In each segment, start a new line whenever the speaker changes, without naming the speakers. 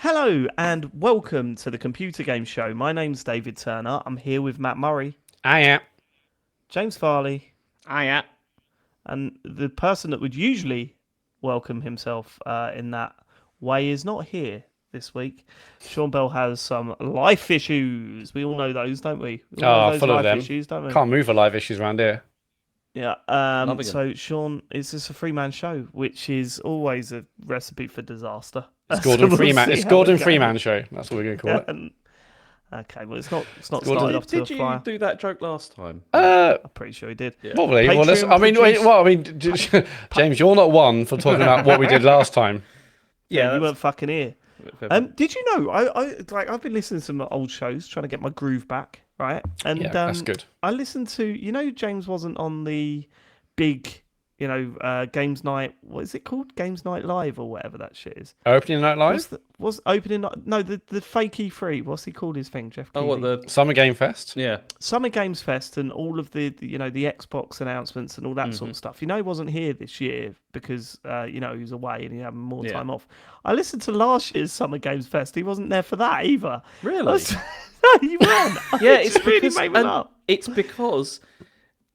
Hello and welcome to the Computer Game Show. My name's David Turner. I'm here with Matt Murray,
Hiya.
James Farley,
Hiya.
and the person that would usually welcome himself in that way is not here this week. Sean Bell has some life issues. We all know those, don't we? We all know those
full of
life
them.
issues, don't we?
Can't move for live issues around here.
Yeah.
Loving
So Sean, it's just a three-man show, which is always a recipe for disaster.
It's Gordon
So we'll
Freeman.
see
It's
how
Gordon
it goes.
Freeman show. That's what we're going to call it.
And- Okay, well, it's not
Gordon-
started off to a
Did you
fire.
do that joke last time?
I'm pretty sure he did.
Yeah.
Probably. Well,
Patreon
I mean, wait,
produced-
well, I mean, James, you're not one for talking about what we did last time.
Yeah, you
that's-
weren't fucking here. Did you know? I've been listening to some old shows, trying to get my groove back, right? And
Yeah, that's good.
I listened to, James wasn't on the big, games night. What is it called? Games Night Live or whatever that shit is.
Opening Night Live?
What's opening? No, the fake E3. What's he called his thing? Jeff.
Oh, what
Keighley?
Summer Game Fest?
Yeah.
Summer Games Fest and all of the Xbox announcements and all that sort of stuff. He wasn't here this year because he was away and he had more time off. I listened to last year's Summer Games Fest. He wasn't there for that either.
Really?
No, you weren't.
Yeah,
It
it's
just really
because
made me laugh.
it's because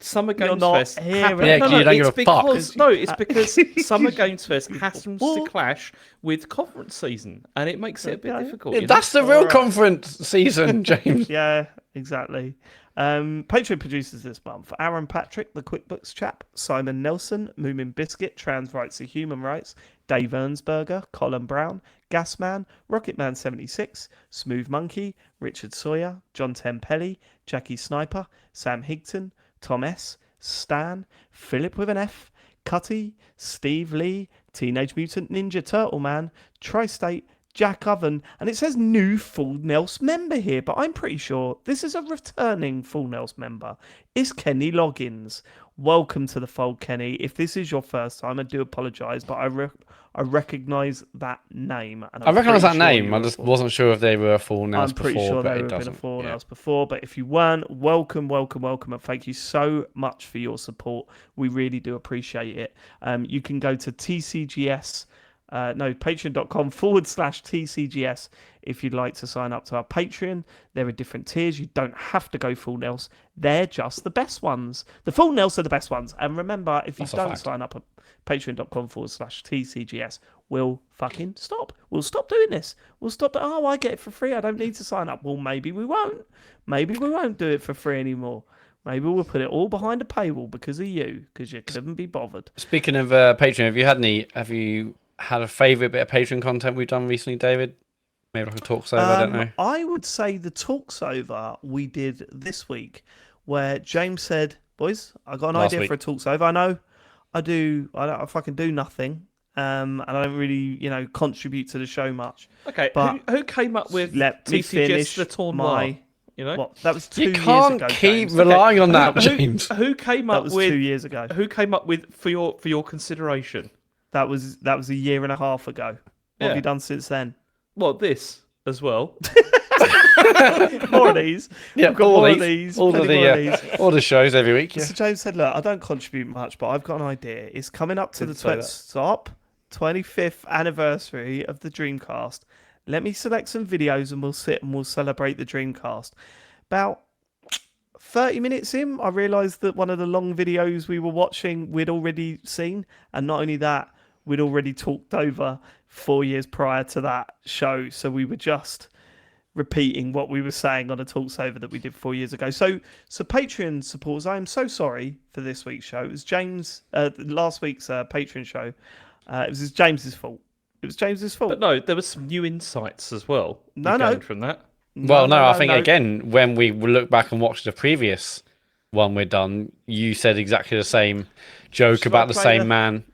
Summer
You're
Games
not
Fest
here
happens.
Yeah,
no,
'cause
no,
you don't
it's
give a fuck.
because it's because Summer Games Fest happens to
Well-
clash with conference season, and it makes it a bit
Okay.
difficult.
Yeah,
you know?
that's the real conference season, James.
Yeah, exactly. Patreon producers this month: Aaron Patrick, the QuickBooks chap; Simon Nelson, Moomin Biscuit, Trans Rights and Human Rights; Dave Ernsberger, Colin Brown, Gasman, Rocketman76, Smooth Monkey, Richard Sawyer, John Tempelli, Jackie Sniper, Sam Higton, Tom S, Stan, Philip with an F, Cutty, Steve Lee, Teenage Mutant Ninja Turtle Man, Tri-State, Jack Oven, and it says new Full Nels member here, but I'm pretty sure this is a returning Full Nels member. It's Kenny Loggins. Welcome to the fold, Kenny. If this is your first time, I do apologise, but I recognise that name. And
I recognise that
pretty sure
name.
you
I
were
just
full.
wasn't sure if they were full
I'm
nails
pretty
before,
sure
but
they
it
would have been a
doesn't.
full
Yeah.
nails before, but if you weren't, welcome, and thank you so much for your support. We really do appreciate it. You can go to TCGS, patreon.com/TCGS if you'd like to sign up to our Patreon. There are different tiers. You don't have to go full nails. They're just the best ones. The full nails are the best ones. And remember, if you
That's a
don't
fact.
sign up at patreon.com/TCGS, we'll fucking stop. We'll stop doing this. We'll stop. Oh, I get it for free. I don't need to sign up. Well, maybe we won't. Maybe we won't do it for free anymore. Maybe we'll put it all behind a paywall because of you, because you couldn't be bothered.
Speaking of Patreon, have you had a favourite bit of Patreon content we've done recently, David? Maybe like a talks over, I don't know.
I would say the talks over we did this week, where James said, "Boys, I got an
Last
idea
week.
for a talks over. I know, I fucking do nothing, and I don't really, contribute to the show much.
Okay,
But
who came up with
Let me
TCGS
finish
the Torn
my.
Noir? You know,
What? That was 2
You
years
can't
ago.
keep
James.
relying on that,
Who-
James.
who came
That
up
was
with
2 years ago.
Who came up with for your consideration?
That was a year and a half ago. What have
Yeah.
you done since then?
Well, this as well.
More of these.
Yeah,
We've got
all
more of
these,
these.
all of
plenty more of
the
these.
all the shows every week. Yeah.
So James said, "Look, I don't contribute much, but I've got an idea. It's coming up to
Didn't
the
say that.
stop 25th anniversary of the Dreamcast. Let me select some videos and we'll sit and we'll celebrate the Dreamcast." About 30 minutes in, I realised that one of the long videos we were watching we'd already seen, and not only that, we'd already talked over 4 years prior to that show. So we were just repeating what we were saying on a talks over that we did 4 years ago. So Patreon supporters, I am so sorry for this week's show. It was James, last week's Patreon show. It was James's fault. It was James's fault.
But no, there was some new insights as well.
No,
we
no.
gained from that.
Well, no, I think again when we look back and watch the previous one we're done, you said exactly the same joke
Should
about
I
the
play
same
the-
man.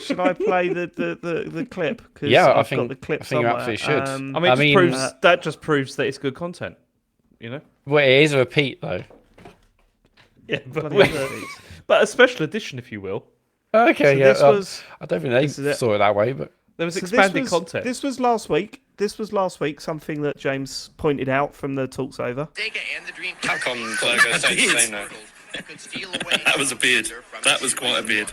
Should I play the clip? 'Cause
Yeah, I
I've
think-
got the clip
I think you
somewhere.
absolutely should.
I mean,
I mean,
that just proves that it's good content. You know.
Well, it is a repeat though.
Yeah,
bloody hell, these.
but a special edition, if you will.
Okay,
So
yeah.
this was
I don't think they
this is it.
saw it that way, but
There was
so this
expanded
was-
content.
This was last week. Something that James pointed out from the talks over.
Sega and the Dreamcast.
Capcom logo stayed the same though.
That could steal away
That was a beard. That was quite a beard.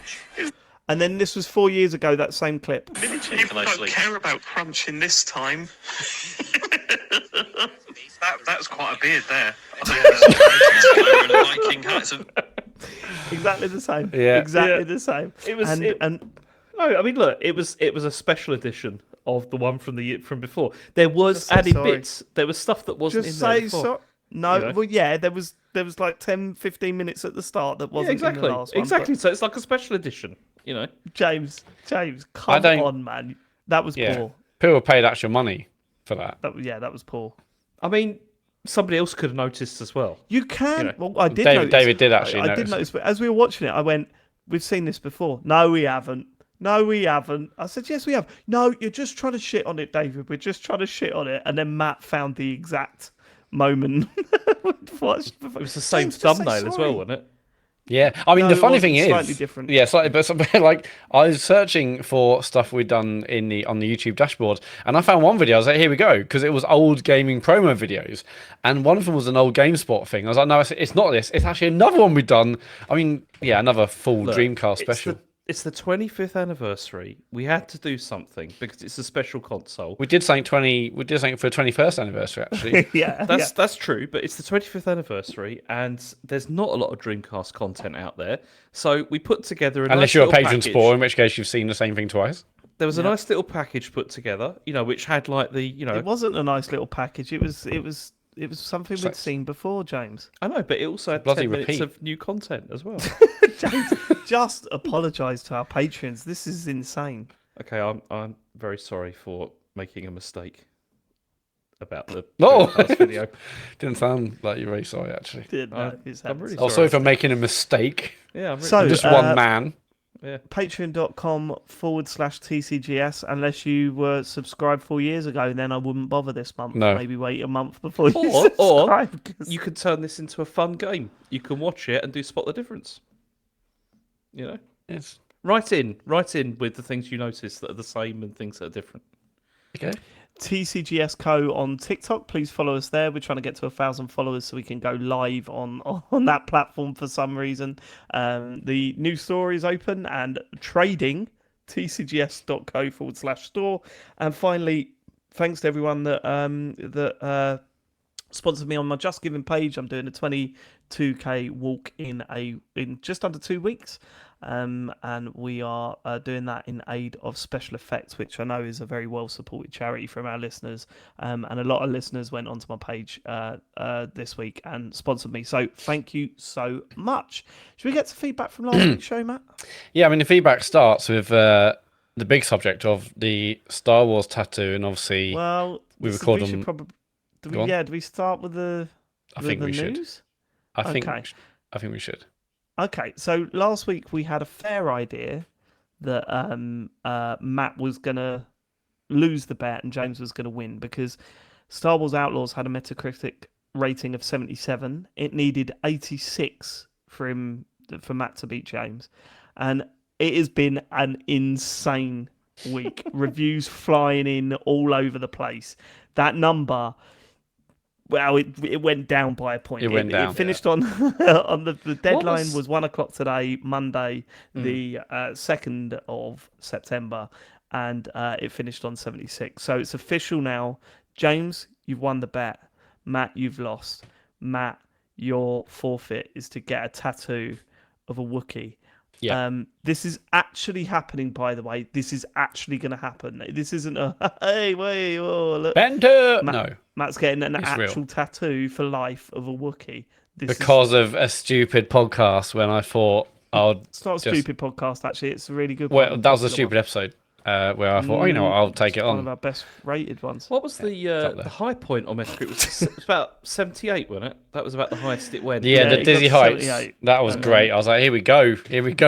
And then this was 4 years ago, that same clip.
People don't care about crunching this time. That's quite a beard there. Viking hats.
Exactly the same.
Yeah.
Exactly the same.
It was.
And
No, I mean, look, it was a special edition of the one from before. There was
Just say
added
sorry.
bits. There was stuff that wasn't
just
in there
say
before.
so. No,
You know?
well, yeah, there was like 10, 15 minutes at the start that
Yeah,
wasn't in
exactly.
the last one.
Exactly. So it's like a special edition. You know.
But James, come on, man. That was poor.
People paid actual money for that.
That was poor.
I mean, somebody else could have noticed as well.
You can.
You know,
well, I did.
David did actually
I did
notice.
notice, but as we were watching it, I went, "We've seen this before." No, we haven't. No, we haven't. I said, "Yes, we have." No, you're just trying to shit on it, David. We're just trying to shit on it. And then Matt found the exact moment.
It was the same thumbnail as well, wasn't it?
Yeah, I mean
No,
the
it
funny
wasn't.
thing is,
Slightly different.
Yeah, slightly, but like I was searching for stuff we'd done on the YouTube dashboard, and I found one video. I was like, "Here we go," because it was old gaming promo videos, and one of them was an old GameSpot thing. I was like, "No, it's not this. It's actually another one we'd done." I mean, yeah, another full
Look,
Dreamcast special.
It's the 25th anniversary. We had to do something because it's a special console.
We did something We did something for the 21st anniversary actually.
Yeah,
That's true, but it's the 25th anniversary, and there's not a lot of Dreamcast content out there. So we put together a
Unless
nice
you're a
little
patron
package.
sport, in which case you've seen the same thing twice.
There was a nice little package put together, which had like the,
It wasn't a nice little package. It was something we'd seen before, James.
I know, but it also had
Bloody
10 minutes
repeat.
of new content as well.
James, just apologise to our patrons. This is insane.
Okay, I'm very sorry for making a mistake about the
No,
Dreamcast video.
didn't sound like you're very sorry actually.
Didn't know it's
I'm really
happened.
Oh, sorry for making a mistake.
Yeah, I'm really
So,
Just
Uh,
one man.
Patreon.com/TCGS. Unless you were subscribed 4 years ago, then I wouldn't bother this month.
No.
Maybe wait a month before you
Or
subscribe. 'cause-
you could turn this into a fun game. You can watch it and do spot the difference.
Yes.
Write in with the things you notice that are the same and things that are different.
Okay.
TCGSco on TikTok. Please follow us there. We're trying to get to 1,000 followers so we can go live on that platform for some reason. The new store is open and trading. TCGS.co/store. And finally, thanks to everyone that sponsored me on my Just Giving page. I'm doing a 22k walk in just under 2 weeks. And we are doing that in aid of Special Effects, which I know is a very well supported charity from our listeners. And a lot of listeners went onto my page this week and sponsored me. So thank you so much. Should we get some feedback from last week's show, Matt?
Yeah, I mean the feedback starts with the big subject of the Star Wars tattoo, and obviously
Well,
we
so
record
we should
them.
probably,
Go on.
do we start with the
I think we should.
news?
I think
Okay.
we should.
Okay, so last week we had a fair idea that Matt was going to lose the bet and James was going to win because Star Wars Outlaws had a Metacritic rating of 77. It needed 86 for Matt to beat James. And it has been an insane week. Reviews flying in all over the place. That number... Well, it went down by a point.
It went down.
It finished on the deadline
was-
was 1 o'clock today, Monday, the 2nd of September, and it finished on 76. So it's official now. James, you've won the bet. Matt, you've lost. Matt, your forfeit is to get a tattoo of a Wookiee.
Yeah.
This is actually happening, by the way. This is actually going to happen. This isn't a hey, wait, whoa, look.
Bender!
Matt,
No.
Matt's getting an
It's
actual
real.
tattoo for life of a Wookiee.
Because of a stupid podcast when I thought
It's not a
just-
stupid podcast, actually. It's a really good
well,
one.
that was a
Popular
stupid
one.
episode where I thought, I'll take it
It's one of
on.
our best rated ones.
What was
up there.
the high point on Metacritic? It was about 78, wasn't it? That was about the highest it went.
Yeah,
Yeah,
the
it
Dizzy
got
Heights.
78.
That was great. I was like, here we go,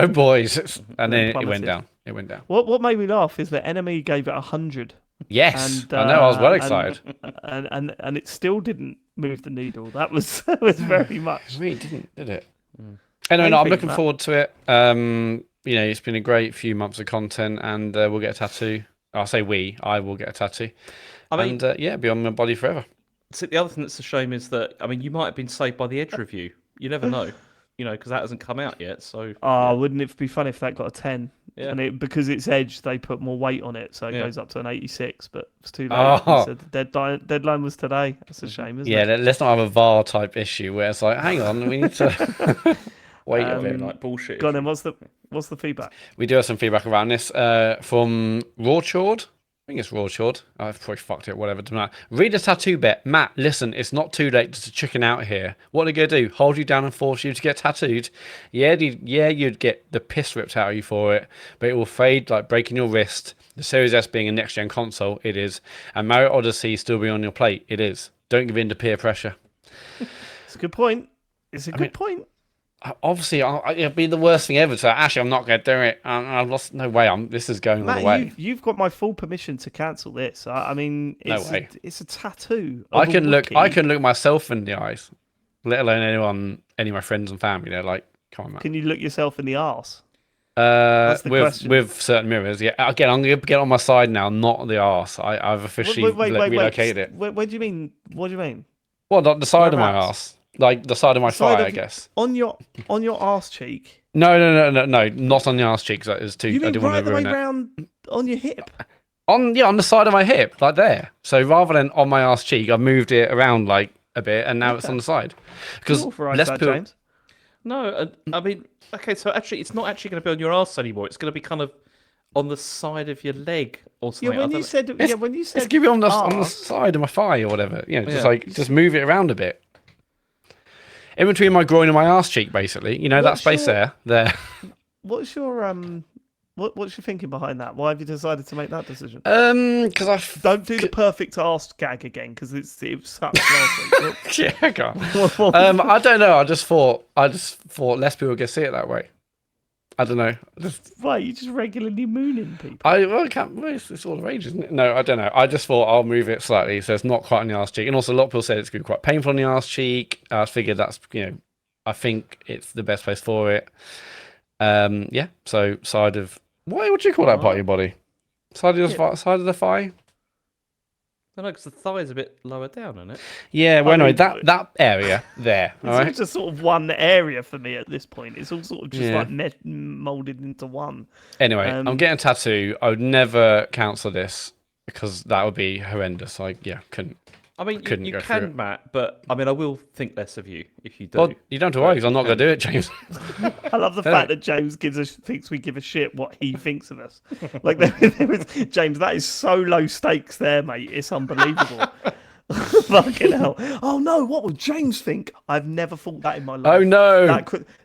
boys. And then it went
plummeted.
down. It went down.
What made me laugh is that Enemy gave it 100.
Yes,
And,
I know. I was well
and-
excited.
And it still didn't move the needle. That was very much.
It really didn't, did it?
How
Anyway,
you
no, I'm
feeling,
looking
Matt?
forward to it. It's been a great few months of content, and we'll get a tattoo. I'll say I will get a tattoo.
I mean,
Be on my body forever.
so the other thing that's a shame is that, you might have been saved by the Edge review. You never know, because that hasn't come out yet. So
Oh, wouldn't it be fun if that got a 10?
Yeah.
And because it's edged, they put more weight on it, so it
Yeah.
goes up to an 86. But it's too late.
Oh.
So the deadline was today. That's a shame, isn't
Yeah,
it?
let's not have a VAR type issue where it's like, hang on, we need to wait a bit.
Like bullshit.
Go on then. What's the feedback?
We do have some feedback around this from Rawchord. I think it's Rawchord. I've probably fucked it, whatever. Doesn't matter. Read a tattoo bet. Matt, listen, it's not too late to chicken out here. What are they going to do? Hold you down and force you to get tattooed? Yeah, you'd get the piss ripped out of you for it, but it will fade like breaking your wrist. The Series S being a next-gen console, it is. And Mario Odyssey still be on your plate, it is. Don't give in to peer pressure.
It's a good point. It's a good point.
Obviously, it'd be the worst thing ever. So actually, I'm not going to do it. I've lost no way. This is going all the way.
Matt, you've got my full permission to cancel this. I mean, it's
No way.
it's a tattoo.
I
of a
can look
Wookiee.
myself in the eyes, let alone any of my friends and family. They're like, "Come on, man."
Can you look yourself in the arse? the question.
With certain mirrors, yeah. Again, I'm going to get on my side now, not the arse. I've officially relocated it.
What do you mean? What do you mean?
Well, not the side of my
Whereabouts?
arse, like the side of my
Side
thigh,
of-
I guess.
On your arse cheek?
No, not on the arse cheeks. That is too.
You
I
mean
didn't want
right
to
the way
ruin it.
round on your hip?
On the side of my hip, like there. So rather than on my arse cheek, I've moved it around like a bit, and now it's on the side. Because
You authorised
less
that,
people.
James.
No, I mean, okay, so actually, it's not actually going to be on your arse anymore. It's going to be kind of on the side of your leg or something.
Yeah, when you said
Let's give it on the
arse,
side of my thigh or whatever. You know, just
Yeah.
just move it around a bit. In between my groin and my arse cheek, basically. You know, that
What's
space
your-
there.
what's your what's your thinking behind that? Why have you decided to make that decision?
Because
Don't do the perfect arse gag again because it sucked last week.
yeah, I can't. I don't know. I just thought less people could see it that way. I don't know.
Why you just regularly mooning people?
I can't. Well, it's all the rage, isn't it? No, I don't know. I just thought I'll move it slightly so it's not quite on the arse cheek. And also, a lot of people said it's going to be quite painful on the arse cheek. I figured that's I think it's the best place for it. Yeah. So side of what would you call that part of your body? Side of the thigh.
I don't know, because the thigh is a bit lower down, isn't it?
Yeah. Well,
I
anyway,
mean,
that area there.
It's
All
all
right.
just sort of one area for me at this point. It's all sort of just
Yeah.
like molded into one.
Anyway, I'm getting a tattoo. I would never cancel this because that would be horrendous. I couldn't.
I mean,
Couldn't
you
go through
can,
it.
Matt, but I mean, I will think less of you if you do.
Well, you don't have to worry because I'm not going to do it, James.
I love the fact that James thinks we give a shit what he thinks of us. Like there is, James, that is so low stakes there, mate. It's unbelievable. Fucking hell! Oh no, what would James think? I've never thought that in my life.
Oh no!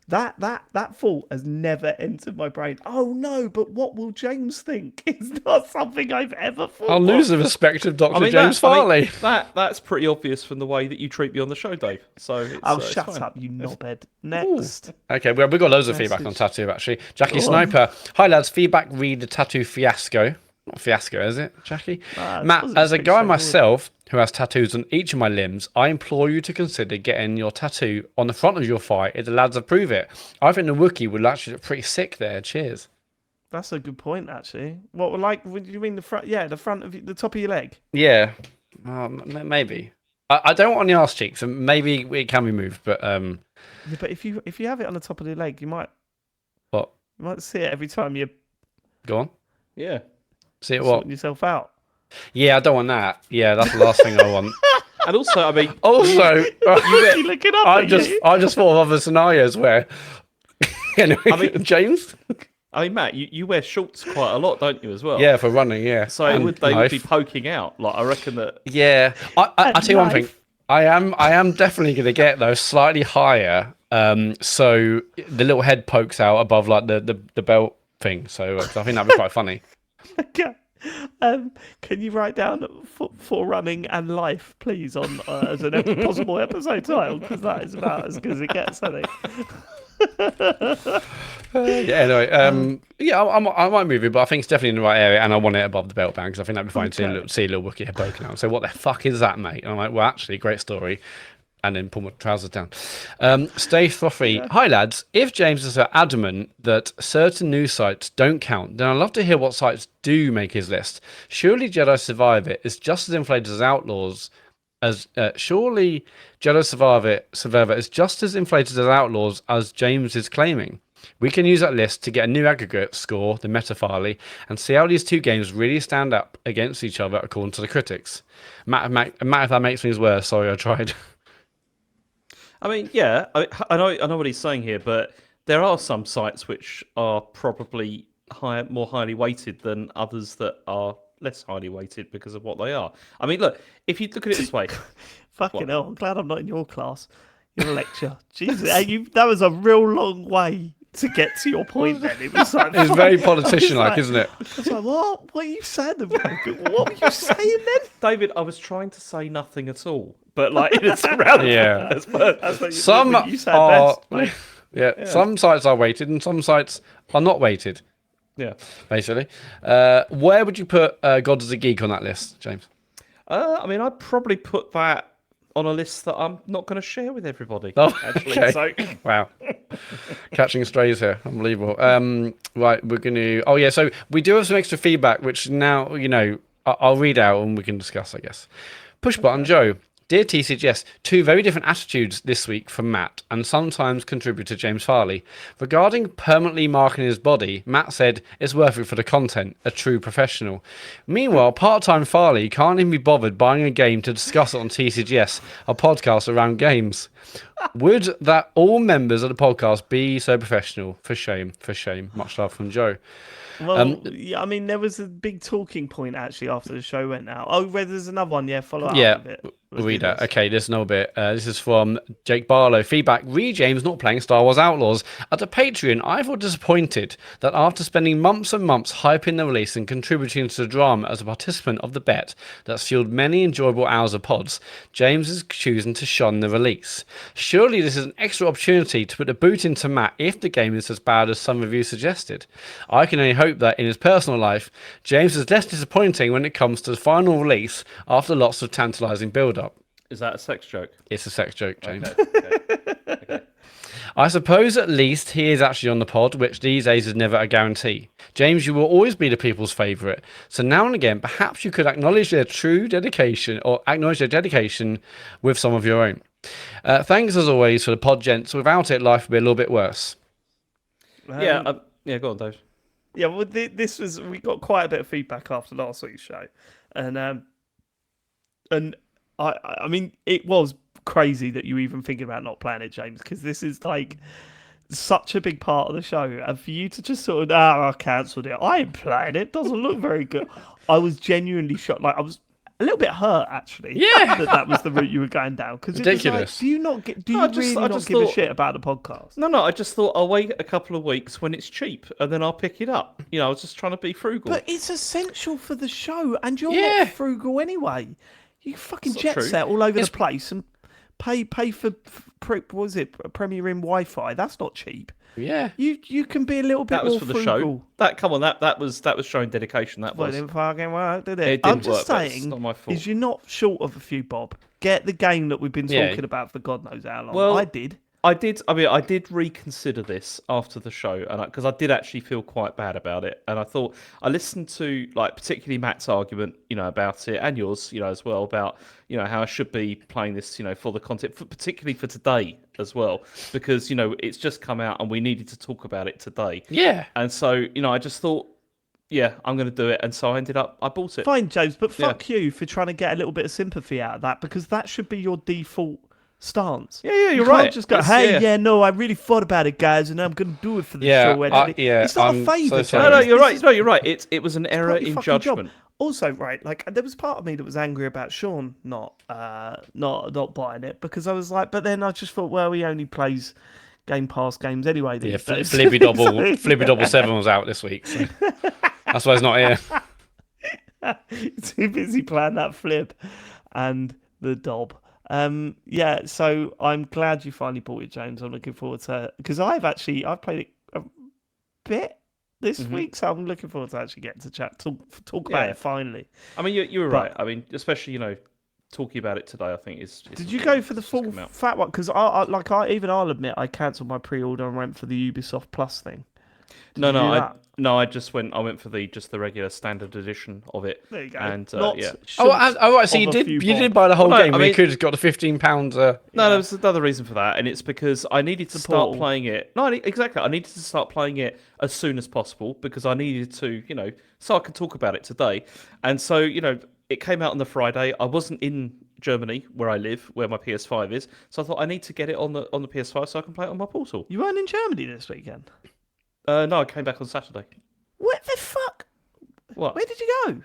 That thought has never entered my brain. Oh no, but what will James think? It's not something I've ever thought.
I'll lose the respect of Dr.
I mean,
James Farley.
that's pretty obvious from the way that you treat me on the show, Dave. So it's,
Oh,
it's
shut
fine.
up, you knobhead. Next.
Okay, well, we've got loads of feedback on
Message.
tattoo, actually. Jackie
Go on.
Sniper. Hi, lads. Feedback, read the tattoo fiasco. Not fiasco, is it, Jackie?
I
Matt,
suppose it's
as a
pretty
guy
straightforward.
myself who has tattoos on each of my limbs, I implore you to consider getting your tattoo on the front of your thigh if the lads approve it. I think the Wookiee would actually look pretty sick there. Cheers.
That's a good point, actually. What, like, what do you mean the front? Yeah, the front of the top of your leg.
Yeah, maybe. I don't want on the arse cheeks, and maybe it can be moved, but
Yeah, but if you have it on the top of the leg, you might
what?
see it every time you're
Go on.
Yeah.
See it what?
sorting yourself out.
Yeah, I don't want that. Yeah, that's the last thing I want.
And also, I mean,
Also,
You look it up.
I
at
just
you.
thought of other scenarios where. Anyway,
I mean-
James.
I mean, Matt, you wear shorts quite a lot, don't you, as well?
Yeah, for running. Yeah.
So
And
they would be
knife.
poking out. Like, I reckon that.
Yeah, I tell you one thing.
knife.
I am definitely going to get those slightly higher. So the little head pokes out above like the belt thing. So 'cause I think that'd be quite funny.
Okay. Can you write down for running and life, please, on as a possible episode title? Because that is about as good as it gets, I think.
Yeah. Anyway, yeah, I might move it, but I think it's definitely in the right area, and I want it above the belt band because I think that'd be fine to see a little Wookiee head poking out. So what the fuck is that, mate? And I'm like, well, actually, great story. And then pull my trousers down. Stay frothy. Hi, lads. If James is so adamant that certain news sites don't count, then I'd love to hear what sites do make his list. Surely Jedi Survivor is just as inflated as Outlaws. Surely Jedi Survivor is just as inflated as Outlaws as James is claiming. We can use that list to get a new aggregate score, the Metafile, and see how these two games really stand up against each other according to the critics. Matt, if that makes things worse, sorry, I tried.
I mean, yeah, I know what he's saying here, but there are some sites which are probably more highly weighted than others that are less highly weighted because of what they are. I mean, look, if you look at it this way,
Fucking hell, I'm glad I'm not in your class. Your lecture. Jesus, that was a real long way to get to your point then. It was like,
It's very politician-like, isn't it?
I was like, what? What are you saying? What were you saying then?
David, I was trying to say nothing at all, but like it's around.
Yeah.
That's what
Some
you said
are,
best, mate.
yeah, some sites are weighted and some sites are not weighted,
Yeah.
basically. Where would you put God as a Geek on that list, James?
I mean, I'd probably put that on a list that I'm not going to share with everybody.
Oh,
actually.
okay.
So,
Wow. Catching strays here. Unbelievable. Right, we're going to... Oh, yeah, so we do have some extra feedback, which now, I'll read out and we can discuss, I guess. Push button, Joe. Dear TCGS, two very different attitudes this week from Matt, and sometimes contributor James Farley. Regarding permanently marking his body, Matt said it's worth it for the content, a true professional. Meanwhile, part-time Farley can't even be bothered buying a game to discuss it on TCGS, a podcast around games. Would that all members of the podcast be so professional? For shame, for shame. Much love from Joe.
Well, yeah, I mean, there was a big talking point actually after the show went out. Oh, where there's another one, yeah, follow up
Yeah,
with it.
we'll read that. Okay, there's another bit. This is from Jake Barlow. Feedback, James not playing Star Wars Outlaws. At the Patreon, I feel disappointed that after spending months and months hyping the release and contributing to the drama as a participant of the bet that's fueled many enjoyable hours of pods, James is choosing to shun the release. Surely this is an extra opportunity to put the boot into Matt if the game is as bad as some reviews suggested. I can only hope that in his personal life, James is less disappointing when it comes to the final release after lots of tantalising build-up.
is that a sex joke?
It's a sex joke, James.
Okay.
I suppose at least he is actually on the pod, which these days is never a guarantee. James, you will always be the people's favourite. So now and again, perhaps you could acknowledge their true dedication or acknowledge their dedication with some of your own. Thanks as always for the pod, gents. Without it, life would be a little bit worse.
Yeah, go on, Dave.
Yeah, well, we got quite a bit of feedback after last week's show, and I mean, it was crazy that you even thinking about not playing it, James, because this is like such a big part of the show, and for you to just sort of, I cancelled it. I ain't playing it. Doesn't look very good. I was genuinely shocked. Like I was a little bit hurt actually.
Yeah,
that was the route you were going down. Because
ridiculous.
Do you really not give a shit about the podcast?
No, I just thought I'll wait a couple of weeks when it's cheap and then I'll pick it up. I was just trying to be frugal.
But it's essential for the show, and you're
Yeah.
not frugal anyway. You fucking
It's not
jet
true.
set all over the place and pay for what was it, Premier Inn Wi-Fi? That's not cheap.
Yeah.
You can be a little bit
that was
more
for the
frugal.
show. That was showing dedication. That
Well, it
was.
didn't fucking work, did it?
It
I'm
didn't
just
work, but it's
saying,
not my fault.
is you're not short of a few bob. Get the game that we've been
Yeah.
talking about for God knows how long.
Well,
I did.
I did. I mean, I did reconsider this after the show, and because I did actually feel quite bad about it, and I thought I listened to particularly Matt's argument, about it, and yours, as well, about how I should be playing this, for the content, particularly for today as well, because it's just come out and we needed to talk about it today.
Yeah.
And so I just thought, yeah, I'm going to do it, and so I bought it.
Fine, James, but fuck you for trying to get a little bit of sympathy out of that, because that should be your default stance.
Yeah, you're
you
right.
Can't just go,
It's-
hey,
yeah.
no, I really thought about it, guys, and I'm going to do it for the
Yeah,
show. It's not
I'm
a favour.
so sorry.
No,
James.
you're
This
right.
is
No, you're right. It was an error
part of your
in
fucking job.
judgment.
Also, right, there was part of me that was angry about Sean not buying it, because I was like, but then I just thought, well, he only plays Game Pass games anyway.
Yeah,
These days.
Flibby Double,
So,
Flibby Double 7 was out this week. So that's why he's not here.
too busy playing that flip and the dob. Yeah, so I'm glad you finally bought it, James. I'm looking forward to, because I've played it a bit this week, so I'm looking forward to actually getting to talk about
Yeah.
it finally.
I mean, you were
But-
right. I mean, especially talking about it today, I think is.
Did you go for the
it's just
full
come out.
fat one? Because I'll admit I cancelled my pre-order and went for the Ubisoft Plus thing.
No,
you do
no,
that?
No, I went for the regular standard edition of it.
There you go.
And
Not
yeah.
short
Right. So
of
you
a
did
few
you did
bob.
buy the whole
Well, no,
game.
I
You
mean-
could have got the £15.
No, there was another reason for that, and it's because I needed to start
portal.
playing it. No, exactly. I needed to start playing it as soon as possible because I needed to, so I could talk about it today. And so, it came out on the Friday. I wasn't in Germany where I live, where my PS5 is, so I thought I need to get it on the PS5 so I can play it on my portal.
You weren't in Germany this weekend.
No, I came back on Saturday.
What the fuck?
What?
Where did you go?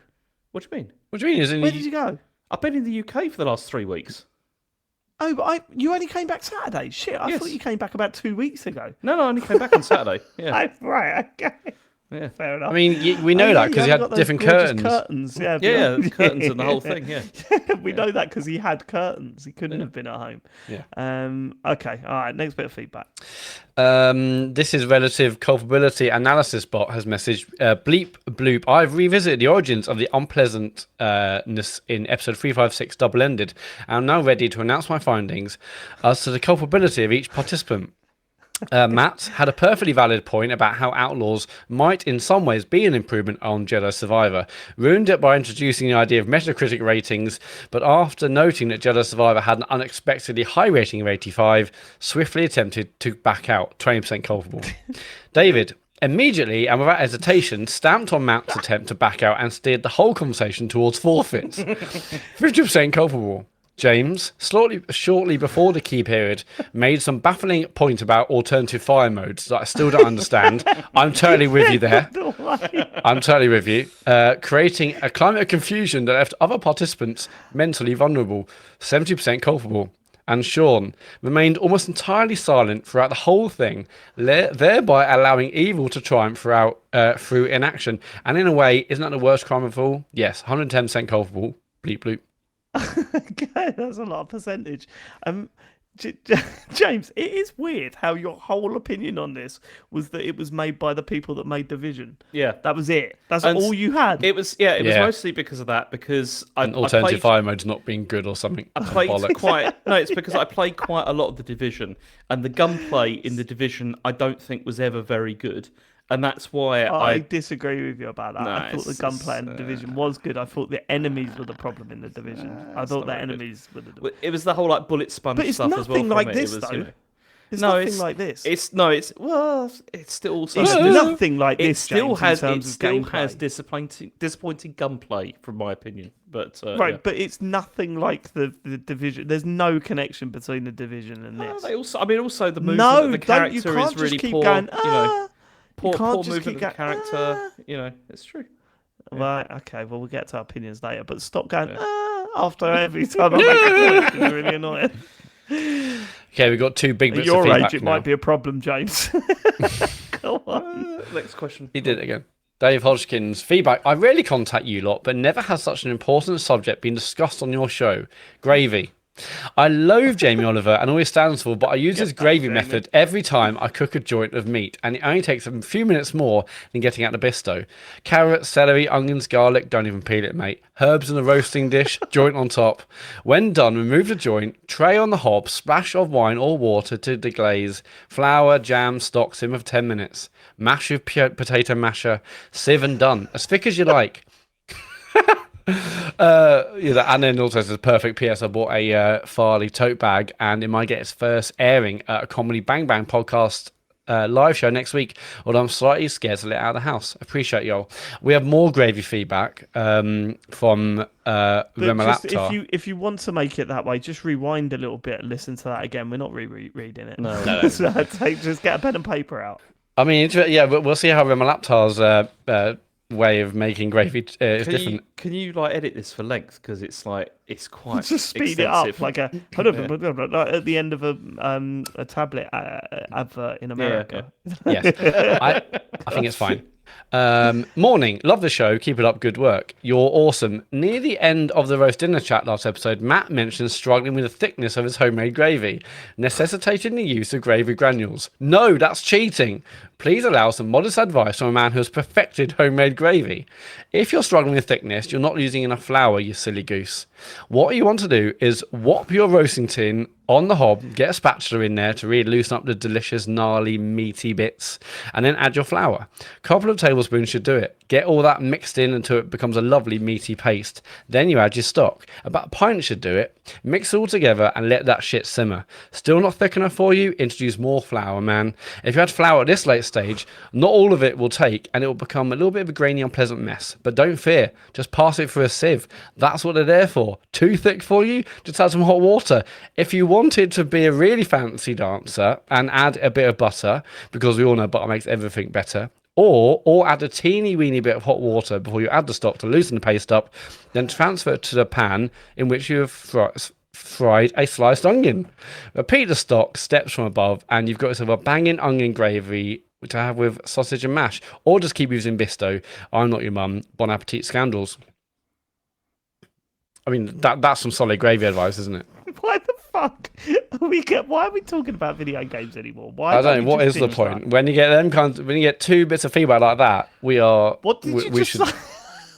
What do you mean?
What do you mean?
Where did you go?
I've been in the UK for the last 3 weeks.
Oh, but you only came back Saturday. Shit, I
Yes.
thought you came back about 2 weeks ago.
No, I only came back on Saturday. Yeah,
Right, okay.
yeah.
Fair enough.
I mean, we know
Oh,
that
yeah,
because you
haven't
had
got those
different
gorgeous
curtains.
Yeah,
Yeah, the curtains and the whole thing, yeah.
We know that because he had curtains. He couldn't have been at home.
Yeah.
Okay. All right. Next bit of feedback.
This is relative culpability analysis bot has messaged bleep bloop. I've revisited the origins of the unpleasantness in episode 356 double ended. I'm now ready to announce my findings as to the culpability of each participant. Matt had a perfectly valid point about how Outlaws might in some ways be an improvement on Jedi Survivor. Ruined it by introducing the idea of Metacritic ratings, but after noting that Jedi Survivor had an unexpectedly high rating of 85, swiftly attempted to back out. 20% culpable. David immediately and without hesitation stamped on Matt's attempt to back out and steered the whole conversation towards forfeits. 50% culpable. James, shortly before the key period, made some baffling point about alternative fire modes that I still don't understand. I'm totally with you there. I'm totally with you. Creating a climate of confusion that left other participants mentally vulnerable. 70% culpable. And Sean remained almost entirely silent throughout the whole thing, thereby allowing evil to triumph through inaction. And in a way, isn't that the worst crime of all? Yes, 110% culpable. Bleep bloop.
Okay, that's a lot of percentage. James, it is weird how your whole opinion on this was that it was made by the people that made Division.
Yeah.
That was it. That's
And
all you had.
It was was
Yeah.
mostly because of that, because I
Alternative
played,
fire mode's not being good or something.
I played
Bollocks.
it's because I played quite a lot of the Division, and the gunplay in the Division I don't think was ever very good. And that's why
I disagree with you about that.
No,
I thought the gunplay in the Division was good. I thought the enemies were the problem in the Division. I thought the
not very good.
enemies were the
it was the whole like bullet sponge
But it's
stuff as well.
nothing
from
like
it.
this,
It was,
though. It's
No,
nothing
it's-
like this.
it's still also
It's nothing like
it
this.
still
James,
has
in
it
terms of
still
gameplay.
has disappointing gunplay from my opinion. But
Right,
yeah.
but it's nothing like the Division. There's no connection between the Division and
Oh,
this.
they also, I mean, also the movement
No,
of the
don't you
character
can't
is really
just keep
poor.
going.
Poor,
you can't
poor
just
movement
keep
of the
going.
character. It's true.
Right, okay, well, we'll get to our opinions later, but stop going after every time I make a point. It's really annoying.
Okay, we've got two big
At
bits
your
of feedback
age, it
now.
might be a problem, James. Go on.
Next question.
He did it again. Dave Hodgkins, feedback. I rarely contact you lot, but never has such an important subject been discussed on your show. Gravy. I loathe Jamie Oliver and all he stands for, but I use his gravy method every time I cook a joint of meat, and it only takes a few minutes more than getting out the bisto. Carrot, celery, onions, garlic, don't even peel it, mate. Herbs in a roasting dish, joint on top. When done, remove the joint, tray on the hob, splash of wine or water to deglaze, flour, jam, stock, simmer for 10 minutes. Mash with potato masher, sieve and done. As thick as you like. And then also says perfect. PS I bought a Farley tote bag, and it might get its first airing at a Comedy Bang Bang podcast live show next week. Although I'm slightly scared to let it out of the house. Appreciate y'all. We have more gravy feedback from
But
Rema
just
Laptop.
if you want to make it that way, just rewind a little bit and listen to that again. We're not reading it.
No.
So I'd say just get a pen and paper out.
I mean, yeah, but we'll see how Rema Laptop's way of making gravy is different.
Can you like edit this for length, because it's quite
Just speed
extensive.
it up like like at the end of a tablet advert in America.
Yes, I think it's fine. Morning, love the show, keep it up, good work, you're awesome. Near the end of the roast dinner chat last episode, Matt mentioned struggling with the thickness of his homemade gravy, necessitating the use of gravy granules. No, that's cheating. Please allow some modest advice from a man who has perfected homemade gravy. If you're struggling with thickness, you're not using enough flour, you silly goose. What you want to do is whop your roasting tin on the hob, get a spatula in there to really loosen up the delicious, gnarly, meaty bits, and then add your flour. A couple of tablespoons should do it. Get all that mixed in until it becomes a lovely, meaty paste. Then you add your stock. About a pint should do it. Mix it all together and let that shit simmer. Still not thick enough for you? Introduce more flour, man. If you add flour at this late stage, not all of it will take, and it will become a little bit of a grainy, unpleasant mess. But don't fear. Just pass it through a sieve. That's what they're there for. Too thick for you? Just add some hot water. If you wanted to be a really fancy dancer and add a bit of butter, because we all know butter makes everything better, or add a teeny weeny bit of hot water before you add the stock to loosen the paste up, then transfer it to the pan in which you have fried a sliced onion. Repeat the stock steps from above, and you've got yourself a banging onion gravy to have with sausage and mash, or just keep using Bisto. I'm not your mum. Bon appetit, scandals. I mean, that's some solid gravy advice, isn't it?
Why the fuck why are we talking about video games anymore? Why
I don't know. What is the point? When you get when you get two bits of feedback like that, we are.
What did you just say?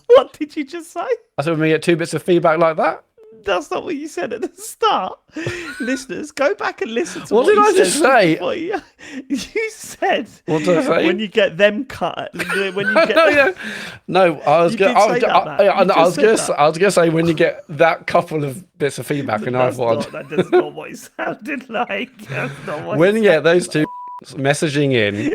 What did you just say?
I said when we get two bits of feedback like that.
That's not what you said at the start. Listeners, go back and listen to
what did I just say?
You said.
What did I say?
When you get them cut. When you get
no, I was going to say when you get that couple of bits of feedback, and
that's not what it sounded like. That's not what
when you get those two messaging in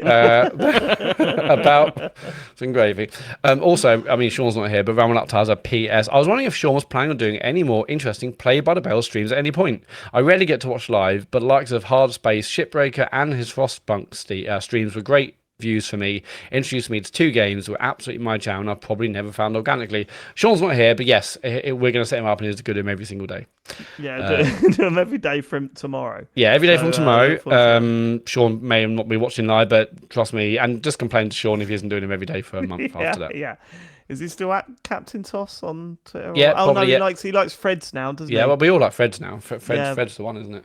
about some gravy. Also, I mean, Sean's not here, but Ramen Up has a PS. I was wondering if Sean was planning on doing any more interesting Play by the Bell streams at any point. I rarely get to watch live, but the likes of Hard Space, Shipbreaker, and his Frostpunk streams were great views for me. Introduced me to two games that were absolutely my jam, and I've probably never found organically. Sean's not here, but yes, we're going to set him up, and he's good at him every single day.
Yeah, do him every day from tomorrow.
Yeah, every day from tomorrow. Sean may not be watching live, but trust me, and just complain to Sean if he isn't doing him every day for a month after that.
Yeah. Is he still at Captain Toss on Twitter?
Yeah,
oh
probably,
no, he likes Fred's now, doesn't he?
Yeah, well, we all like Fred's now. Fred's the one, isn't it?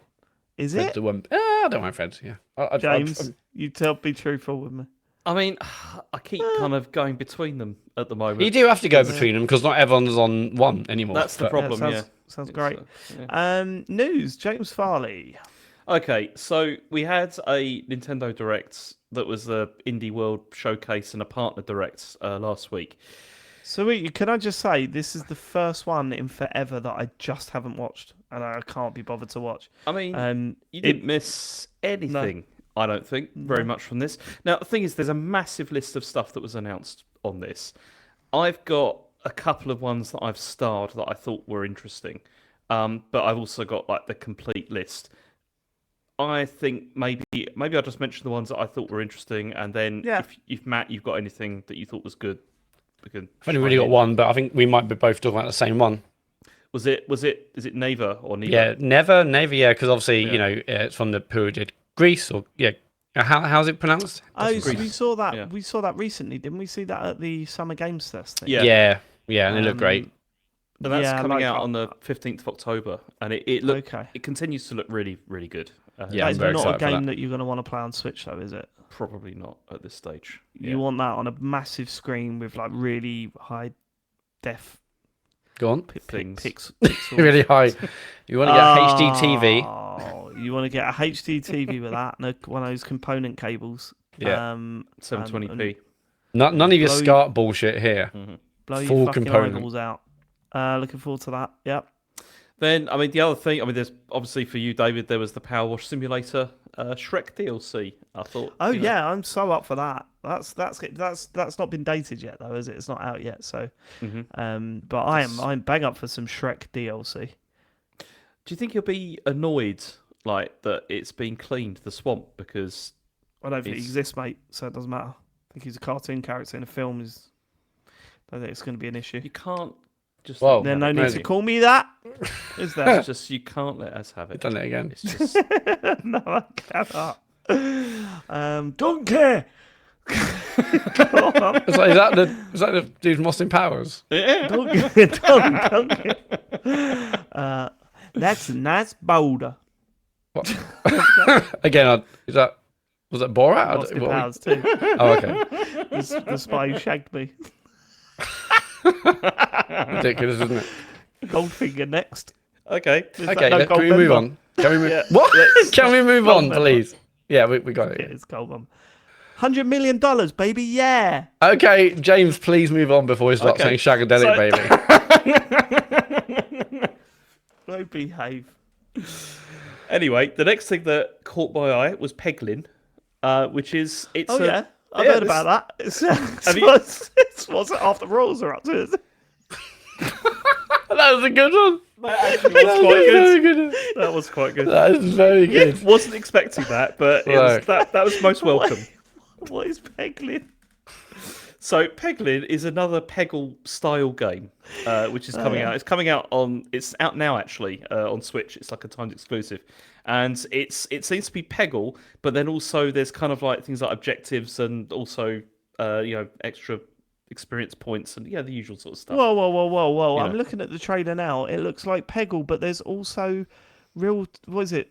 Is
Fred's
it?
the one. I don't mind Fred's. Yeah,
James, you be truthful with me.
I mean, I keep kind of going between them at the moment.
You do have to go between them because not everyone's on one anymore.
That's the problem.
Sounds great.
Yeah.
News: James Farley.
Okay, so we had a Nintendo Direct that was the Indie World Showcase and a Partner Direct last week.
So can I just say this is the first one in forever that I just haven't watched, and I can't be bothered to watch.
I mean, you didn't miss anything. No. I don't think very much from this. Now, the thing is, there's a massive list of stuff that was announced on this. I've got a couple of ones that I've starred that I thought were interesting, but I've also got like the complete list. I think maybe I'll just mention the ones that I thought were interesting, and then if Matt, you've got anything that you thought was good,
I've only really got one, but I think we might be both talking about the same one.
Is it Neva or Neva?
Yeah, Neva, yeah, because obviously it's from the who did Greece or how's it pronounced?
Oh, so we saw that. Yeah. We saw that recently, didn't we? See that at the Summer Games Fest thing?
Yeah, and it looked great.
And that's coming out on the 15th of October, and it continues to look really, really good.
It's not a game that you're going to want to play on Switch, though, is it?
Probably not at this stage.
You want that on a massive screen with like really high def.
Go on.
Pixels.
Really high. You want to get a HD TV.
You want to get a HD TV with that, and one of those component cables.
Yeah.
720p.
None of your SCART bullshit here.
Mm-hmm. Blow
full
your fucking
component.
eyeballs out. Looking forward to that. Yep.
Then, I mean, the other thing, there's obviously for you, David, there was the Power Wash Simulator Shrek DLC. I thought.
Oh yeah, I'm so up for that. That's not been dated yet though, is it? It's not out yet. So, but I'm bang up for some Shrek DLC.
Do you think you'll be annoyed like that it's been cleaned, the swamp, because
I don't think it exists, mate. So it doesn't matter. I think he's a cartoon character in a film. I don't think it's going to be an issue.
You can't just.
Well,
there's no need to call me that. Is there?
It's just you can't let us have it.
Done it again.
It's just
no, I cannot. Don't care.
Is that the dude from Austin Powers?
Yeah.
Don't care. That's a nice boulder.
What? Again, was Was it Borat?
Austin Powers too.
Oh, okay.
The spy who shagged me.
Ridiculous, isn't it?
Goldfinger next.
Okay.
Is
Okay,
that no
can we move
Goldmember?
on? Can we move?
Yeah,
What? Can we move on,
Goldmember.
please? Yeah, we got
Yeah,
it.
it's Goldmember. $100 million, baby, yeah.
Okay, James, please move on before we start
Okay,
saying Shagadelic, baby.
No behave.
Anyway, the next thing that caught my eye was Peglin, which is I've
I've heard about that. It's what's it after rules are up to? Is it?
That was a good one.
That was
Very good.
That was quite good.
That is very good.
Wasn't expecting that, but that was most welcome.
What is Peglin?
So Peglin is another Peggle style game, which is coming out. It's coming out It's out now actually on Switch. It's like a timed exclusive, and it seems to be Peggle, but then also there's kind of like things like objectives and also extra experience points and the usual sort of stuff.
Whoa.
You
I'm
know.
looking at the trailer now. It looks like Peggle, but there's also what is it?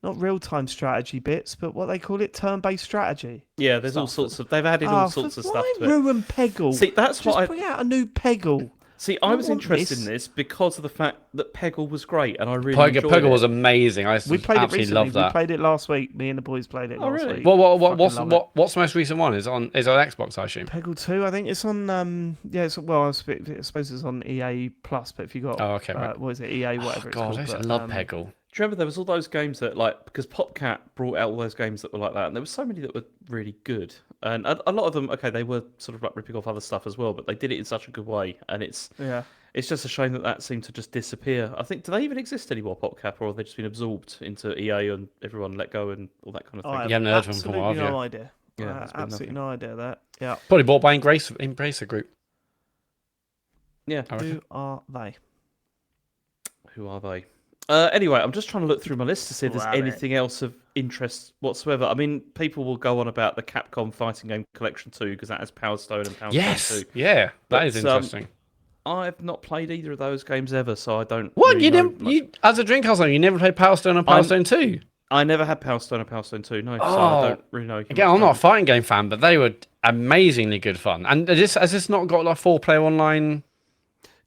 Not real-time strategy bits, but what they call it, turn-based strategy.
Yeah, there's all sorts of. They've added all sorts of stuff
Why
to it.
ruin Peggle?
See, that's
Just
what I
bring out a new Peggle.
see. I was
want
interested
this.
in this because of the fact that Peggle was great, and I really enjoyed
Peggle
it.
was amazing. I
We played it
absolutely
recently.
love that.
We played it last week. Me and the boys played it last
really?
week.
What's
Fucking love
what's the most recent one? Is on Xbox, I assume.
Peggle 2, I think it's on. I suppose it's on EA Plus. But if you got,
Oh, okay, right.
what is it? EA, whatever it's
God,
called.
I used to
but,
love Peggle.
Do you remember there was all those games that because PopCat brought out all those games that were like that, and there were so many that were really good, and a lot of them, they were sort of like ripping off other stuff as well, but they did it in such a good way, and it's just a shame that seemed to just disappear. I think, do they even exist anymore, PopCap, or have they just been absorbed into EA and everyone let go and all that kind of thing?
I
You haven't heard from them for a while,
absolutely
have
no
you?
idea.
Yeah, there's been
Absolutely
nothing.
no idea that. Yeah.
Probably bought by Embracer Group.
Yeah.
I reckon.
Who are they?
Who are they? Anyway, I'm just trying to look through my list to see if there's
Love it.
anything else of interest whatsoever. I mean, people will go on about the Capcom Fighting Game Collection 2 because that has Power Stone and Power
Yes,
Stone 2.
yeah, that is
But,
interesting.
I've not played either of those games ever, so I don't.
What
really
you
know
never
much.
you as a Dreamcast owner, you never played Power Stone and Power Stone 2?
I never had Power Stone and Power Stone 2, no, so
Oh.
I don't really know.
Again, I'm not a fighting game fan, but they were amazingly good fun. And has this not got like 4-player online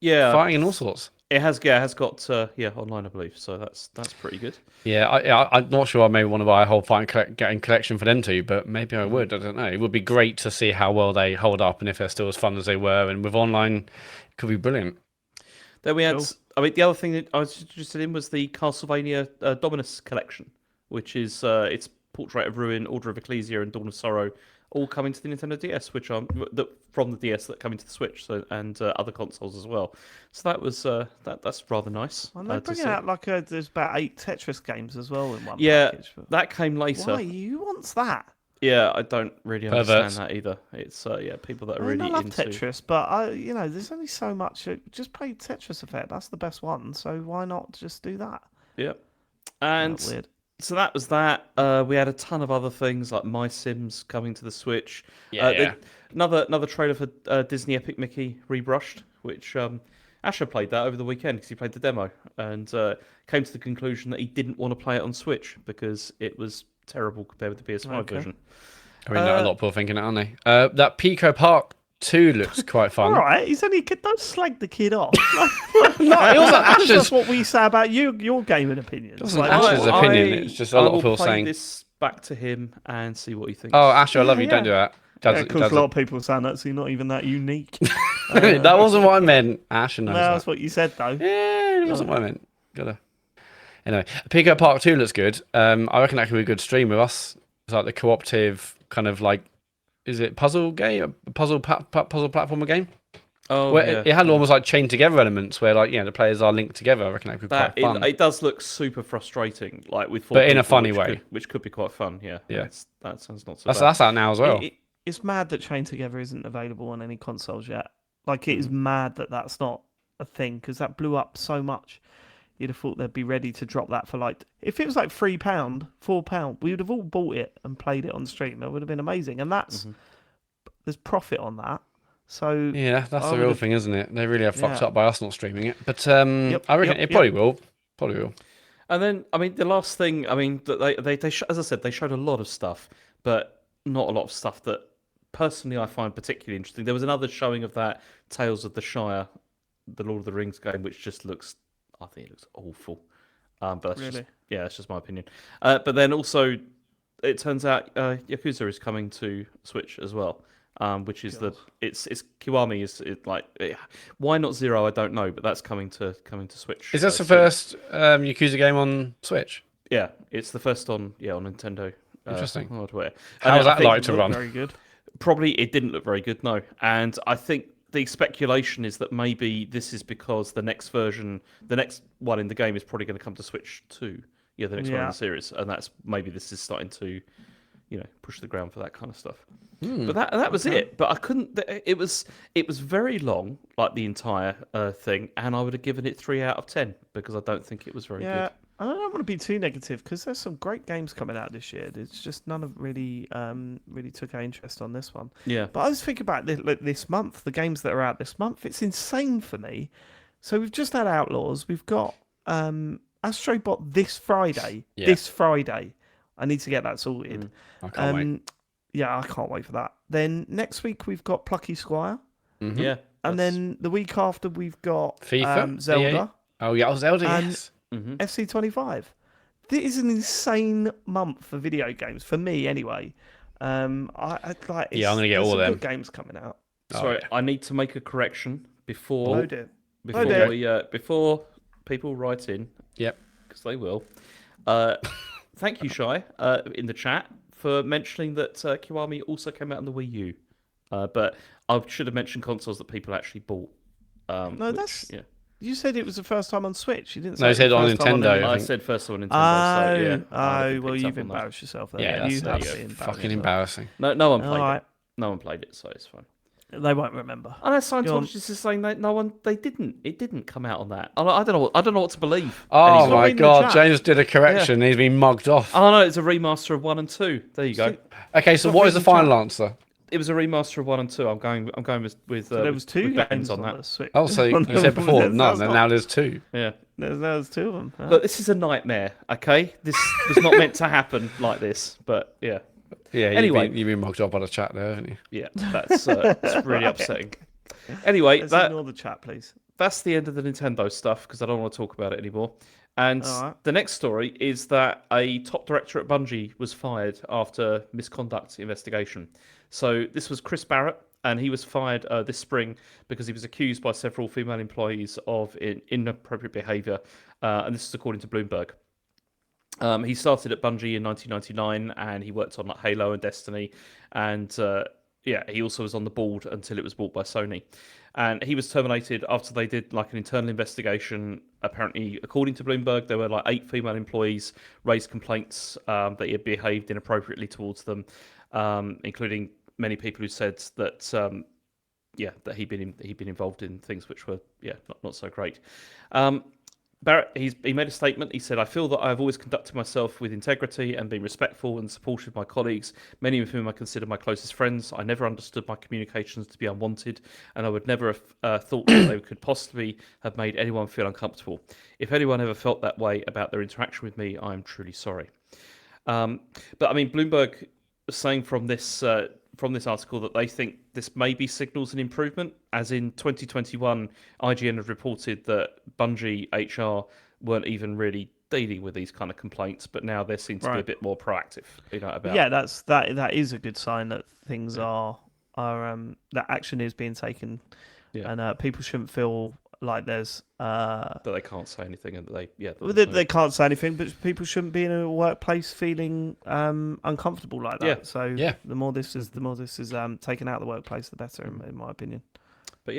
fighting and all sorts?
It has got online, I believe. So that's pretty good.
Yeah, I'm not sure I may want to buy a whole fighting getting collection for them two, but maybe I would. I don't know. It would be great to see how well they hold up and if they're still as fun as they were. And with online, it could be brilliant.
Then we had.
Cool.
I mean, the other thing that I was interested in was the Castlevania Dominus collection, which is its Portrait of Ruin, Order of Ecclesia, and Dawn of Sorrow, all coming to the Nintendo DS, which are from the DS that coming to the Switch, and other consoles as well. So that was that's rather nice.
And they're
to
bringing
see.
out there's about 8 Tetris games as well in one
Yeah,
package. But
that came later.
why? Who wants that?
Yeah, I don't really
Perverts.
understand that either. It's people that are
I mean,
really
I love
into.
Tetris, but there's only so much. Just play Tetris Effect. That's the best one. So why not just do that?
Yeah, and
Isn't that weird.
so that was that. We had a ton of other things like My Sims coming to the Switch.
Yeah.
Another trailer for Disney Epic Mickey Rebrushed, which Asher played that over the weekend because he played the demo and came to the conclusion that he didn't want to play it on Switch because it was terrible compared with the PS5 version.
I mean, a lot of people are thinking it, aren't they? That Pico Park 2 looks quite fun.
All right, he's only a kid. Don't slag the kid off.
No, it wasn't
That's
Ash's.
what we say about your gaming opinions.
It wasn't
Like,
Ash's opinion. It's just a lot of people
I will play
saying.
this back to him and see what he thinks.
Oh, Asher, I love you.
Yeah,
Don't do that.
yeah, of course, a lot of people saying that, so you're not even that unique.
That wasn't what I meant. Asher knows
No,
that.
that's what you said, though.
Yeah, it wasn't what I meant. Gotta. Anyway, Pico Park 2 looks good. I reckon that could be a good stream with us. It's like the cooperative kind of like, is it puzzle game? A puzzle platformer game?
Oh,
Where
yeah.
it had almost like chain together elements where like the players are linked together. I reckon that could be quite fun.
It does look super frustrating, like with four
But in a
people,
funny
which
way.
which could be quite fun. Yeah,
Yeah.
that sounds not so
That's
bad.
that's out now as well.
It's mad that Chain Together isn't available on any consoles yet. Like, it is mad that that's not a thing, because that blew up so much. You'd have thought they'd be ready to drop that for like... If it was like £3, £4, we would have all bought it and played it on stream. It would have been amazing. And that's... There's profit on that. So
Yeah, that's
I
the real
would've-
thing, isn't it? They really have fucked
Yeah.
up by us not streaming it. But I reckon it probably will. Probably will.
And then, I mean, the last thing, I mean, that they as I said, they showed a lot of stuff. but not a lot of stuff that personally I find particularly interesting. There was another showing of that Tales of the Shire, the Lord of the Rings game, which just looks, I think it looks awful. But that's
Really?
that's just my opinion. But then also, it turns out Yakuza is coming to Switch as well, which is it's Kiwami why not Zero? I don't know, but that's coming to Switch.
Is this the
soon.
first Yakuza game on Switch?
Yeah, it's the first on Nintendo.
Interesting.
Hardware.
How's
And I
that
think
like to run?
Very good.
Probably it didn't look very good, no. And I think the speculation is that maybe this is because the next version, the next one in the game, is probably going to come to Switch 2. Yeah, the next one in the series, and that's maybe this is starting to, push the ground for that kind of stuff. But that was it. But I couldn't. It was very long, like the entire thing, and I would have given it 3 out of 10 because I don't think it was very good.
I don't want to be too negative because there's some great games coming out this year. It's just none of really took our interest on this one.
Yeah.
But I was thinking about this month, the games that are out this month. It's insane for me. So we've just had Outlaws. We've got Astrobot this Friday.
Yeah.
This Friday. I need to get that sorted.
I can't wait.
Yeah, I can't wait for that. Then next week we've got Plucky Squire.
Mm-hmm.
Yeah.
And then the week after we've got
FIFA,
Zelda.
Oh yeah, Zelda.
And
Yes.
FC25. This is an insane month for video games for me, anyway.
I'm gonna get all of them.
Good games coming out.
Sorry, I need to make a correction before
Oh dear.
before people write in.
Yep.
Because they will. Thank you, Shai, in the chat for mentioning that Kiwami also came out on the Wii U. But I should have mentioned consoles that people actually bought.
You said it was the first time on Switch. You didn't say
No, he said
it was
on
the first time
Nintendo.
I
think.
said first on Nintendo.
Well, you've embarrassed yourself there.
Yeah,
you
that's
have been
fucking embarrassing.
No one played
Alright.
it. No one played it, so it's fine.
They won't remember.
I know Scientologists is saying that it didn't come out on that. I don't know what to believe.
Oh
not
my
reading the
god,
chat.
James did a correction. He's been mugged off.
Oh no, it's a remaster of 1 and 2. There you go.
Okay, so what is the final answer?
It was a remaster of 1 and 2. I'm going with
So there was two
with
games
Ben's on
the
that.
Switch.
Oh, so you said before none,
That's
and
not-
now there's 2.
Yeah.
There's 2 of them.
Look, this is a nightmare, okay? This was not meant to happen like this, but yeah.
Yeah.
Anyway.
you've been mugged off by the chat there, haven't you?
Yeah, that's it's really upsetting. Anyway,
Let's ignore the chat, please.
that's the end of the Nintendo stuff because I don't want to talk about it anymore. And
Alright.
the next story is that a top director at Bungie was fired after misconduct investigation. So this was Chris Barrett, and he was fired this spring because he was accused by several female employees of inappropriate behaviour, and this is according to Bloomberg. He started at Bungie in 1999, and he worked on like Halo and Destiny, and he also was on the board until it was bought by Sony. And he was terminated after they did like an internal investigation. Apparently, according to Bloomberg, there were like 8 female employees raised complaints that he had behaved inappropriately towards them, including many people who said that that he'd been involved in things which were not so great. Barrett, he made a statement. He said, "I feel that I have always conducted myself with integrity and been respectful and supportive of my colleagues, many of whom I consider my closest friends. I never understood my communications to be unwanted, and I would never have thought that they could possibly have made anyone feel uncomfortable. If anyone ever felt that way about their interaction with me, I am truly sorry." But I mean, Bloomberg was saying from this article that they think this maybe signals an improvement, as in 2021, IGN had reported that Bungie HR weren't even really dealing with these kind of complaints, but now they seem to be a bit more proactive. About
that is a good sign that things are that action is being taken, and people shouldn't feel like there's
that they can't say anything, and
they can't say anything, but people shouldn't be in a workplace feeling uncomfortable like that.
Yeah.
So the more this is taken out of the workplace, the better, in my opinion.
But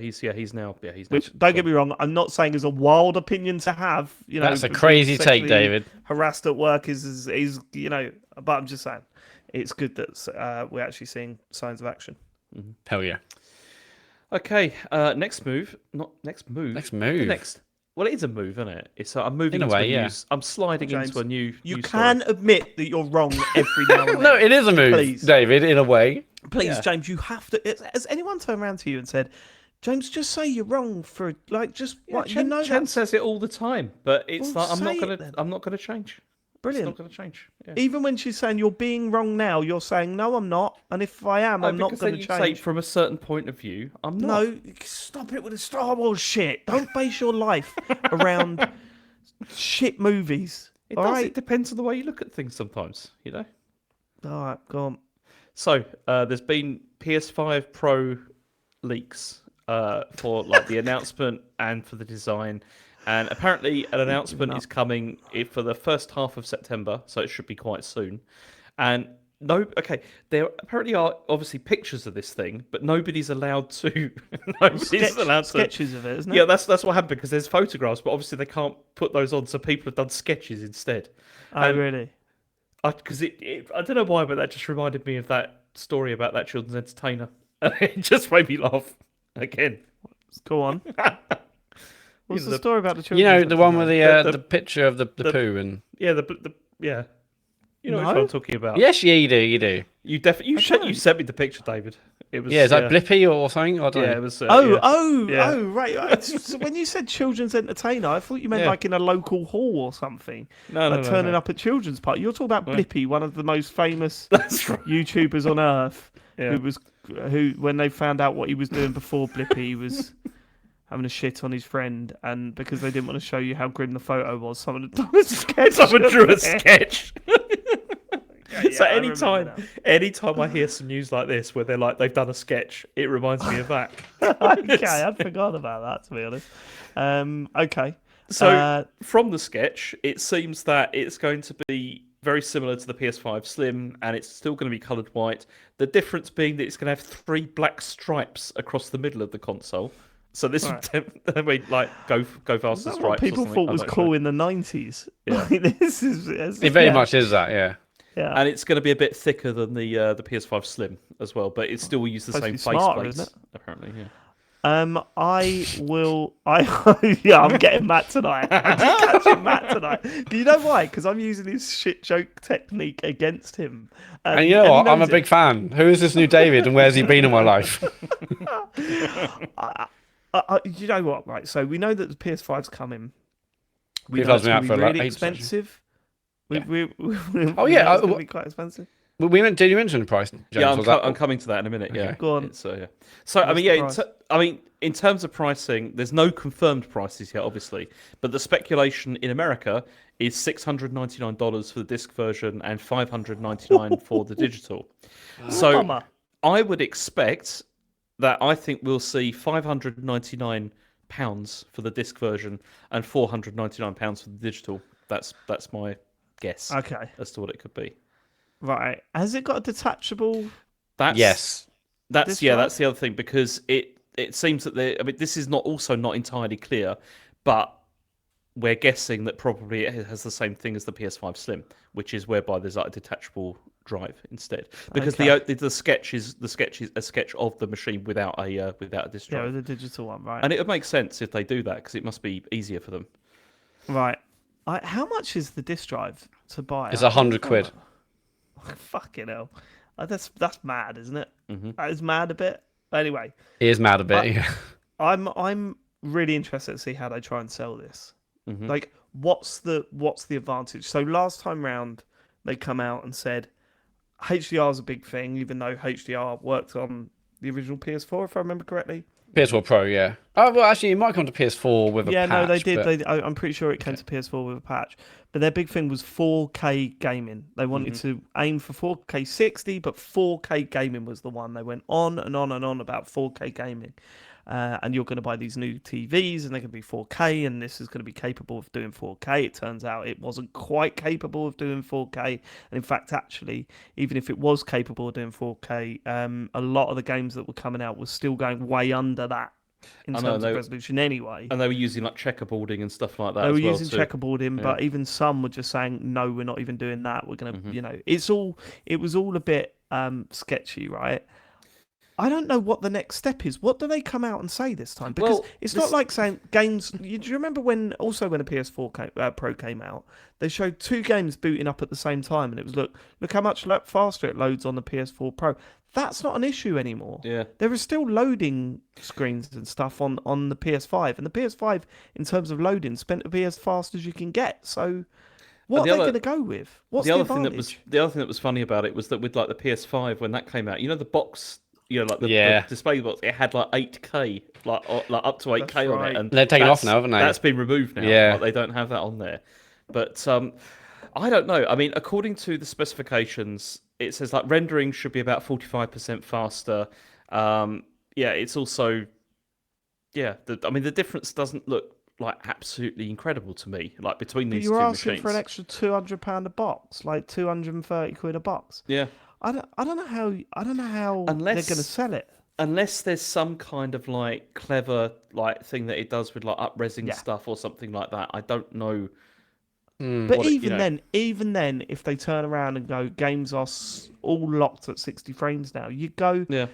he's now.
Which, don't get me wrong, I'm not saying is a wild opinion to have.
That's a crazy take,
sexually
David.
Harassed at work is but I'm just saying it's good that we're actually seeing signs of action.
Mm-hmm.
Hell yeah.
Okay, next move. Not next move.
Next move.
The next. Well, it is a move, isn't it? It's I'm moving
In a
into
way,
a
yeah.
new. I'm sliding
James,
into a new.
You
new
can
story.
admit that you're wrong every now and then.
No, it is a move,
Please.
David, in a way.
Please,
Yeah.
James, you have to. Has anyone turned around to you and said, "James, just say you're wrong for just
Yeah,
what
Chen,
you know"?
Chen says it all the time, but it's
Well,
like I'm
say
not
it
gonna.
then.
I'm not gonna change.
Brilliant.
It's not going to change. Yeah.
Even when she's saying you're being wrong now, you're saying no, I'm not. And if I am, I'm not going to
Say
change.
from a certain point of view, I'm not.
No, stop it with the Star Wars shit. Don't base your life around shit movies.
It
all
does.
right?
It depends on the way you look at things sometimes, you know?
All right, go on.
So, there's been PS5 Pro leaks for like the announcement and for the design. And apparently an announcement is coming for the first half of September, so it should be quite soon. And there apparently are obviously pictures of this thing, but nobody's allowed to.
Sketches of it, isn't it?
Yeah, that's what happened because there's photographs, but obviously they can't put those on, so people have done sketches instead.
Oh, really?
Because I don't know why, but that just reminded me of that story about that children's entertainer. It just made me laugh again.
Go on. What's the
the-
story about the children?
You know, the one with
The-
the picture of the poo and...
Yeah, yeah. You know
No?
what I'm talking about.
Yes, yeah, you do.
You definitely you sent me the picture, David. It was
Yeah, is that Blippy or something? I don't
Yeah,
know.
it was.
Oh, right. So when you said children's entertainer, I thought you meant
Yeah.
like in a local hall or something.
No,
like turning up at children's party. You're talking about Blippy, one of the most famous
That's right.
YouTubers on earth,
Yeah.
who when they found out what he was doing before Blippy, he was having a shit on his friend, and because they didn't want to show you how grim the photo was, someone had done a sketch.
Someone drew a sketch. So
I remember
anytime I hear some news like this where they're like they've done a sketch, it reminds me of that.
Okay, I'd forgot about that, to be honest. Okay.
So from the sketch, it seems that it's going to be very similar to the PS5 Slim, and it's still going to be coloured white. The difference being that it's going to have 3 black stripes across the middle of the console. So this would like go fast
Is
as
that what
stripes. or
people
something?
thought
I
was
don't
cool
know.
in the 90s?
Yeah.
Like, this is
It very much is that, yeah.
Yeah.
And it's going to be a bit thicker than the PS5 Slim as well, but it still will use the
Supposed to
same
be
face
smarter,
plates.
isn't it?
Apparently, yeah.
Yeah, I'm getting Matt tonight. I'm just catching Matt tonight. Do you know why? Because I'm using his shit joke technique against him.
And you know what?
he
I'm a
knows
big
it.
fan. Who is this new David and where's he been in my life?
You know what? Right. So we know that the PS5's coming. We
PS5's
know it's
been out
going to
for
be
like
really
ages, actually.
expensive.
Yeah.
Oh
yeah,
it's going to be quite expensive.
Did you mention the price, James?
Yeah,
Was that-
I'm coming to that in a minute. Yeah,
Okay.
Go on.
It's, yeah. So I
What's
mean,
the
yeah.
price?
In terms of pricing, there's no confirmed prices yet, obviously, but the speculation in America is $699 for the disc version and $599 for the digital. So
Mama.
I would expect that I think we'll see £599 for the disc version and £499 for the digital. That's my guess
Okay.
as to what it could be.
Right. Has it got a detachable?
That's
Yes.
That's
This
that's the other thing because it seems that this is not entirely clear, but we're guessing that probably it has the same thing as the PS5 Slim, which is whereby there's like a detachable drive instead. Because the sketch is a sketch of the machine without a disc
Yeah,
drive,
the digital one, right?
and it would make sense if they do that because it must be easier for them.
Right. How much is the disc drive to buy?
It's 100 quid.
Fucking hell. That's mad, isn't it?
Mm-hmm.
That is mad a bit. Anyway,
He is mad a bit.
But-
Yeah.
I'm really interested to see how they try and sell this.
Mhm.
Like, what's the advantage? So last time round, they come out and said HDR is a big thing, even though HDR worked on the original PS4, if I remember correctly.
PS4 Pro, yeah. Oh, well, actually, it might come to PS4 with a patch.
No, they did.
but-
I'm pretty sure it came to PS4 with a patch. But their big thing was 4K gaming. They wanted to aim for 4K 60, but 4K gaming was the one. They went on and on and on about 4K gaming. And you're going to buy these new TVs, and they're going to be 4K, and this is going to be capable of doing 4K. It turns out it wasn't quite capable of doing 4K. And in fact, actually, even if it was capable of doing 4K, a lot of the games that were coming out were still going way under that in terms of resolution anyway.
And they were using like checkerboarding and stuff like that.
They were
as well,
using
too.
checkerboarding, but even some were just saying, "No, we're not even doing that. We're gonna, it was all a bit sketchy, right?" I don't know what the next step is. What do they come out and say this time? Because it's not like saying games. Do you remember when a PS4 Pro came out? They showed 2 games booting up at the same time, and it was look how much faster it loads on the PS4 Pro. That's not an issue anymore.
Yeah.
There are still loading screens and stuff on the PS5, and the PS5, in terms of loading, spent to be as fast as you can get. So What
the
are they
other-
going to go with? What's
the
the
other thing
advantage?
the other thing that was funny about it was that with like the PS5 when that came out, you know the box, you know, like the
Yeah.
display box, it had like 8K, like up to 8K
That's
on
right.
it, and
They've taken off
that's-
now, haven't they?
That's been removed now.
Yeah.
Like, they don't have that on there. But I don't know. I mean, according to the specifications, it says like rendering should be about 45% faster. Yeah, it's also I mean, the difference doesn't look like absolutely incredible to me, like between
But
these
you're
two
asking
machines.
for an extra £200 a box, like 230 quid a box.
Yeah.
I don't know how they're
Unless-
going to sell it.
Unless there's some kind of like clever like thing that it does with like up-resing
Yeah.
stuff or something like that. I don't know.
But
what it- you know-
even then, if they turn around and go, games are all locked at 60 frames now, you go,
Yeah.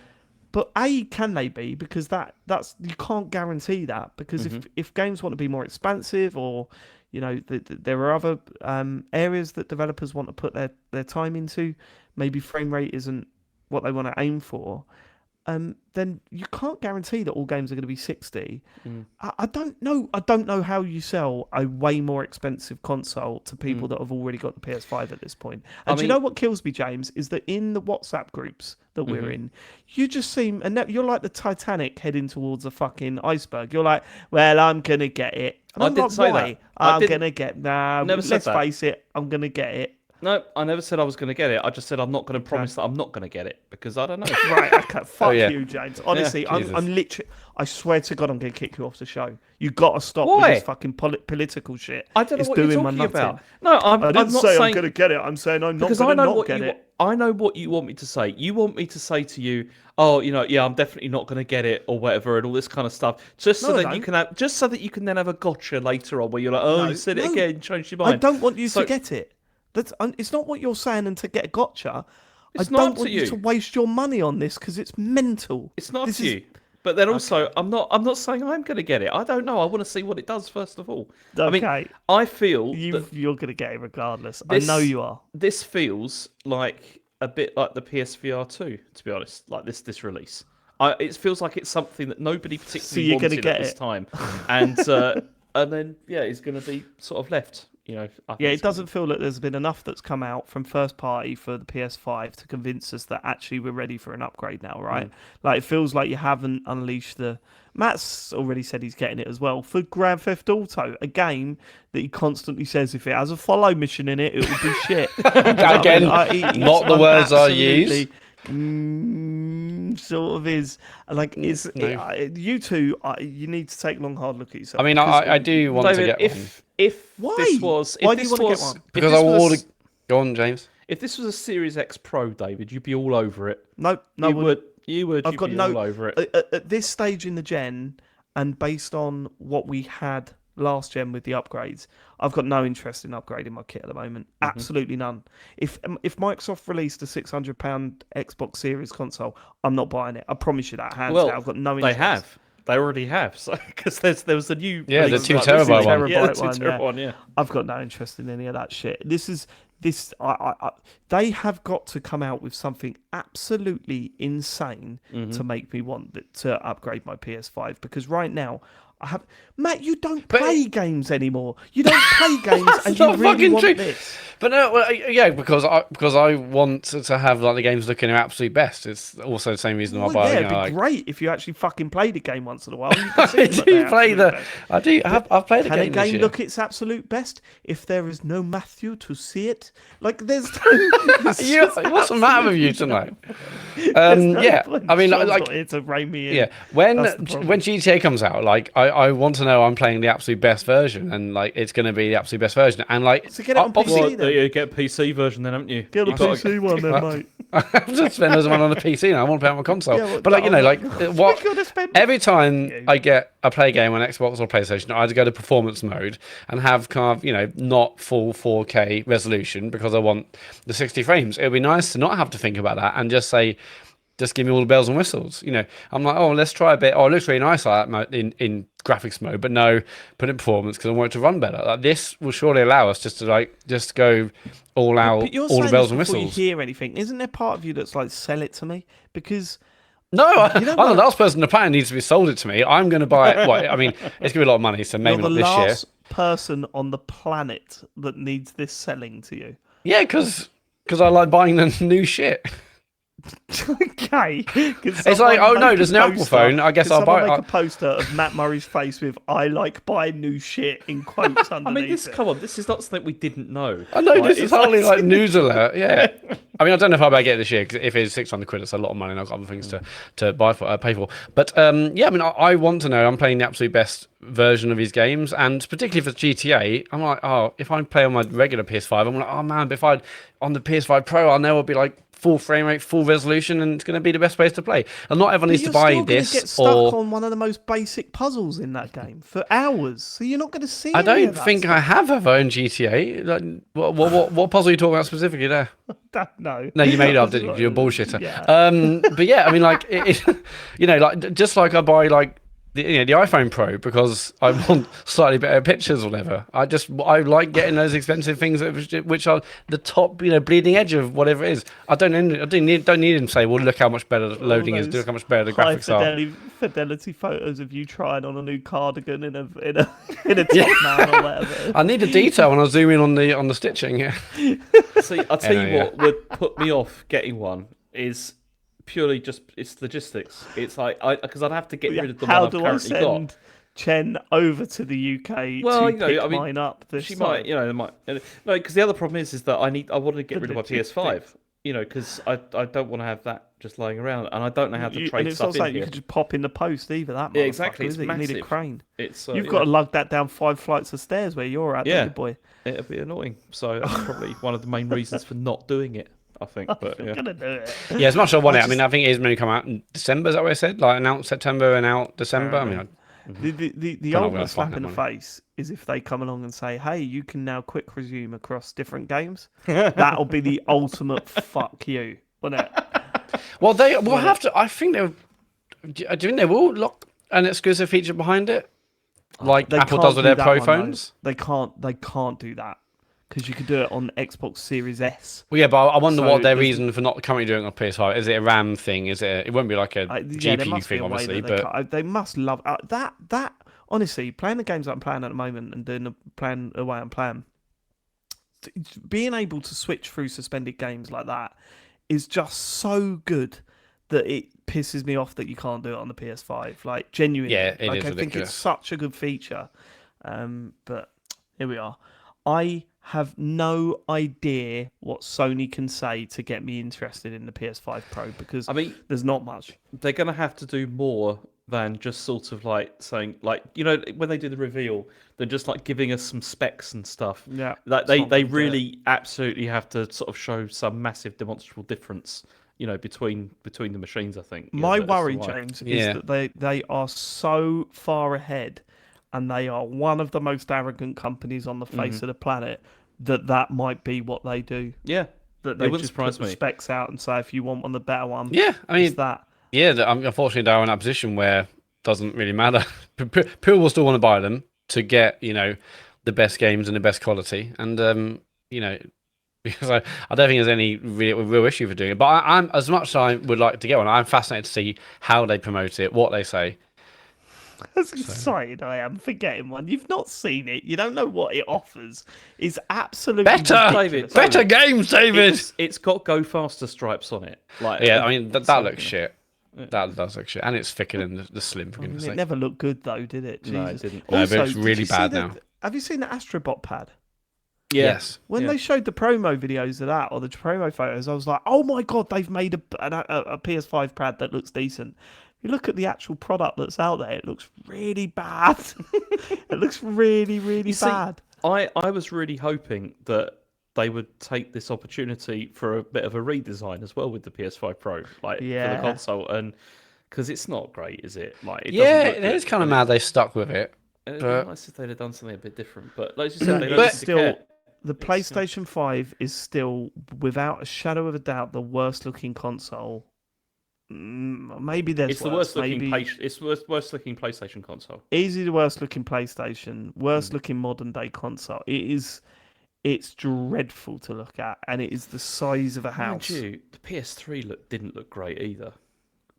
but can they be? Because that's you can't guarantee that, because if games want to be more expansive, or there are other areas that developers want to put their time into, maybe frame rate isn't what they want to aim for, then you can't guarantee that all games are going to be 60. I don't know how you sell a way more expensive console to people that have already got the PS5 at this point. And do you know what kills me, James, is that in the WhatsApp groups that we're in, you just seem, and you're like the Titanic heading towards a fucking iceberg. You're like, well, I'm gonna get it. And
I
I'm
didn't
like,
say
why?
that. I
I'm
didn't-
gonna get. Nah,
Never said
let's
that.
face it, I'm gonna get it.
No, I never said I was going to get it. I just said I'm not going to promise that I'm not going to get it because I don't know.
Right, okay, fuck
yeah.
you, James. Honestly, I'm
Jesus.
literally, I swear to God, I'm going to kick you off the show. You got to stop
Why?
with this fucking political shit.
I don't know
It's
what you're
doing my
talking
nutting.
about. No, I'm
I didn't
not
say
saying
I'm going to get it. I'm saying I'm not
because
going
I
to
know
not
what
get
you.
it.
I know what you want me to say. You want me to say to you, "Oh, yeah, I'm definitely not going to get it," or whatever, and all this kind of stuff, just so
No, I
that you
don't.
can have, just so that you can then have a gotcha later on, where you're like, "Oh,
No,
you said it
no.
again, changed your mind."
I don't want you
So-
to get it. It's not what you're saying, and to get a gotcha.
It's
I
not
don't
up to
want you
you.
to waste your money on this because it's mental.
It's not up
This
to
is-
you. But then also, I'm not saying I'm going to get it. I don't know. I want to see what it does first of all. I mean,
Okay.
I feel that
You're going to get it regardless.
this-
I know you are.
this feels like a bit like the PSVR 2, to be honest. Like this release, it feels like it's something that nobody particularly
you're gonna
wanted
get
at this
it.
time, and then it's going to be sort of left. I think
Yeah,
it's
it doesn't feel that there's been enough that's come out from first party for the PS5 to convince us that actually we're ready for an upgrade now, right? Like, it feels like you haven't unleashed the. Matt's already said he's getting it as well for Grand Theft Auto, a game that he constantly says if it has a follow mission in it, it will be shit.
Again, not the words I use.
Sort of is like it's
No.
you two. You need to take a long hard look at yourself.
I mean,
because
I do want
David,
to get one.
if
Why?
this was if
Why do
this
you wanna get
was
one?
if
Because
this
I will
was-
order. Go on, James.
if this was a Series X Pro, David, you'd be all over it.
no,
You would. You'd
I've got
be
no
all over it.
at this stage in the gen, and based on what we had last gen with the upgrades, I've got no interest in upgrading my kit at the moment. Absolutely none. If Microsoft released a £600 Xbox Series console, I'm not buying it. I promise you that. Hands
Well,
down. I've got no
they
interest.
have. They already have. So because there was a new
Yeah, the
release
2
like
terabyte
recently.
one.
Yeah, the
Terabyte
2
one,
terabyte
yeah.
one. Yeah.
I've got no interest in any of that shit. They have got to come out with something absolutely insane to make me want to upgrade my PS5, because right now Matt, you don't play games anymore. You don't play games, and you
not
really
fucking
want
true.
this.
But no, well, yeah, because I want to have like the games looking their absolute best. It's also the same reason why I
Well,
buy.
yeah,
You
it'd
know,
be
like,
great if you actually fucking played a game once in a while. You can see
I
them at
do
their
play
absolute
the.
best.
I do. I've played a
Can a
game this
game
year.
look its absolute best if there is no Matthew to see it? Like, there's
What's the matter with you tonight? Yeah, I mean, like,
it's a rain me in.
yeah. When
That's the problem.
GTA comes out, like, I want to know I'm playing the absolute best version, and like, it's going to be the absolute best version, and like,
So get it on
obviously,
PC then.
You get a PC version then, haven't you?
Get a
You gotta-
PC one then, mate.
I have to spend those money on a PC now. I want to play on my console.
Yeah, well,
but like, you know, like what?
We gotta spend-
Every time I play a game on Xbox or PlayStation, I either go to performance mode and have kind of, you know, not full 4K resolution because I want the 60 frames. It would be nice to not have to think about that and just say, just give me all the bells and whistles. You know, I'm like, oh, let's try a bit. Oh, it looks really nice like that in graphics mode, but no, put it in performance because I want it to run better. Like, this will surely allow us just to go all out,
But you're
all the
saying
bells
this
and
before
whistles.
you hear anything. Isn't there part of you that's like, sell it to me? Because
No, I'm
what?
the last person to play and needs to be sold it to me. I'm going to buy it. Well, I mean, it's going to be a lot of money, so maybe
you're
not
the
this year.
last person on the planet that needs this selling to you.
Yeah, because I like buying the new shit.
Okay.
It's like, oh no, there's an Apple phone. I guess I'll buy
make
it.
a poster of Matt Murray's face with "I like buying new shit" in quotes underneath.
Come on, this is not something we didn't know.
I know, this is
it's
hardly like news alert. Yeah. I mean, I don't know if I'll get it this year, because if it's 600 quid, it's a lot of money, and I've got other things to buy for, pay for. But yeah, I mean, I want to know. I'm playing the absolute best version of his games, and particularly for GTA, I'm like, oh, if I play on my regular PS5, I'm like, oh man, but if I on the PS5 Pro, I know it'll be like full frame rate, full resolution, and it's going to be the best place to play. And not everyone needs to buy this.
Get stuck on one of the most basic puzzles in that game for hours, so you're not going to see.
I don't think I have ever owned GTA. Like, what puzzle are you talking about specifically there?
No,
you made it up, didn't you? You're a bullshitter.
Yeah.
But yeah, I mean, like, like just like I buy like the iPhone Pro because I want slightly better pictures or whatever. I like getting those expensive things which are the top, bleeding edge of whatever it is. I don't need him to say, well, look how much better the loading is, look how much better the graphics are.
Fidelity photos of you trying on a new cardigan in a top man or whatever.
I need the detail when I zoom in on the stitching. Yeah.
See, I'll tell you what would put me off getting one is purely just it's logistics. It's like because I'd have to get rid of the one I've currently got. How do I send
Chen over to the UK to pick mine up?
She might, no, because the other problem is that I want to get rid of my PS5. Because I don't want to have that just lying around, and I don't know how to trade stuff in here.
You could just pop in the post either. That
exactly. It's
massive. You need a crane. You've got
to
lug that down 5 flights of stairs where you're at, don't you, boy?
It'd be annoying. So that's probably one of the main reasons for not doing it, I think. But
I'm gonna do it.
Yeah, as much as I want it. I mean, I think it is going to come out in December. Is that what I said? Like, announced September and out December. I mean,
the ultimate slap in the face is if they come along and say, "Hey, you can now quick resume across different games." That'll be the ultimate fuck you, wouldn't it?
Well, they will have to. I think they'll. Do you think they will lock an exclusive feature behind it, like Apple does with their Pro phones?
They can't do that. Because you could do it on Xbox Series S.
Well, yeah, but I wonder what their reason for not currently doing it on PS5. Is it a RAM thing? It won't be like a GPU thing, obviously. But
they must love that. Honestly, playing the games that I'm playing at the moment and doing the plan the way I'm playing, being able to switch through suspended games like that is just so good that it pisses me off that you can't do it on the PS5. Like, genuinely,
yeah, it is
I think it's such a good feature. But here we are. I have no idea what Sony can say to get me interested in the PS5 Pro because there's not much.
They're going to have to do more than just sort of like saying, like, when they do the reveal, they're just like giving us some specs and stuff.
Yeah,
like they really absolutely have to sort of show some massive demonstrable difference, between the machines. I think
my worry, James, is that they are so far ahead. And they are one of the most arrogant companies on the face of the planet. That might be what they do.
Yeah,
that they just put the specs out and say, if you want one, the better one.
Yeah, I mean,
that.
Yeah, unfortunately, they're in that position where it doesn't really matter. People will still want to buy them to get the best games and the best quality, and because I don't think there's any real issue for doing it. But I'm as much as I would like to get one, I'm fascinated to see how they promote it, what they say.
As excited I am for getting one. You've not seen it. You don't know what it offers. It's absolutely
better games, David.
It's got Go Faster stripes on it. Like,
yeah, I mean that looks shit. That does look shit, and it's thicker than the Slim. For goodness' sake.
It never looked good though, did it? Jesus.
No, it didn't.
No, but it's really bad now.
Have you seen the Astrobot pad?
Yeah.
Yes.
When they showed the promo videos of that or the promo photos, I was like, "Oh my god, they've made a PS5 pad that looks decent." You look at the actual product that's out there, it looks really bad. It looks really, really bad.
I was really hoping that they would take this opportunity for a bit of a redesign as well with the PS5 Pro, for the console, and because it's not great, is it? Like, it
is kind of mad they stuck with it.
It'd be nice if they'd have done something a bit different, but like you said,
the PlayStation 5 is still, without a shadow of a doubt, the worst looking console. Maybe there's
it's the worst looking. It's the worst looking PlayStation console.
Easily the worst looking PlayStation, worst looking modern day console. It's dreadful to look at, and it is the size of a house.
Mind you, the PS3 didn't look great either.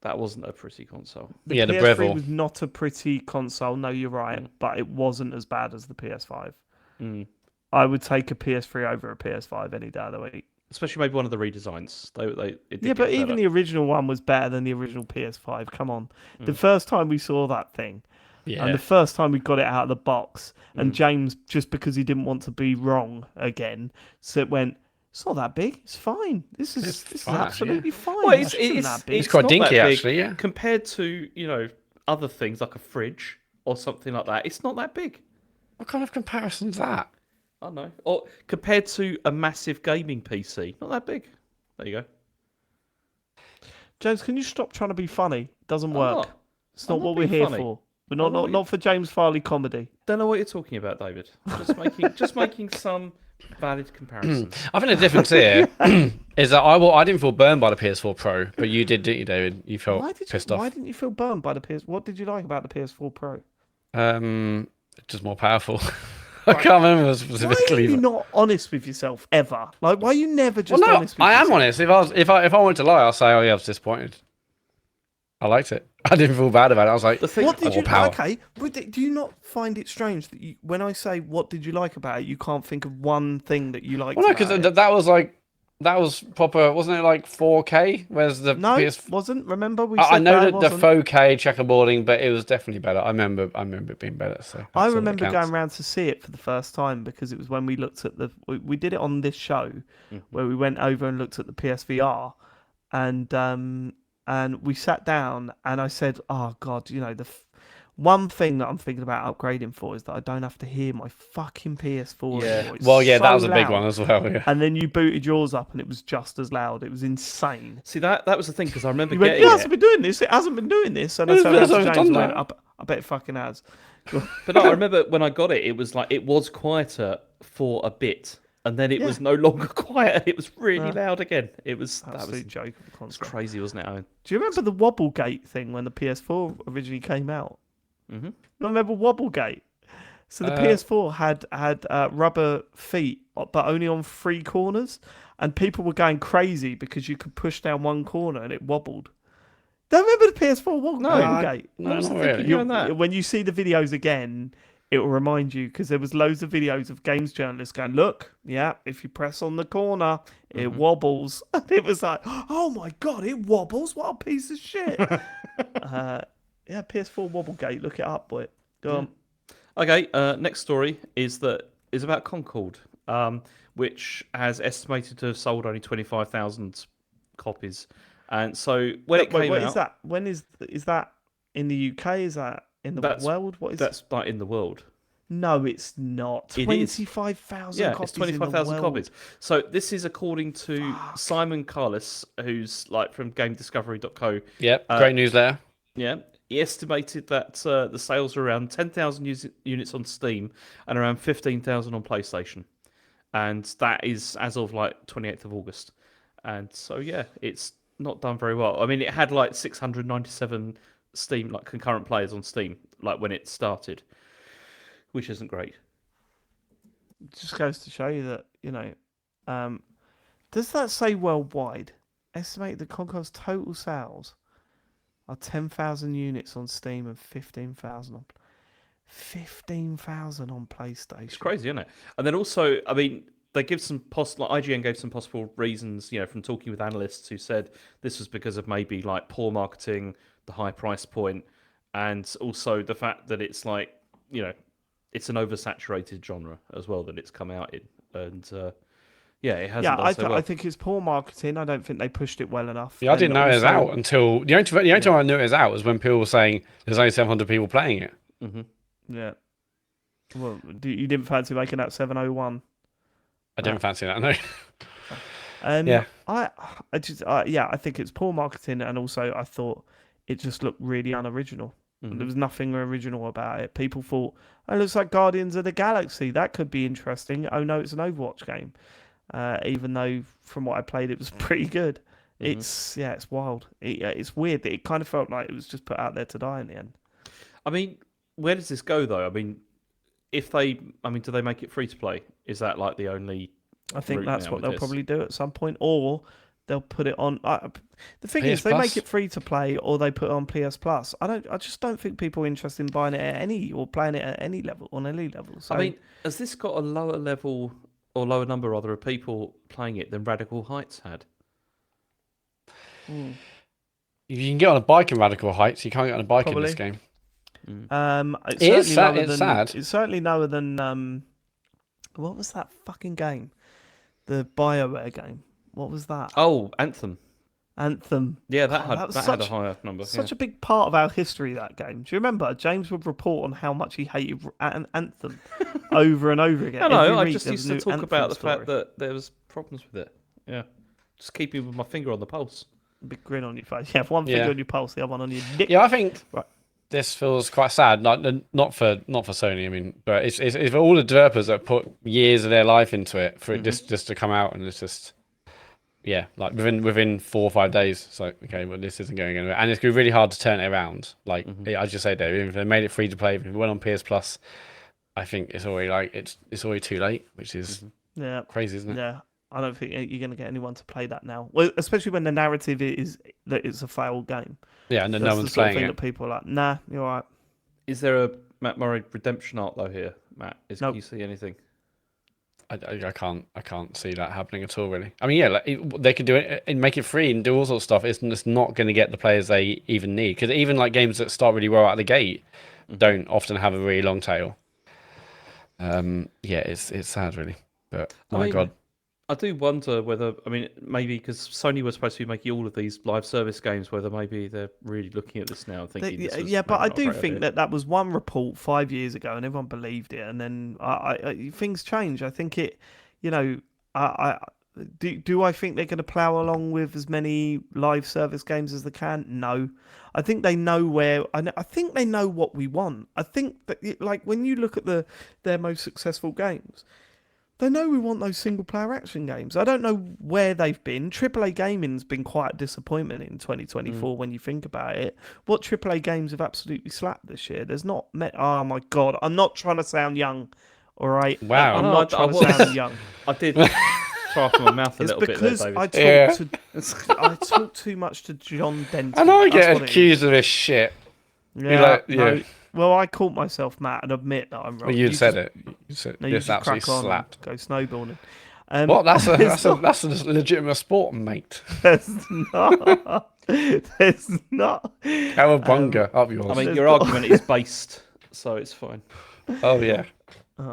That wasn't a pretty console.
The
Yeah, the
PS3
Breville.
was not a pretty console. No, you're right, but it wasn't as bad as the PS5.
Mm.
I would take a PS3 over a PS5 any day of the week.
Especially maybe one of the redesigns. It did
Yeah, but
get
even
better.
the original one was better than the original PS5. Come on. The first time we saw that thing,
Yeah.
and the first time we got it out of the box, and James, just because he didn't want to be wrong again, so it went, it's not that big. It's fine. This is
fine,
absolutely fine.
Well,
It shouldn't that big.
It's quite
not that
dinky,
big
actually, yeah.
Compared to, other things like a fridge or something like that, it's not that big.
What kind of comparison's that?
I don't know. Or compared to a massive gaming PC, not that big. There you go.
James, can you stop trying to be funny? Doesn't
I'm
work.
not.
It's
I'm
not
not
what we're
being
here
funny.
for. We're
I'm not
not for James Farley comedy.
Don't know what you're talking about, David. Just making some valid comparisons.
I think the difference here is that I didn't feel burned by the PS4 Pro, but you did, didn't you, David? You felt pissed off.
Why didn't you feel burned by the PS? What did you like about the PS4 Pro?
Just more powerful. I can't remember
Why are
specifically.
you not honest with yourself ever? Like, why are you never just
Well, no,
honest with
I
yourself?
am honest. If I wanted to lie, I'll say, oh yeah, I was disappointed. I liked it. I didn't feel bad about it. I was like,
What did
more
you
power.
Okay, but do you not find it strange that when I say what did you like about it, you can't think of one thing that you liked?
Well, no, because that was proper, wasn't it like 4K? Whereas the
No,
PS...
wasn't. Remember we
I
said
know
that
that the
wasn't.
4K checkerboarding, but it was definitely better. I remember it being better. So
I
that's all that
remember
counts.
going round to see it for the first time because it was when we looked at we did it on this show where we went over and looked at the PSVR and we sat down and I said, oh God, one thing that I'm thinking about upgrading for is that I don't have to hear my fucking PS4 anymore. It's
Well, yeah, that
so
was a big
loud.
one as well. Yeah.
And then you booted yours up and it was just as loud. It was insane.
See, that was the thing, because I remember
You went,
getting
it hasn't been doing this. It hasn't been doing this. And I
It
turned
has
around to
done
James and
that.
went, I bet it fucking has.
But no, I remember when I got it, it was like it was quieter for a bit, and then it was no longer quiet. It was really loud again. That was
Absolute joke of a console.
crazy, wasn't it, Owen?
Do you remember the Wobblegate thing when the PS4 originally came out?
Mm-hmm.
Remember Wobblegate? So the PS4 had rubber feet, but only on 3 corners, and people were going crazy because you could push down one corner and it wobbled. Don't remember the PS4 Wobblegate?
No, not really.
When you see the videos again, it will remind you because there was loads of videos of games journalists going, look, yeah, if you press on the corner, it wobbles. And it was like, oh my God, it wobbles? What a piece of shit. Yeah, PS4 Wobblegate. Look it up, boy. Go on.
Okay, next story is about Concord, which has estimated to have sold only 25,000 copies. And so when it came out...
Is that? When is that in the UK? Is that in the world? What is
that's like in the world?
No, it's not.
It is.
25,000
Yeah,
copies.
it's 25,000
in the world.
copies. So this is according to Simon Carlis, who's like from GameDiscovery.co.
Yep, great news there.
Yeah, he estimated that the sales are around 10,000 units on Steam and around 15,000 on PlayStation, and that is as of like 28th of August. And so yeah, it's not done very well. I mean, it had like 697 Steam like concurrent players on Steam like when it started, which isn't great.
It just goes to show you that does that say worldwide? Estimate the Concord's total sales are 10,000 units on Steam and 15,000 on PlayStation.
It's crazy, isn't it? And then also, I mean, they give some IGN gave some possible reasons, from talking with analysts who said this was because of maybe like poor marketing, the high price point, and also the fact that it's like, it's an oversaturated genre as well that it's come out in, and it hasn't.
Yeah,
done so well.
I think it's poor marketing. I don't think they pushed it well enough.
Yeah, I didn't know it was
also-
out until the only time I knew it was out was when people were saying there's only 700 people playing it.
Mm-hmm.
Yeah. Well, you didn't fancy making that 701?
I didn't fancy that. No.
Yeah. I think it's poor marketing, and also I thought it just looked really unoriginal.
Mm-hmm.
There was nothing original about it. People thought, oh, it looks like Guardians of the Galaxy. That could be interesting. Oh no, it's an Overwatch game. Even though from what I played, it was pretty good.
Mm-hmm.
It's wild. It's weird that it kind of felt like it was just put out there to die in the end.
I mean, where does this go though? I mean, do they make it free to play? Is that like the only?
I think
route
that's
now
what
with
they'll
this?
probably do at some point, or they'll put it on. The thing
PS
is, they make
Plus?
it free to play, or they put it on PS Plus. I just don't think people are interested in buying it at any or playing it at any level on any level. So,
I mean, has this got a lower level or lower number rather of people playing it than Radical Heights had?
You can get on a bike in Radical Heights. You can't get on a bike in this
Probably.
game.
it's
It is
certainly
sad.
lower
It's
than
sad.
it's certainly lower than what was that fucking game? The BioWare game. What was that?
Oh, Anthem.
Anthem.
Yeah, that
God,
had
was
that had a higher number.
such a big part of our history, that game. Do you remember? James would report on how much he hated Anthem over and over again.
No,
Every
I
week
just
there was
used
a
to
new
talk
Anthem
about the
story.
fact that there was problems with it. Yeah, just keeping with my finger on the pulse.
Big grin on your face. You have one finger
Yeah.
on your pulse, the other one on your dick.
Yeah, I think
Right.
this feels quite sad. Not for Sony. I mean, but it's for all the developers that put years of their life into it for it just to come out, and it's just like within 4 or 5 days. It's like, okay, well, this isn't going anywhere, and it's gonna be really hard to turn it around. Like I just say, Dave, if they made it free to play, if it went on PS Plus, I think it's already it's already too late, which is
Yeah.
crazy, isn't it?
Yeah. I don't think you're going to get anyone to play that now. Well, especially when the narrative is that it's a failed game.
Yeah, and then
That's
no
the
one's
sort of
playing
thing
it.
that people are like, nah, you're all right.
Is there a Matt Murray redemption arc though here, Matt?
Nope.
Can you see anything?
I can't see that happening at all, really. I mean, yeah, like, they could do it and make it free and do all sorts of stuff. It's just not going to get the players they even need, because even like games that start really well out of the gate don't often have a really long tail. Yeah, it's sad, really. But my God,
I do wonder whether, I mean, maybe because Sony was supposed to be making all of these live service games, whether maybe they're really looking at this now and thinking. This was
But
maybe
I
not a
do
great
think
idea.
that was one report 5 years ago, and everyone believed it. And then things change. I think it, do I think they're going to plow along with as many live service games as they can? No, I think they know where. I think they know what we want. I think that like when you look at their most successful games, they know we want those single player action games. I don't know where they've been. AAA gaming's been quite a disappointment in 2024 when you think about it. What AAA games have absolutely slapped this year? There's not oh my God, I'm not trying to sound young, all right?
Wow.
I'm
No,
not
I
trying to sound young.
I did try off my mouth a
It's
little bit there,
because
David.
I talk too much to John Denton.
I know I
That's
get
what it is.
accused of this shit.
Yeah,
yeah.
no. Well, I caught myself, Matt, and admit that I'm wrong.
Well, you'd said
just-
it. You said
No, you
this
just
absolutely
crack on
slapped.
and go snowballing.
What? That's
there's
a legitimate sport, mate.
There's not. There's not.
Cowabunga up yours.
I mean,
There's
your
got-
argument is based, so it's fine.
Oh yeah,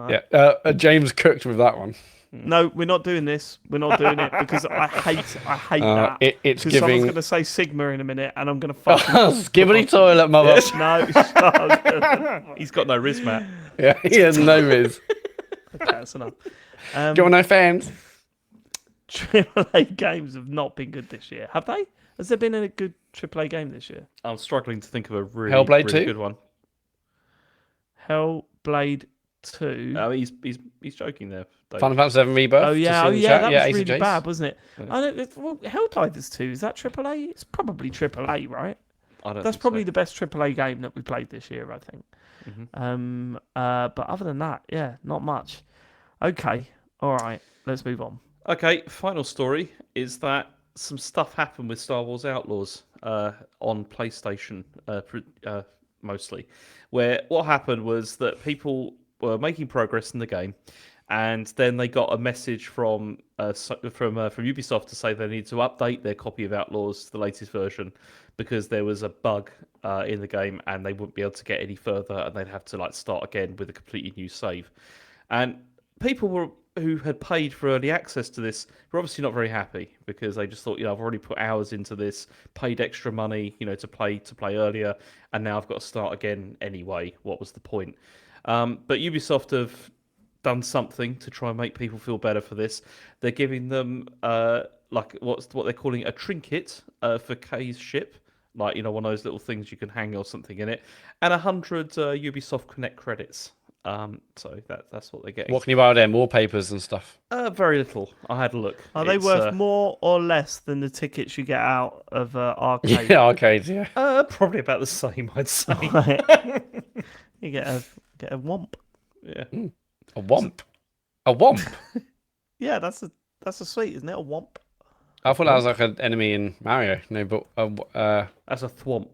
yeah. James cooked with that one.
No, we're not doing this. We're not doing it because I hate that.
It's
Because someone's
giving
going to say Sigma in a minute, and I'm going to fucking.
skibbity toilet, mother.
No, shut up.
He's got no wrist, Matt.
Yeah, he has no riz.
Okay, that's enough.
Got no fans.
AAA games have not been good this year, have they? Has there been a good AAA game this year?
I'm struggling to think of a really,
Hellblade
really
2?
good one.
Hellblade 2.
He's joking there. David.
Final Fantasy 7 Rebirth.
Oh yeah,
just in the
that
chat.
was
Ace of
really
Jace.
bad, wasn't it? I don't. Well, Helldivers 2 is that AAA? It's probably AAA, right?
I don't
That's
think
probably
so.
the best AAA game that we played this year, I think. But other than that, yeah, not much. Okay, all right, let's move on.
Okay, final story is that some stuff happened with Star Wars Outlaws on PlayStation, mostly, where what happened was that people were making progress in the game, and then they got a message from Ubisoft to say they need to update their copy of Outlaws to the latest version because there was a bug in the game and they wouldn't be able to get any further, and they'd have to like start again with a completely new save. And people who had paid for early access to this were obviously not very happy because they just thought, I've already put hours into this, paid extra money, to play earlier, and now I've got to start again anyway. What was the point? But Ubisoft have done something to try and make people feel better for this. They're giving them what they're calling a trinket for Kay's ship, like one of those little things you can hang or something in it, and 100 Ubisoft Connect credits. So that's what they're getting.
What can you buy with them? Wallpapers and stuff.
Very little. I had a look.
Are they worth more or less than the tickets you get out of arcade?
Yeah, arcades. Yeah.
Probably about the same, I'd say.
You get a womp.
Yeah.
A womp. A womp.
Yeah, that's a sweet, isn't it? A womp.
I thought that was like an enemy in Mario. No, but
As a thwomp.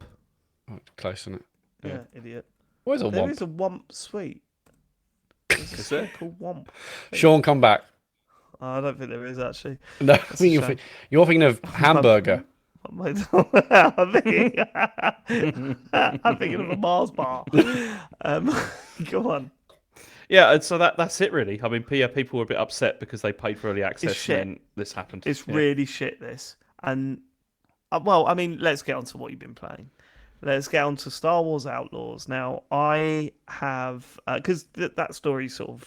close, isn't it?
Yeah, idiot.
What is a
There
womp?
is a Womp sweet. There's a sweet called Womp.
Sean, come back.
I don't think there is actually.
No, I
That's a
think
shame.
you're thinking of hamburger.
I'm thinking, I'm thinking of a Mars bar. Go on.
Yeah, and so that's it really. I mean, people were a bit upset because they paid for early access
shit.
and then this happened.
It's
Yeah.
really shit, this. And, well, I mean, let's get on to what you've been playing. Let's get on to Star Wars Outlaws. Now, I have... Because that story sort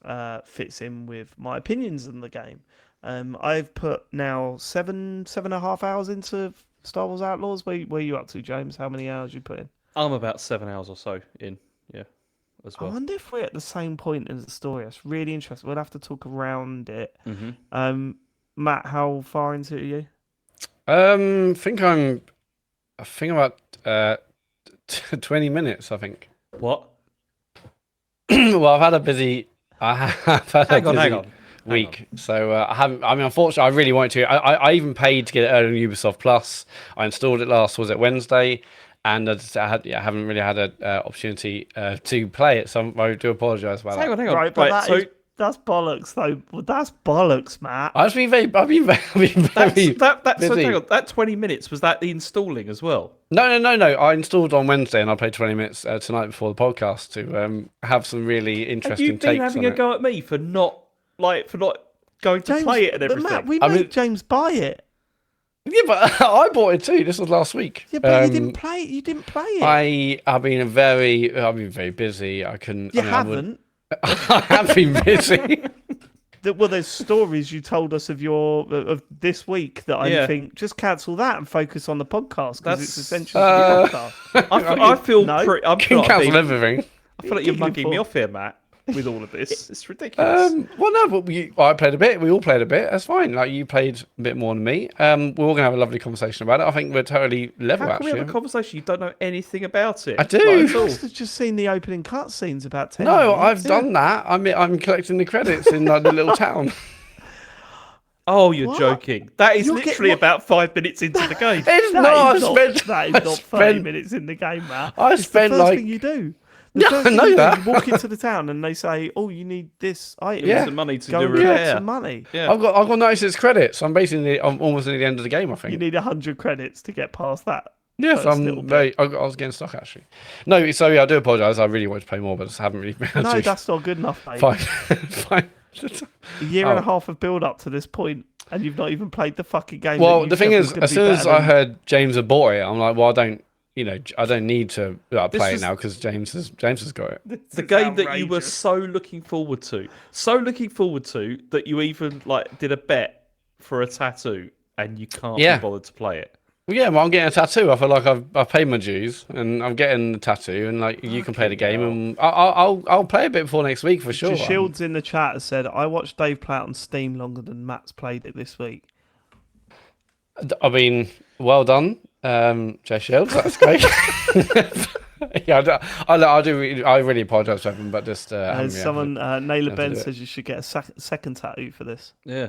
of fits in with my opinions on the game. I've put now 7.5 hours into Star Wars Outlaws. Where are you up to, James? How many hours you put in?
I'm about 7 hours or so in, as
I
well.
wonder if we're at the same point in the story. That's really interesting. We'll have to talk around it.
Mm-hmm.
Matt, how far into it are you?
I think I'm about 20 minutes. I think.
What?
Well, I've had a busy.
Hang on.
Week, so I haven't. I mean, unfortunately, I really wanted to. I even paid to get it early on Ubisoft Plus. I installed it was it Wednesday, and I haven't really had an opportunity to play it. So I do apologise about that.
Hang on.
Right, but that's bollocks, though. Well, that's bollocks, Matt.
I've been very busy.
So hang on, that 20 minutes, was that the installing as well?
No. I installed on Wednesday, and I played 20 minutes tonight before the podcast to have some really interesting
Have you been
takes
having
on
a
it.
go at me for not going to play it and
but
everything?
Matt, we made James buy it.
Yeah, but I bought it too. This was last week.
Yeah, but you didn't play it. You didn't play it.
I've been very busy. I couldn't.
You
I mean,
haven't.
I have been busy.
Well, there's stories you told us of this week that I think just cancel that and focus on the podcast because it's essentially the podcast.
I feel
no.
pretty. I
Can cancel everything.
feel like you're mugging me off here, Matt, with all of this. It's ridiculous.
Well, no, but I played a bit. We all played a bit. That's fine. Like you played a bit more than me. We're all gonna have a lovely conversation about it. I think we're totally level.
How can we
actually,
have a conversation? You don't know anything about it.
I do.
Like, at
You
all.
must have just seen the opening cutscenes about 10
no,
minutes.
I've done that. I'm collecting the credits in like the little town.
Oh, you're
What?
joking. That is
You're
literally
what?
about 5 minutes into the game.
It's
That
not.
is that is
I
not 30
spent-
minutes in the game, Matt.
I
It's
spent
the first
like.
thing you do.
Yeah,
first
I
thing
know
you do,
that.
You walk into the town and they say, "Oh, you need this item."
Yeah.
Some money to
Go
do
and collect
repair.
some money.
Yeah.
I've got 96 credits. I'm almost near the end of the game. I think.
You need 100 credits to get past that.
Yes,
first little
I'm
bit.
very. I was getting stuck actually. No, so yeah, I do apologise. I really wanted to play more, but I just haven't really been able
No,
to.
that's not good enough, mate.
Fine, fine.
A year and a
Oh.
half of build up to this point, and you've not even played the fucking game.
Well,
that you
the thing
said was
is,
gonna
as
be
soon as
better
I
than-
heard James had bought it, I'm like, well, I don't need to play
was-
it now because James has got it.
The game that you were so looking forward to, that you even like did a bet for a tattoo, and you can't
Yeah.
be bothered to play it.
Well, yeah, well, I'm getting a tattoo. I feel like I've paid my dues, and I'm getting the tattoo, and like you can play the game, and I'll play a bit before next week for sure.
Shields in the chat has said, "I watched Dave play it on Steam longer than Matt's played it this week."
I mean, well done, Jay Shields. That's great. Yeah, I really apologise for everyone, but just
Someone, Naylor
to
Ben
do it.
says you should get a second tattoo for this.
Yeah.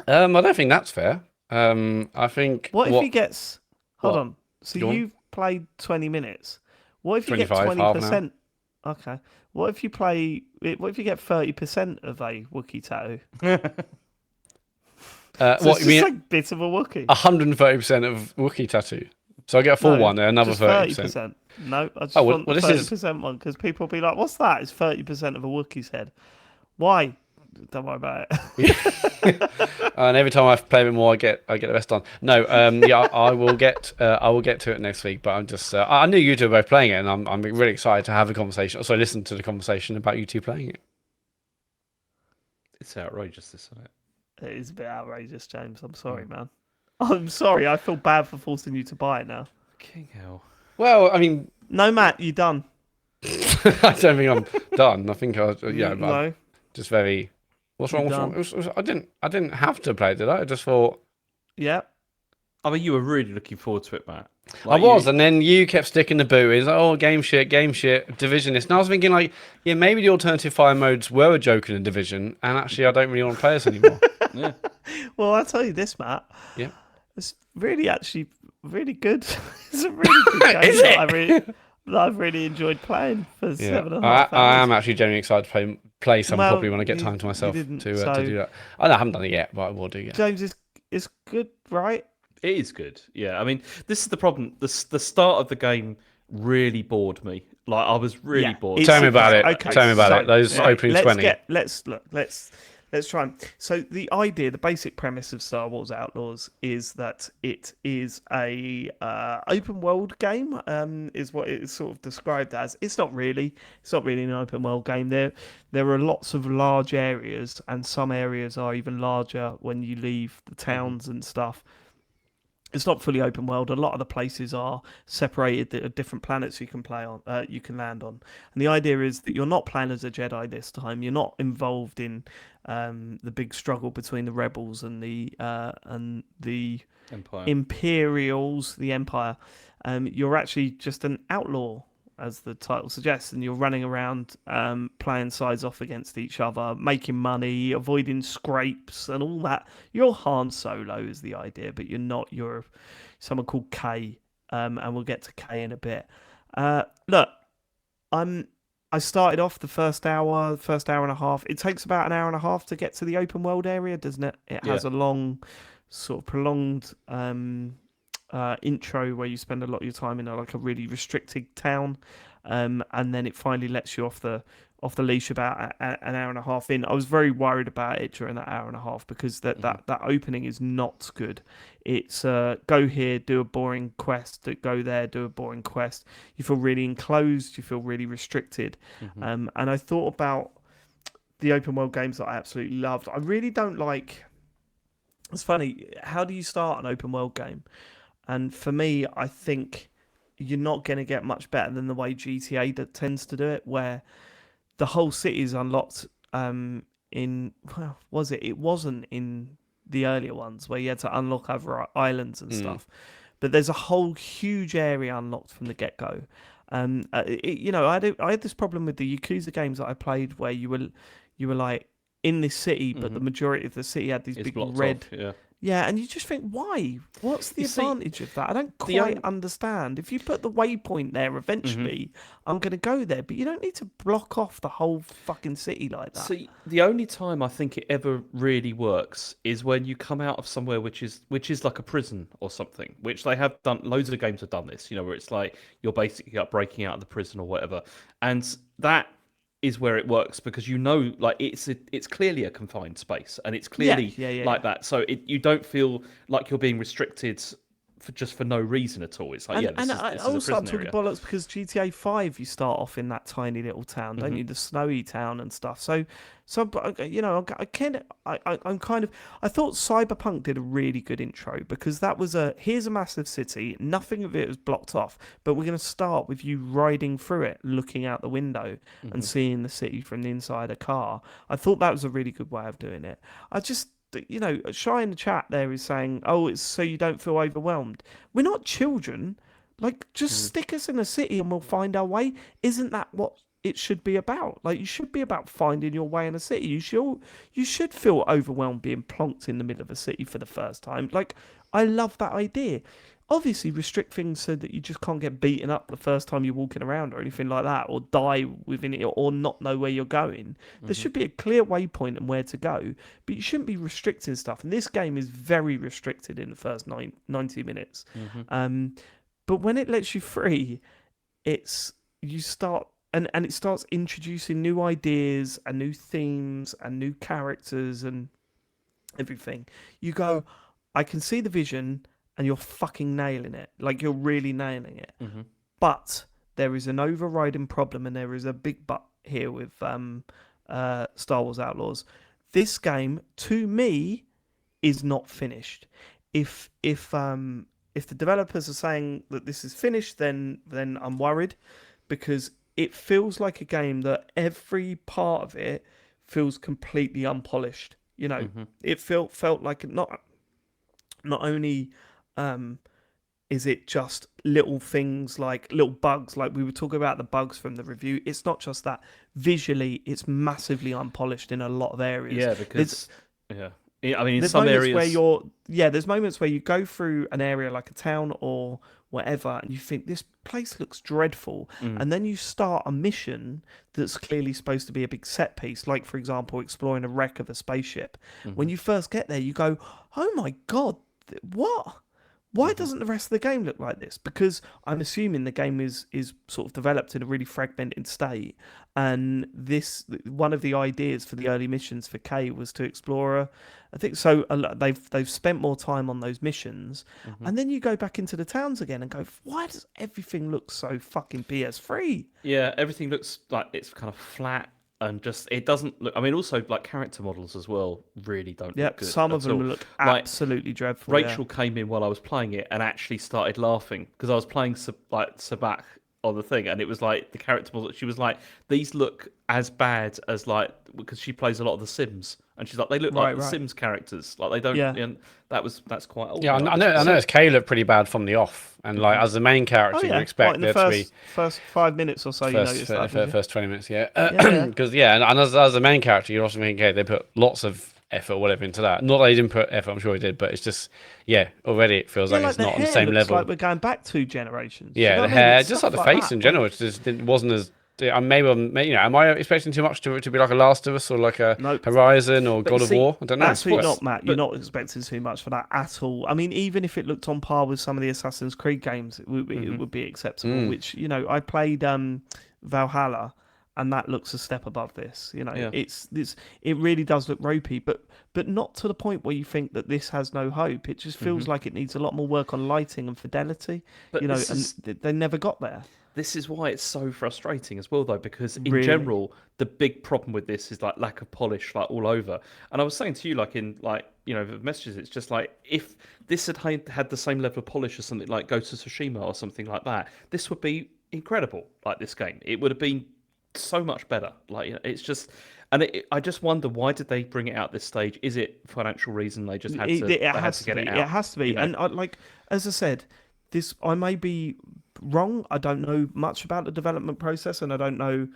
I don't think that's fair. I think
What if he gets? Hold
What?
on. So
Go on.
you've played 20 minutes. What if you get
25, half an
20%? Okay. What if you get 30% of a Wookiee tattoo? So
what
it's
you
just
mean?
like bit of a Wookiee.
130% of Wookiee tattoo. So I get a full one and another
just
30%.
No, I just
Oh, well,
want the
this is-
30% one because people will be like, "What's that?" It's 30% of a Wookiee's head. Why? Don't worry about it.
And every time I play a bit more, I get the rest done. No, yeah, I will get to it next week. But I'm just I knew you two were both playing it, and I'm really excited to have a conversation. So listen to the conversation about you two playing it.
It's outrageous, this, isn't it?
It is a bit outrageous, James. I'm sorry, man. I'm sorry. I feel bad for forcing you to buy it now.
King hell.
Well, I mean,
No, Matt, you done.
I don't think I'm done. I think but
No.
I'm just very. What's wrong?
You're
What's wrong? I didn't have to play it, did I? I just thought
Yeah.
I mean, you were really looking forward to it, Matt.
I was, and then you kept sticking the boot. It's like, oh, game shit, Divisionist. And I was thinking, like, yeah, maybe the alternative fire modes were a joke in a Division, and actually, I don't really want to play this anymore.
Yeah.
Well, I'll tell you this, Matt.
Yeah.
It's really, actually, really good. It's a really good game
Is it?
that I've really enjoyed playing for
Yeah,
7.5
I
hours.
am actually genuinely excited to play some
Well,
probably when I get time to
you
myself
didn't,
to
so
do that. I haven't done it yet, but I will do. Yeah.
James is good, right?
It is good. Yeah, I mean, this is the problem. The start of the game really bored me. Like, I was really bored.
Tell me about it.
Okay,
Tell me about it. Those
right,
opening 20.
Let's try and. So the idea, the basic premise of Star Wars Outlaws is that it is a open world game. Is what it is sort of described as. It's not really. It's not really an open world game. There are lots of large areas, and some areas are even larger when you leave the towns and stuff. It's not fully open world. A lot of the places are separated. There are different planets you can play on. You can land on, and the idea is that you're not playing as a Jedi this time. You're not involved in the big struggle between the rebels and the
Empire.
Imperials, the Empire. You're actually just an outlaw, as the title suggests, and you're running around playing sides off against each other, making money, avoiding scrapes and all that. You're Han Solo is the idea, but you're not. You're someone called K, and we'll get to K in a bit. Look, I started off the first hour and a half. It takes about an hour and a half to get to the open world area, doesn't it? It has a long, sort of prolonged intro where you spend a lot of your time in a really restricted town, and then it finally lets you off the leash about an hour and a half in. I was very worried about it during that hour and a half because that opening is not good. It's go here, do a boring quest, go there, do a boring quest. You feel really enclosed, you feel really restricted. And I thought about the open world games that I absolutely loved. I really don't like. It's funny, how do you start an open world game? And for me, I think you're not going to get much better than the way GTA tends to do it, where the whole city is unlocked in... Well, was it? It wasn't in the earlier ones where you had to unlock other islands and stuff. But there's a whole huge area unlocked from the get-go. I had this problem with the Yakuza games that I played where you were like in this city, but the majority of the city had these big red... Yeah, and you just think, why? What's the advantage of that? I don't quite understand. If you put the waypoint there, eventually, I'm going to go there. But you don't need to block off the whole fucking city like that.
See, the only time I think it ever really works is when you come out of somewhere which is like a prison or something, which they have done. Loads of games have done this, where it's like you're basically breaking out of the prison or whatever. And that is where it works because like it's clearly a confined space and it's clearly like that. So you don't feel like you're being restricted for no reason at all. It's like
I also I'm talking bollocks because GTA 5 you start off in that tiny little town, don't you? The snowy town and stuff. So I thought Cyberpunk did a really good intro because that was here's a massive city, nothing of it was blocked off, but we're going to start with you riding through it, looking out the window and seeing the city from the inside a car. I thought that was a really good way of doing it. Shy in the chat there is saying, oh, it's so you don't feel overwhelmed. We're not children. Like, just stick us in a city and we'll find our way. Isn't that what it should be about? Like, you should be about finding your way in a city. You should feel overwhelmed being plonked in the middle of a city for the first time. Like, I love that idea. Obviously, restrict things so that you just can't get beaten up the first time you're walking around or anything like that, or die within it, or not know where you're going. There should be a clear waypoint and where to go, but you shouldn't be restricting stuff. And this game is very restricted in the first 90 minutes. But when it lets you free, it starts introducing new ideas and new themes and new characters and everything. You go, I can see the vision. And you're fucking nailing it. Like, you're really nailing it. But there is an overriding problem, and there is a big but here with Star Wars Outlaws. This game, to me, is not finished. If the developers are saying that this is finished, then I'm worried, because it feels like a game that every part of it feels completely unpolished. It felt like not only is it just little things like little bugs, like we were talking about the bugs from the review. It's not just that. Visually, it's massively unpolished in a lot of areas.
Yeah, because I mean, in
There's
some
moments
areas,
where there's moments where you go through an area like a town or whatever, and you think this place looks dreadful, and then you start a mission that's clearly supposed to be a big set piece, like for example, exploring a wreck of a spaceship. When you first get there, you go, "Oh my god, what?" Why doesn't the rest of the game look like this? Because I'm assuming the game is sort of developed in a really fragmented state, and this one of the ideas for the early missions for K was to explore. I think so. They've spent more time on those missions, and then you go back into the towns again and go, why does everything look so fucking PS3?
yeah, everything looks like it's kind of flat and just it doesn't look. I mean, also like character models as well really don't look good.
Some of
at all.
them look
Like,
absolutely dreadful.
Rachel came in while I was playing it and actually started laughing because I was playing Sabak on the thing, and it was like the character model. She was like, "These look as bad as like," because she plays a lot of The Sims, and she's like, "They look like the Sims characters. Like they don't."
Yeah.
And that's quite old.
Yeah, I know. It's Kay looked pretty bad from the off, and like as the main character, you expect
in the
there to be
first 5 minutes or so, you notice that.
first 20 minutes, because and as the main character, you're also thinking, okay, they put lots of effort or whatever into that. Not that he didn't put effort, I'm sure he did, but it's just already it feels like it's not on the same level.
Like we're going back 2 generations.
Yeah,
you know
the
what I mean?
hair,
It's
just like
stuff
the face
that.
in general, it just wasn't as. Maybe am I expecting too much to be like a Last of Us or like a Horizon or God of War? I don't know.
Absolutely not, Matt. You're not expecting too much for that at all. I mean, even if it looked on par with some of the Assassin's Creed games, it would be acceptable. Which I played Valhalla, and that looks a step above this. It really does look ropey, but not to the point where you think that this has no hope. It just feels like it needs a lot more work on lighting and fidelity.
But
and they never got there.
This is why it's so frustrating as well, though, because in general, the big problem with this is like lack of polish, like all over. And I was saying to you, like in the messages, it's just like if this had the same level of polish as something like Ghost of Tsushima or something like that, this would be incredible. Like this game, it would have been so much better. Like it's just, and I just wonder why did they bring it out this stage? Is it financial reason they just had to get it out?
It has to be, and as I said, I may be wrong. I don't know much about the development process, and I don't know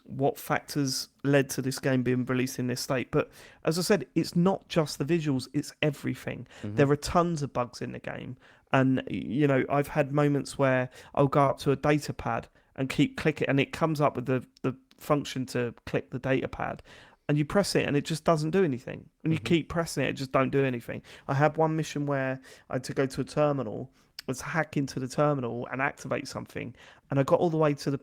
what factors led to this game being released in this state. But as I said, it's not just the visuals; it's everything. There are tons of bugs in the game, and I've had moments where I'll go up to a data pad and keep clicking, and it comes up with the function to click the data pad. And you press it, and it just doesn't do anything. And you keep pressing it just don't do anything. I had one mission where I had to go to a terminal. Was hack into the terminal and activate something, and I got all the way to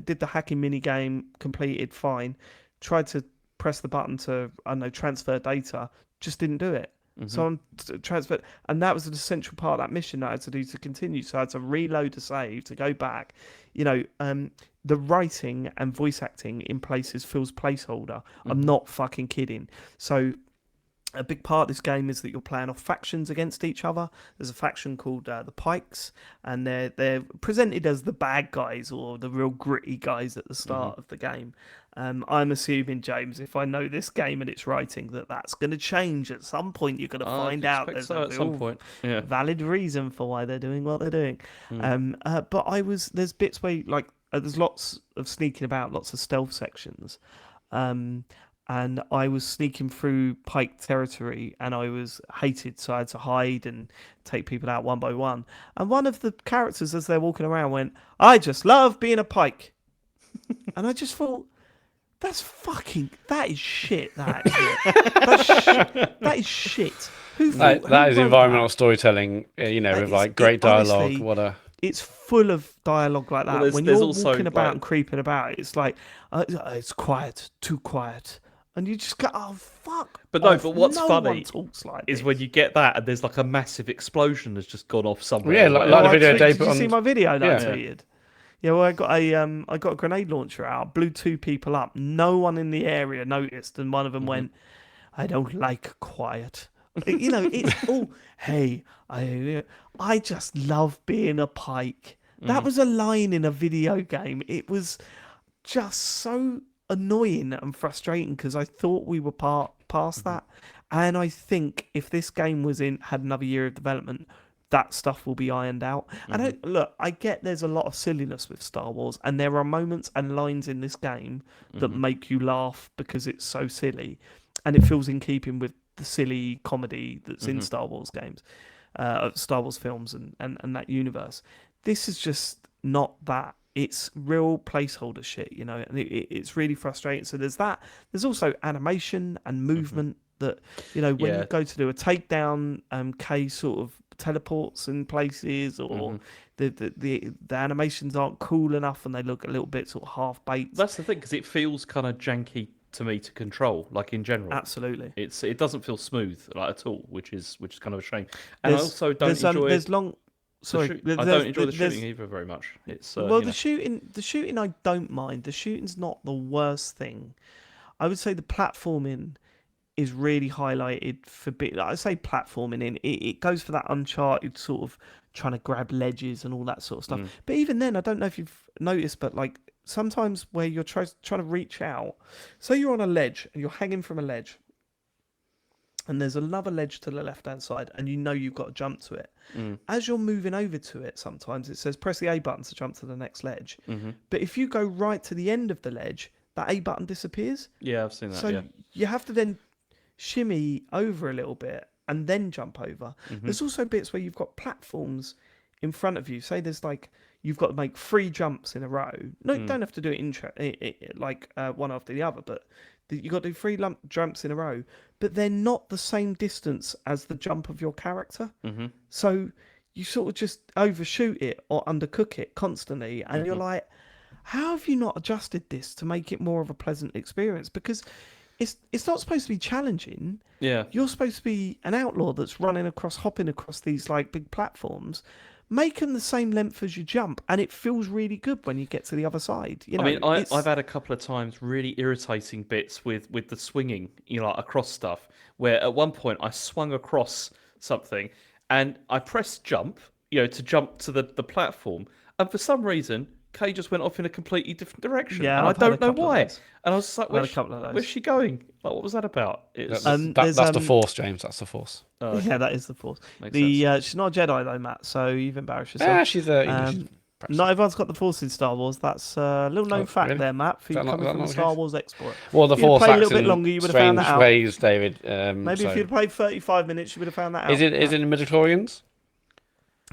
did the hacking mini game, completed fine, tried to press the button to transfer data, just didn't do it. So I'm transferred, and that was an essential part of that mission that I had to do to continue. So I had to reload the save to go back. The writing and voice acting in places feels placeholder. I'm not fucking kidding. So a big part of this game is that you're playing off factions against each other. There's a faction called the Pikes, and they're presented as the bad guys or the real gritty guys at the start of the game. I'm assuming, James, if I know this game and its writing, that's going to change at some point. You're going to find out there's a real valid reason for why they're doing what they're doing. But there's bits where there's lots of sneaking about, lots of stealth sections. And I was sneaking through Pike territory, and I was hated, so I had to hide and take people out one by one. And one of the characters, as they're walking around, went, "I just love being a Pike." And I just thought, that is shit. That is shit.
That is environmental storytelling, with like great dialogue.
Honestly, it's full of dialogue like that. When you're walking about and creeping about, it's like, it's quiet, too quiet. And you just go, oh, fuck.
But what's funny is when you get that and there's like a massive explosion has just gone off somewhere.
Yeah, like the video Dave put on.
Did you see my video that I tweeted? Yeah, well, I got a grenade launcher out, blew 2 people up. No one in the area noticed, and one of them went, "I don't like quiet." It's all, hey, I just love being a Pike. That was a line in a video game. It was just so annoying and frustrating because I thought we were past that, and I think if this game had another year of development, that stuff will be ironed out. And I get there's a lot of silliness with Star Wars, and there are moments and lines in this game that make you laugh because it's so silly, and it feels in keeping with the silly comedy that's in Star Wars games, Star Wars films, and that universe. This is just not that. It's real placeholder shit, you know, and it's really frustrating. So there's that. There's also animation and movement that, you know, when you go to do a takedown, Kay sort of teleports in places, or the animations aren't cool enough and they look a little bit sort of half baked.
That's the thing, because it feels kind of janky to me to control, like in general.
Absolutely,
it doesn't feel smooth like at all, which is kind of a shame. And I also don't enjoy.
There's long. Sorry,
I don't enjoy the shooting either very much. It's
well, the shooting I don't mind. The shooting's not the worst thing. I would say the platforming is really highlighted for bit. I say platforming in it goes for that Uncharted sort of trying to grab ledges and all that sort of stuff. But even then, I don't know if you've noticed, but like sometimes where you're trying to reach out, say you're on a ledge and you're hanging from a ledge, and there's another ledge to the left-hand side, and you know you've got to jump to it. As you're moving over to it, sometimes it says press the A button to jump to the next ledge. But if you go right to the end of the ledge, that A button disappears.
Yeah, I've seen that.
So you have to then shimmy over a little bit and then jump over. There's also bits where you've got platforms in front of you. Say there's like you've got to make 3 jumps in a row. No, you don't have to do it like one after the other, but you've got to do 3 jumps in a row, but they're not the same distance as the jump of your character. So you sort of just overshoot it or undercook it constantly, and you're like, how have you not adjusted this to make it more of a pleasant experience? Because it's not supposed to be challenging.
Yeah.
You're supposed to be an outlaw that's hopping across these like big platforms. Make them the same length as you jump, and it feels really good when you get to the other side. You know,
I mean, I've had a couple of times really irritating bits with the swinging, you know, like across stuff, where at one point I swung across something and I pressed jump, you know, to jump to the platform, and for some reason Kay just went off in a completely different direction.
Yeah,
and
I've
I
had a
don't know
couple of
why.
those.
And I was just like,
I've had a couple of those.
where's she going? Like, what was that about? It's
That's the Force, James. That's the Force.
Yeah, that is the Force.
Makes sense.
She's not a Jedi though, Matt. So you've embarrassed yourself.
Yeah, she's a.
Not everyone's got the Force in Star Wars. That's a little known fact
really?
there, Matt, for you coming from a Star Wars expert.
Well, the
If you'd
Force
played a
acts
little bit
in
longer, you would have found that
strange
out.
ways, David.
Maybe if you'd played 35 minutes, you would have found that out.
Is it in the midichlorians?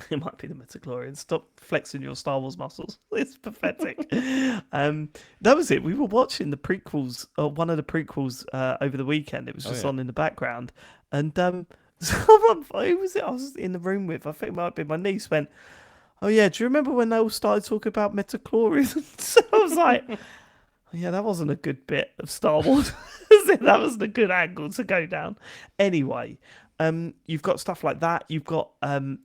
It might be the midichlorians. Stop flexing your Star Wars muscles. It's pathetic. That was it. We were watching the prequels, one of the prequels over the weekend. It was just on in the background. And someone, who was it I was in the room with? I think it might have been my niece, went, oh yeah, do you remember when they all started talking about midichlorians? So I was like, yeah, that wasn't a good bit of Star Wars. That wasn't a good angle to go down. Anyway, you've got stuff like that. You've got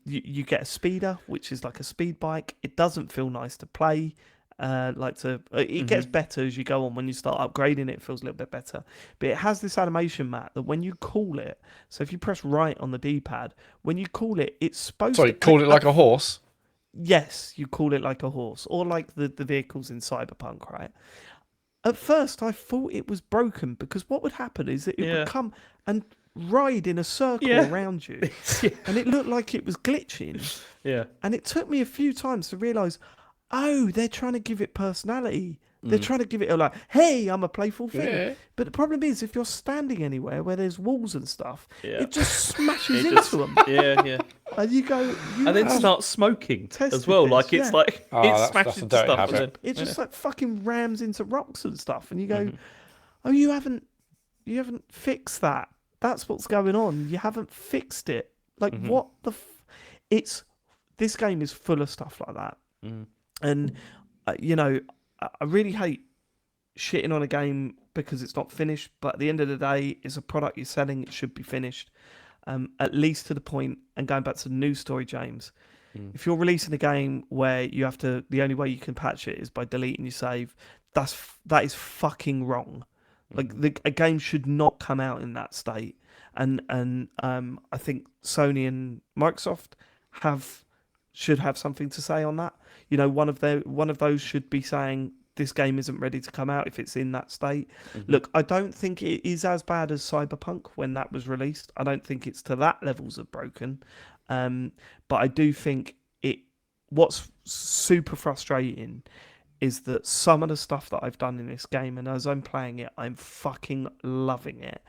you get a speeder, which is like a speed bike. It doesn't feel nice to play. It gets better as you go on. When you start upgrading it feels a little bit better. But it has this animation, Matt, that when you call it, so if you press right on the D-pad, when you call it, it's supposed to...
Call it like a horse?
Yes, you call it like a horse, or like the vehicles in Cyberpunk, right? At first, I thought it was broken, because what would happen is that it would come and ride in a circle around you, and it looked like it was glitching.
Yeah.
And it took me a few times to realise, oh, they're trying to give it personality. They're trying to give it a like, hey, I'm a playful thing. Yeah. But the problem is, if you're standing anywhere where there's walls and stuff, it just smashes into them.
Yeah.
And you go,
and then start smoking as well.
this,
Like it's like it smashes into stuff. And then,
it just like fucking rams into rocks and stuff. And you go, oh, you haven't fixed that. That's what's going on. You haven't fixed it. Like what the? This game is full of stuff like that. And you know, I really hate shitting on a game because it's not finished. But at the end of the day, it's a product you're selling. It should be finished, at least to the point. And going back to the news story, James, if you're releasing a game where you have to, the only way you can patch it is by deleting your save. That is fucking wrong. Like a game should not come out in that state. And I think Sony and Microsoft should have something to say on that. You know, one of those should be saying this game isn't ready to come out if it's in that state. Look, I don't think it is as bad as Cyberpunk when that was released. I don't think it's to that levels of broken. But I do think what's super frustrating is that some of the stuff that I've done in this game, and as I'm playing it, I'm fucking loving it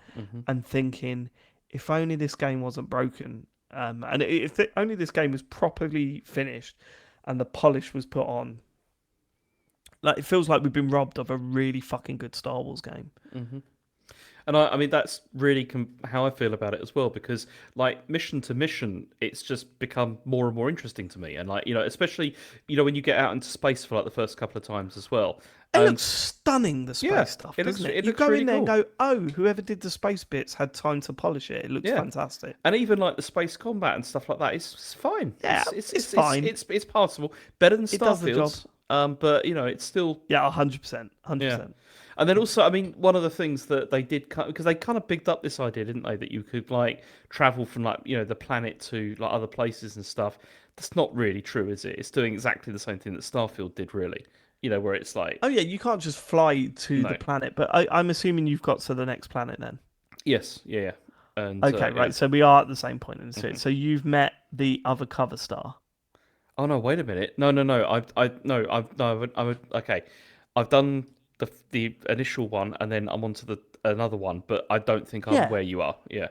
and thinking, if only this game wasn't broken, and if only this game was properly finished and the polish was put on. Like, it feels like we've been robbed of a really fucking good Star Wars game.
And I mean, that's really how I feel about it as well, because like mission to mission, it's just become more and more interesting to me. And like, especially, when you get out into space for like the first couple of times as well.
It looks stunning, the space
Yeah,
stuff,
it
doesn't
looks-
it?
it
You
looks
go
really
in there
cool.
and go, oh, whoever did the space bits had time to polish it. It looks
Yeah.
fantastic.
And even like the space combat and stuff like that, it's fine.
Yeah, it's fine.
It's passable. Better than
It does the job.
Starfield's. But it's still.
Yeah, 100%. 100%.
Yeah. And then also, I mean, one of the things that they did, because they kind of bigged up this idea, didn't they, that you could like travel from like the planet to like other places and stuff. That's not really true, is it? It's doing exactly the same thing that Starfield did, really. Where it's like,
Oh, yeah, you can't just fly to
No.
the planet, but I'm assuming you've got to the next planet then.
yes, yeah. And
Okay, right. So we are at the same point in the series. So you've met the other cover star.
Oh no! Wait a minute. No. Okay. I've done the initial one, and then I'm on to another one, but I don't think I'm
Yeah.
where you are. Yeah.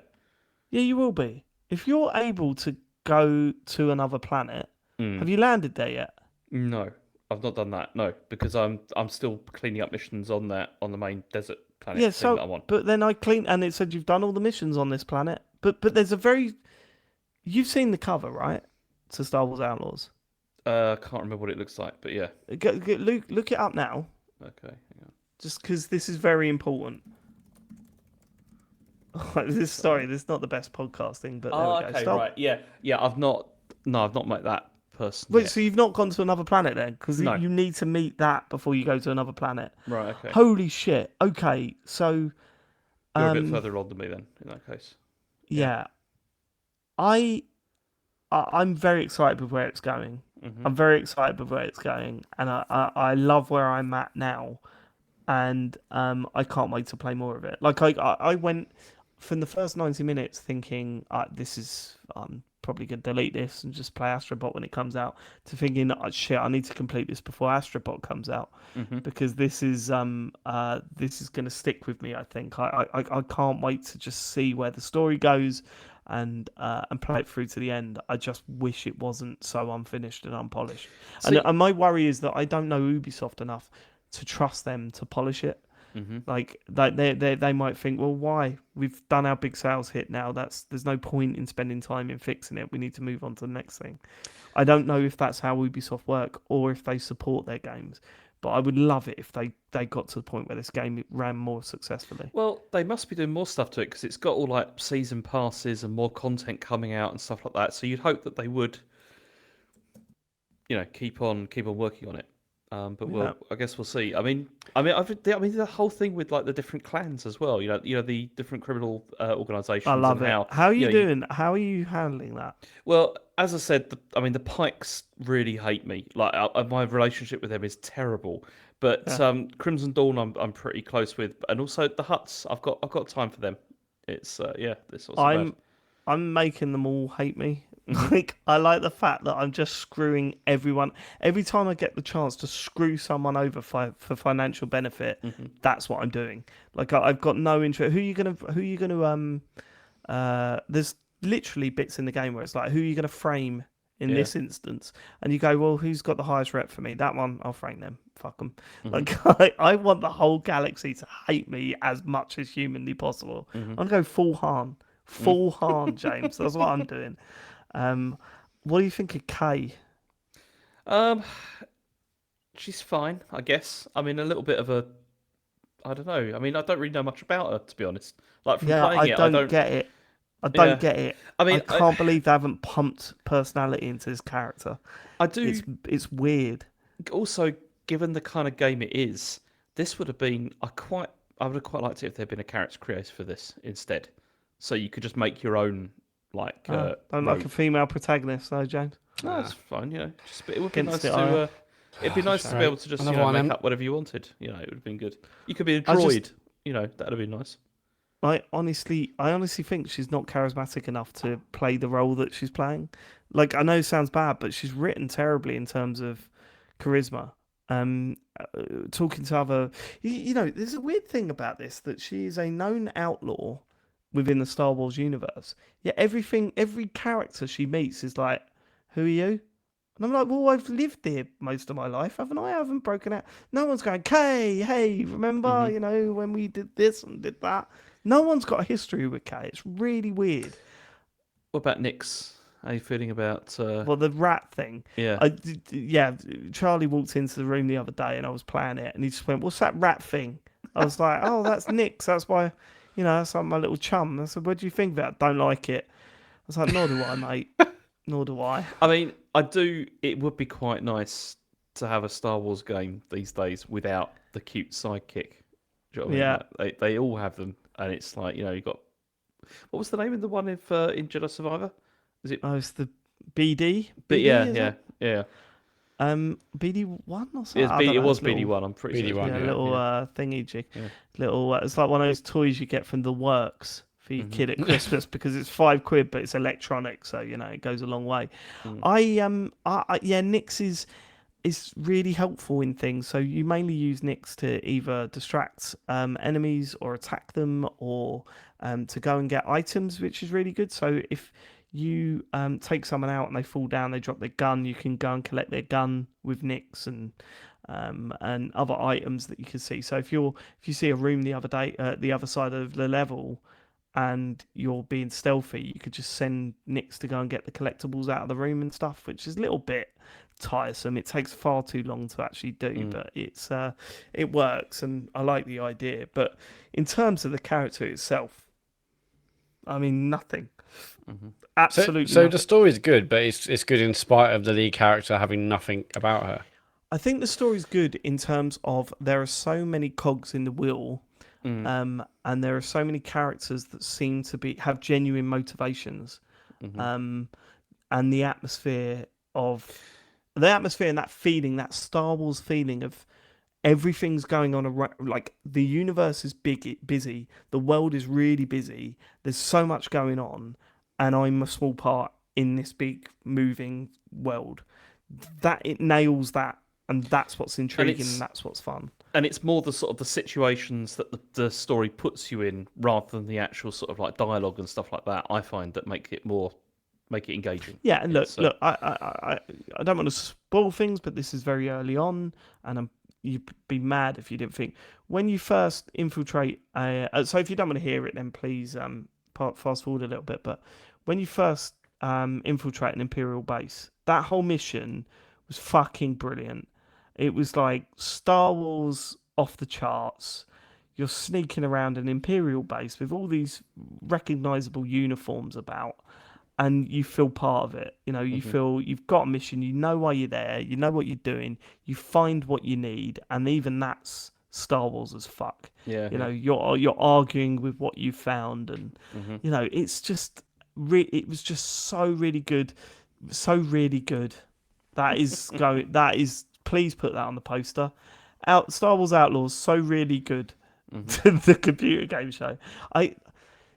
Yeah, you will be. If you're able to go to another planet, have you landed there yet?
No, I've not done that. No, because I'm still cleaning up missions on the main desert planet
Yeah,
thing that I'm on.
but then I cleaned, and it said you've done all the missions on this planet. But there's you've seen the cover, right? To Star Wars Outlaws.
Can't remember what it looks like, but yeah.
Look it up now,
Okay. Hang on.
just because this is very important. Sorry, this is not the best podcasting, but there we go.
okay,
Stop.
right. Yeah, yeah. I've not met that person.
Wait,
yet.
so you've not gone to another planet then? Because
No.
you need to meet that before you go to another planet.
Right. Okay.
Holy shit. Okay, so
You're a bit further on than me then. In that case.
yeah, I'm very excited with where it's going.
Mm-hmm.
I'm very excited with where it's going, and I love where I'm at now, and I can't wait to play more of it. Like I went from the first 90 minutes thinking this is probably gonna delete this and just play Astrobot when it comes out, to thinking shit, I need to complete this before Astrobot comes out, because this is gonna stick with me. I think I can't wait to just see where the story goes and play it through to the end. I just wish it wasn't so unfinished and unpolished. And my worry is that I don't know Ubisoft enough to trust them to polish it. Like they might think, well, why? We've done our big sales hit now. There's no point in spending time in fixing it. We need to move on to the next thing. I don't know if that's how Ubisoft work or if they support their games. But I would love it if they got to the point where this game ran more successfully.
Well, they must be doing more stuff to it because it's got all like season passes and more content coming out and stuff like that. So you'd hope that they would, keep on working on it. But I guess we'll see. I mean, the whole thing with like the different clans as well. The different criminal organisations.
I love
and
it.
how
How are you doing? How are you handling that?
Well, as I said, the Pikes really hate me. Like my relationship with them is terrible. But Crimson Dawn, I'm pretty close with, and also the Huts. I've got time for them. It's this also bad.
I'm making them all hate me. Like, I like the fact that I'm just screwing everyone. Every time I get the chance to screw someone over for financial benefit, that's what I'm doing. Like, I've got no interest. Who are you gonna there's literally bits in the game where it's like, who are you gonna frame in this instance? And you go, well, who's got the highest rep for me? That one, I'll frame them. Fuck them. Like, I want the whole galaxy to hate me as much as humanly possible. I'm gonna go full Han. Full Han, James. That's what I'm doing. What do you think of Kay?
She's fine, I guess. I mean, a little bit of I don't know. I mean, I don't really know much about her, to be honest. Like, from playing
I don't get it. I don't get it.
I mean,
I can't believe they haven't pumped personality into this character.
I do.
It's weird.
Also, given the kind of game it is, this would have been. I would have quite liked it if there'd been a character creator for this instead. So you could just make your own, like.
Don't like a female protagonist, though, James.
No, that's fine. Just it would be nice
Against it,
to. It'd be nice to be able to just make up whatever you wanted. It would have been good. You could be a droid. That'd have been nice.
I honestly think she's not charismatic enough to play the role that she's playing. Like, I know it sounds bad, but she's written terribly in terms of charisma. Talking to other, there's a weird thing about this, that she is a known outlaw within the Star Wars universe. Yeah, every character she meets is like, "Who are you?" And I'm like, "Well, I've lived here most of my life, haven't I? I haven't broken out. No one's going, Kay, hey, remember, when we did this and did that? No one's got a history with Kay. It's really weird."
What about Nyx? How are you feeling about?
Well, the rat thing.
Yeah.
Yeah. Charlie walked into the room the other day, and I was playing it, and he just went, "What's that rat thing?" I was like, "Oh, that's Nyx. That's my, that's like my little chum." I said, "What do you think of that?" "Don't like it." I was like, "Nor do I, mate. Nor do I."
I mean, I do. It would be quite nice to have a Star Wars game these days without the cute sidekick. Do you know what I mean?
Yeah.
Like, they all have them, and it's like you got. What was the name of the one in Jedi Survivor? Is it?
Oh, it's the BD.
But
BD,
yeah,
is
yeah,
it?
yeah.
BD1 or something.
It was,
I don't
it
know,
was
it's little-
BD1. I'm pretty sure.
BD1,
Yeah,
yeah.
little thingy jig. Little. It's like one of those toys you get from the works for your kid at Christmas because it's £5, but it's electronic, so it goes a long way. Nyx is really helpful in things. So you mainly use Nyx to either distract enemies or attack them, or to go and get items, which is really good. So if you take someone out and they fall down, they drop their gun, you can go and collect their gun with Nyx and other items that you can see. So if you see a room the other side of the level, and you're being stealthy, you could just send Nyx to go and get the collectibles out of the room and stuff, which is a little bit tiresome. It takes far too long to actually do, but it works, and I like the idea. But in terms of the character itself, I mean, nothing. Absolutely.
So
nothing.
the story's good, but it's good in spite of the lead character having nothing about her.
I think the story's good in terms of there are so many cogs in the wheel, and there are so many characters that seem to have genuine motivations, and the atmosphere and that feeling, that Star Wars feeling of everything's going on around, like the universe is busy, the world is really busy. There's so much going on, and I'm a small part in this big moving world. That it nails that. And that's what's intriguing, and that's what's fun.
And it's more the sort of the situations that the story puts you in, rather than the actual sort of like dialogue and stuff like that. I find that make it engaging.
Yeah, and look, I don't want to spoil things, but this is very early on, and you'd be mad if you didn't think when you first infiltrate. So if you don't want to hear it, then please fast forward a little bit. But when you first infiltrate an Imperial base, that whole mission was fucking brilliant. It was like Star Wars off the charts. You're sneaking around an Imperial base with all these recognizable uniforms about, and you feel part of it. You feel you've got a mission. You know why you're there. You know what you're doing. You find what you need, and even that's Star Wars as fuck.
Yeah.
You're arguing with what you found, and it's just it was just so really good, so really good. That is going. That is. Please put that on the poster. Star Wars Outlaws, so really good. The computer game show.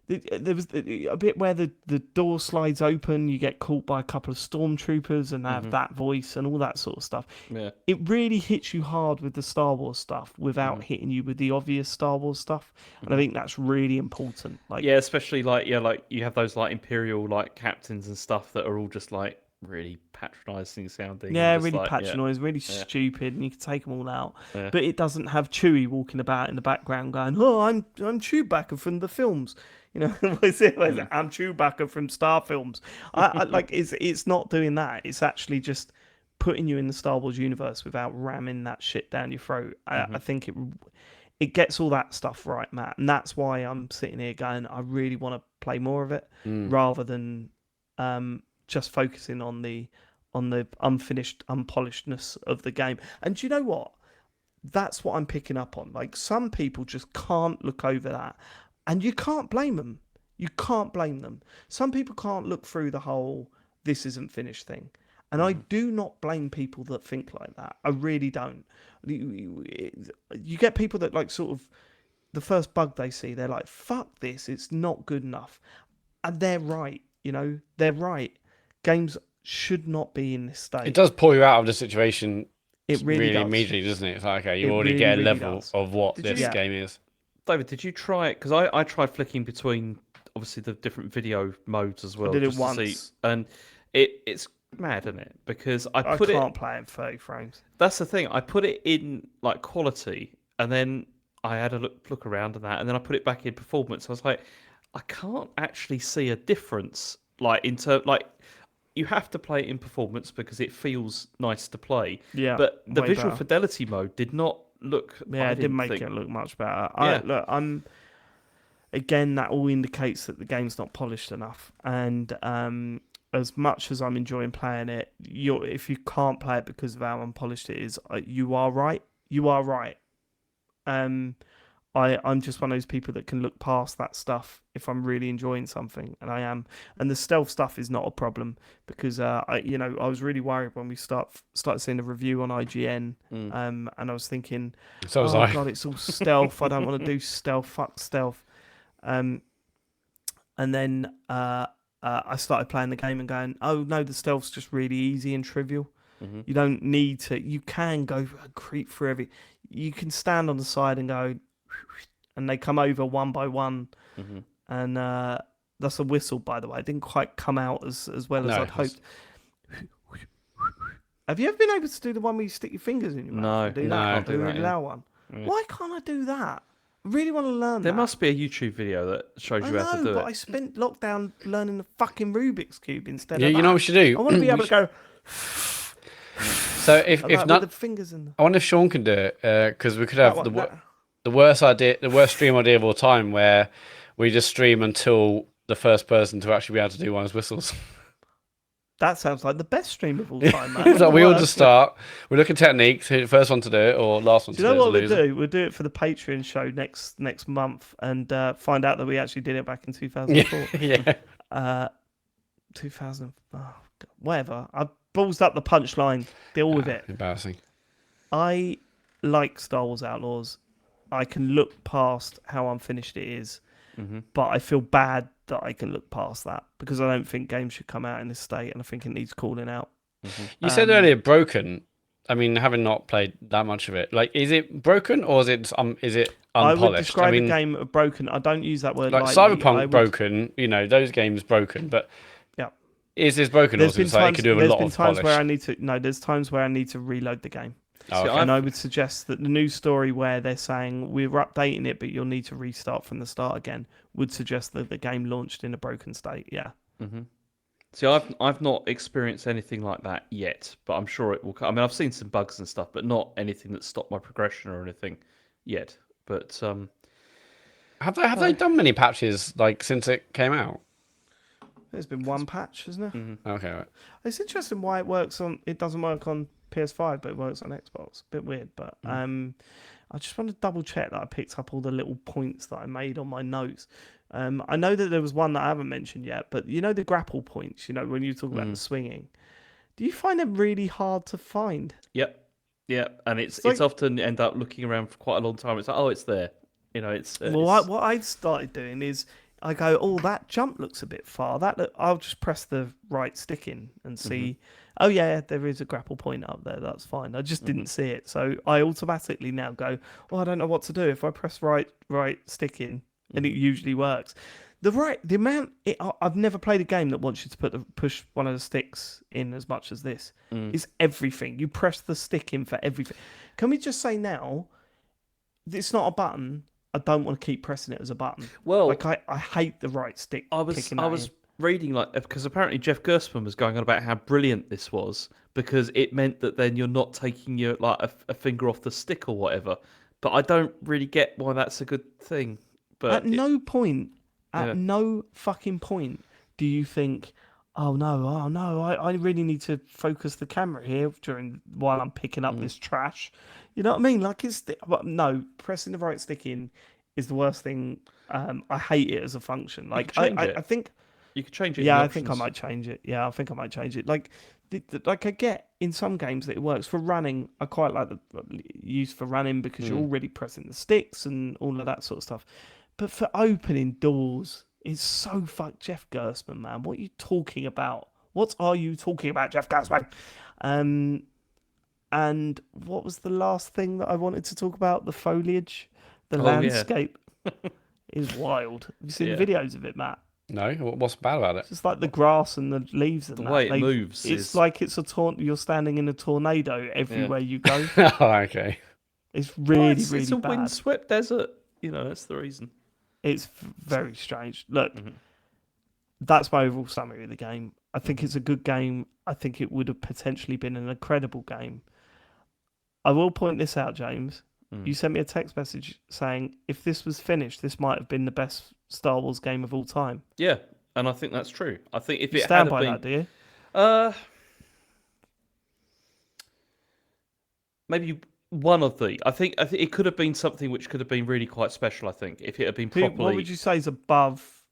There was a bit where the door slides open, you get caught by a couple of stormtroopers, and they have that voice and all that sort of stuff.
Yeah.
It really hits you hard with the Star Wars stuff without hitting you with the obvious Star Wars stuff, and I think that's really important.
Especially like you have those like Imperial like captains and stuff that are all just like really patronising sounding.
Yeah,
and just,
really
like,
patronising, really stupid, and you can take them all out. Yeah. But it doesn't have Chewie walking about in the background going, "Oh, I'm Chewbacca from the films." What is it? I'm Chewbacca from Star Films. I like it's not doing that. It's actually just putting you in the Star Wars universe without ramming that shit down your throat. I think it gets all that stuff right, Matt, and that's why I'm sitting here going, I really want to play more of it rather than just focusing on the unfinished, unpolishedness of the game. And do you know what? That's what I'm picking up on. Like, some people just can't look over that, and you can't blame them. You can't blame them. Some people can't look through the whole "this isn't finished" thing, and I do not blame people that think like that. I really don't. You get people that like sort of the first bug they see, they're like, "Fuck this! It's not good enough," and they're right. They're right. Games should not be in this state.
It does pull you out of the situation.
It really does.
Immediately, doesn't it? It's like, okay, you
It
already
really,
get a
really
level
does.
of what this
Yeah.
game is.
David, did you try it? Because I tried flicking between obviously the different video modes as well.
did it
just to see,
once.
and it's mad, isn't it? Because I
I
put
can't
it.
play in 30 frames.
That's the thing. I put it in like quality, and then I had a look around and that, and then I put it back in performance. I was like, I can't actually see a difference. Like you have to play it in performance because it feels nice to play.
Yeah,
But the
way
visual
better.
fidelity mode did not look.
Yeah,
I
it didn't make
think.
it look much better.
Yeah.
Again, that all indicates that the game's not polished enough. And as much as I'm enjoying playing it, if you can't play it because of how unpolished it is, you are right. You are right. I'm just one of those people that can look past that stuff if I'm really enjoying something, and I am. And the stealth stuff is not a problem because I was really worried when we started seeing a review on IGN, and I was thinking,
So was
oh
I.
god, it's all stealth. I don't want to do stealth. Fuck stealth. And then I started playing the game and going, oh no, the stealth's just really easy and trivial.
Mm-hmm.
You don't need to. You can go creep through every. You can stand on the side and go, and they come over one by one.
Mm-hmm.
And that's a whistle, by the way. It didn't quite come out as well as
No,
I'd hoped. Have you ever been able to do the one where you stick your fingers in your mouth?
No,
and do
no,
that?
I
can't do
The
that,
really
yeah.
loud one.
Yeah.
Why can't I do that? I really want to learn
There
that.
must be a YouTube video that shows you how to do
but
it.
I spent lockdown learning the fucking Rubik's Cube instead
Yeah,
of that.
you know what we should do?
I want to be able
We
to go
So if
like,
not,
with the fingers in the...
I wonder if Sean can do it because we could have
That one,
the worst stream idea of all time, where we just stream until the first person to actually be able to do one of his whistles.
that sounds like the best stream of all time, man.
It's like we all
Worst.
just start. We look at techniques. Who's the first one to do it or last one
Do
to
you
do
know
it?
what
is
we'll
a loser.
do? We'll do it for the Patreon show next month and find out that we actually did it back in
Yeah,
2004.
yeah.
2000, oh, God, whatever. I ballsed up the punchline. Deal with it.
Embarrassing.
I like Star Wars Outlaws. I can look past how unfinished it is, but I feel bad that I can look past that because I don't think games should come out in this state, and I think it needs calling out.
You said earlier broken. I mean, having not played that much of it, like, is it broken or is it unpolished?
I would describe a game of broken. I don't use that word
like
lightly.
Cyberpunk broken. You know, those games broken, but
yeah,
is this broken or is it like it could do with a lot of polish?
Where I need to. No, there's times where I need to reload the game.
Oh, okay.
And I would suggest that the news story where they're saying we're updating it, but you'll need to restart from the start again, would suggest that the game launched in a broken state. Yeah.
Mm-hmm. See, I've not experienced anything like that yet, but I'm sure it will. I mean, I've seen some bugs and stuff, but not anything that stopped my progression or anything yet. But
have they done many patches like since it came out?
There's been one patch, hasn't there?
Mm-hmm.
Okay, right.
It's interesting why it doesn't work on PS5, but it works on Xbox. Bit weird, but I just want to double check that I picked up all the little points that I made on my notes. I know that there was one that I haven't mentioned yet, but you know the grapple points. You know when you talk about the swinging, do you find them really hard to find?
Yep, and it's
like-
often end up looking around for quite a long time. It's like, oh, it's there. You know, it's
What I started doing is I go, oh, that jump looks a bit far. I'll just press the right stick in and see. Oh yeah, there is a grapple point up there. That's fine. I just didn't see it, so I automatically now go, oh, I don't know what to do. If I press right stick in, and it usually works. I've never played a game that wants you to push one of the sticks in as much as this. It's everything. You press the stick in for everything. Can we just say now, it's not a button. I don't want to keep pressing it as a button.
Well,
like I hate the right stick.
I was reading because apparently Jeff Gerstmann was going on about how brilliant this was because it meant that then you're not taking your a finger off the stick or whatever. But I don't really get why that's a good thing. But
at no fucking point do you think, oh no, I really need to focus the camera here while I'm picking up this trash. You know what I mean? Like no, pressing the right stick in is the worst thing. I hate it as a function. Like I think
you could change it.
Yeah, I think I might change it. Yeah, I think I might change it. Like like I get in some games that it works for running. I quite like the use for running because you're already pressing the sticks and all of that sort of stuff. But for opening doors, it's so fuck Jeff Gerstmann, man. What are you talking about? What are you talking about, Jeff Gerstmann? And what was the last thing that I wanted to talk about? The foliage, the landscape. It's wild. Have you seen
Yeah.
the videos of it, Matt?
No, what's bad about it?
It's just like the grass and the leaves and
The
that.
way it moves
It's
is
like it's a you're standing in a tornado everywhere you go.
Oh, okay.
It's really,
it's,
really
it's a
bad.
windswept desert. That's the reason.
It's very strange. Look, that's my overall summary of the game. I think it's a good game. I think it would have potentially been an incredible game. I will point this out, James. You sent me a text message saying if this was finished, this might have been the best Star Wars game of all time.
Yeah, and I think that's true. I think if
You
it
stand
had
by
been,
that, do you?
Maybe one of the. I think it could have been something which could have been really quite special. I think if it had been properly.
What would you say is above?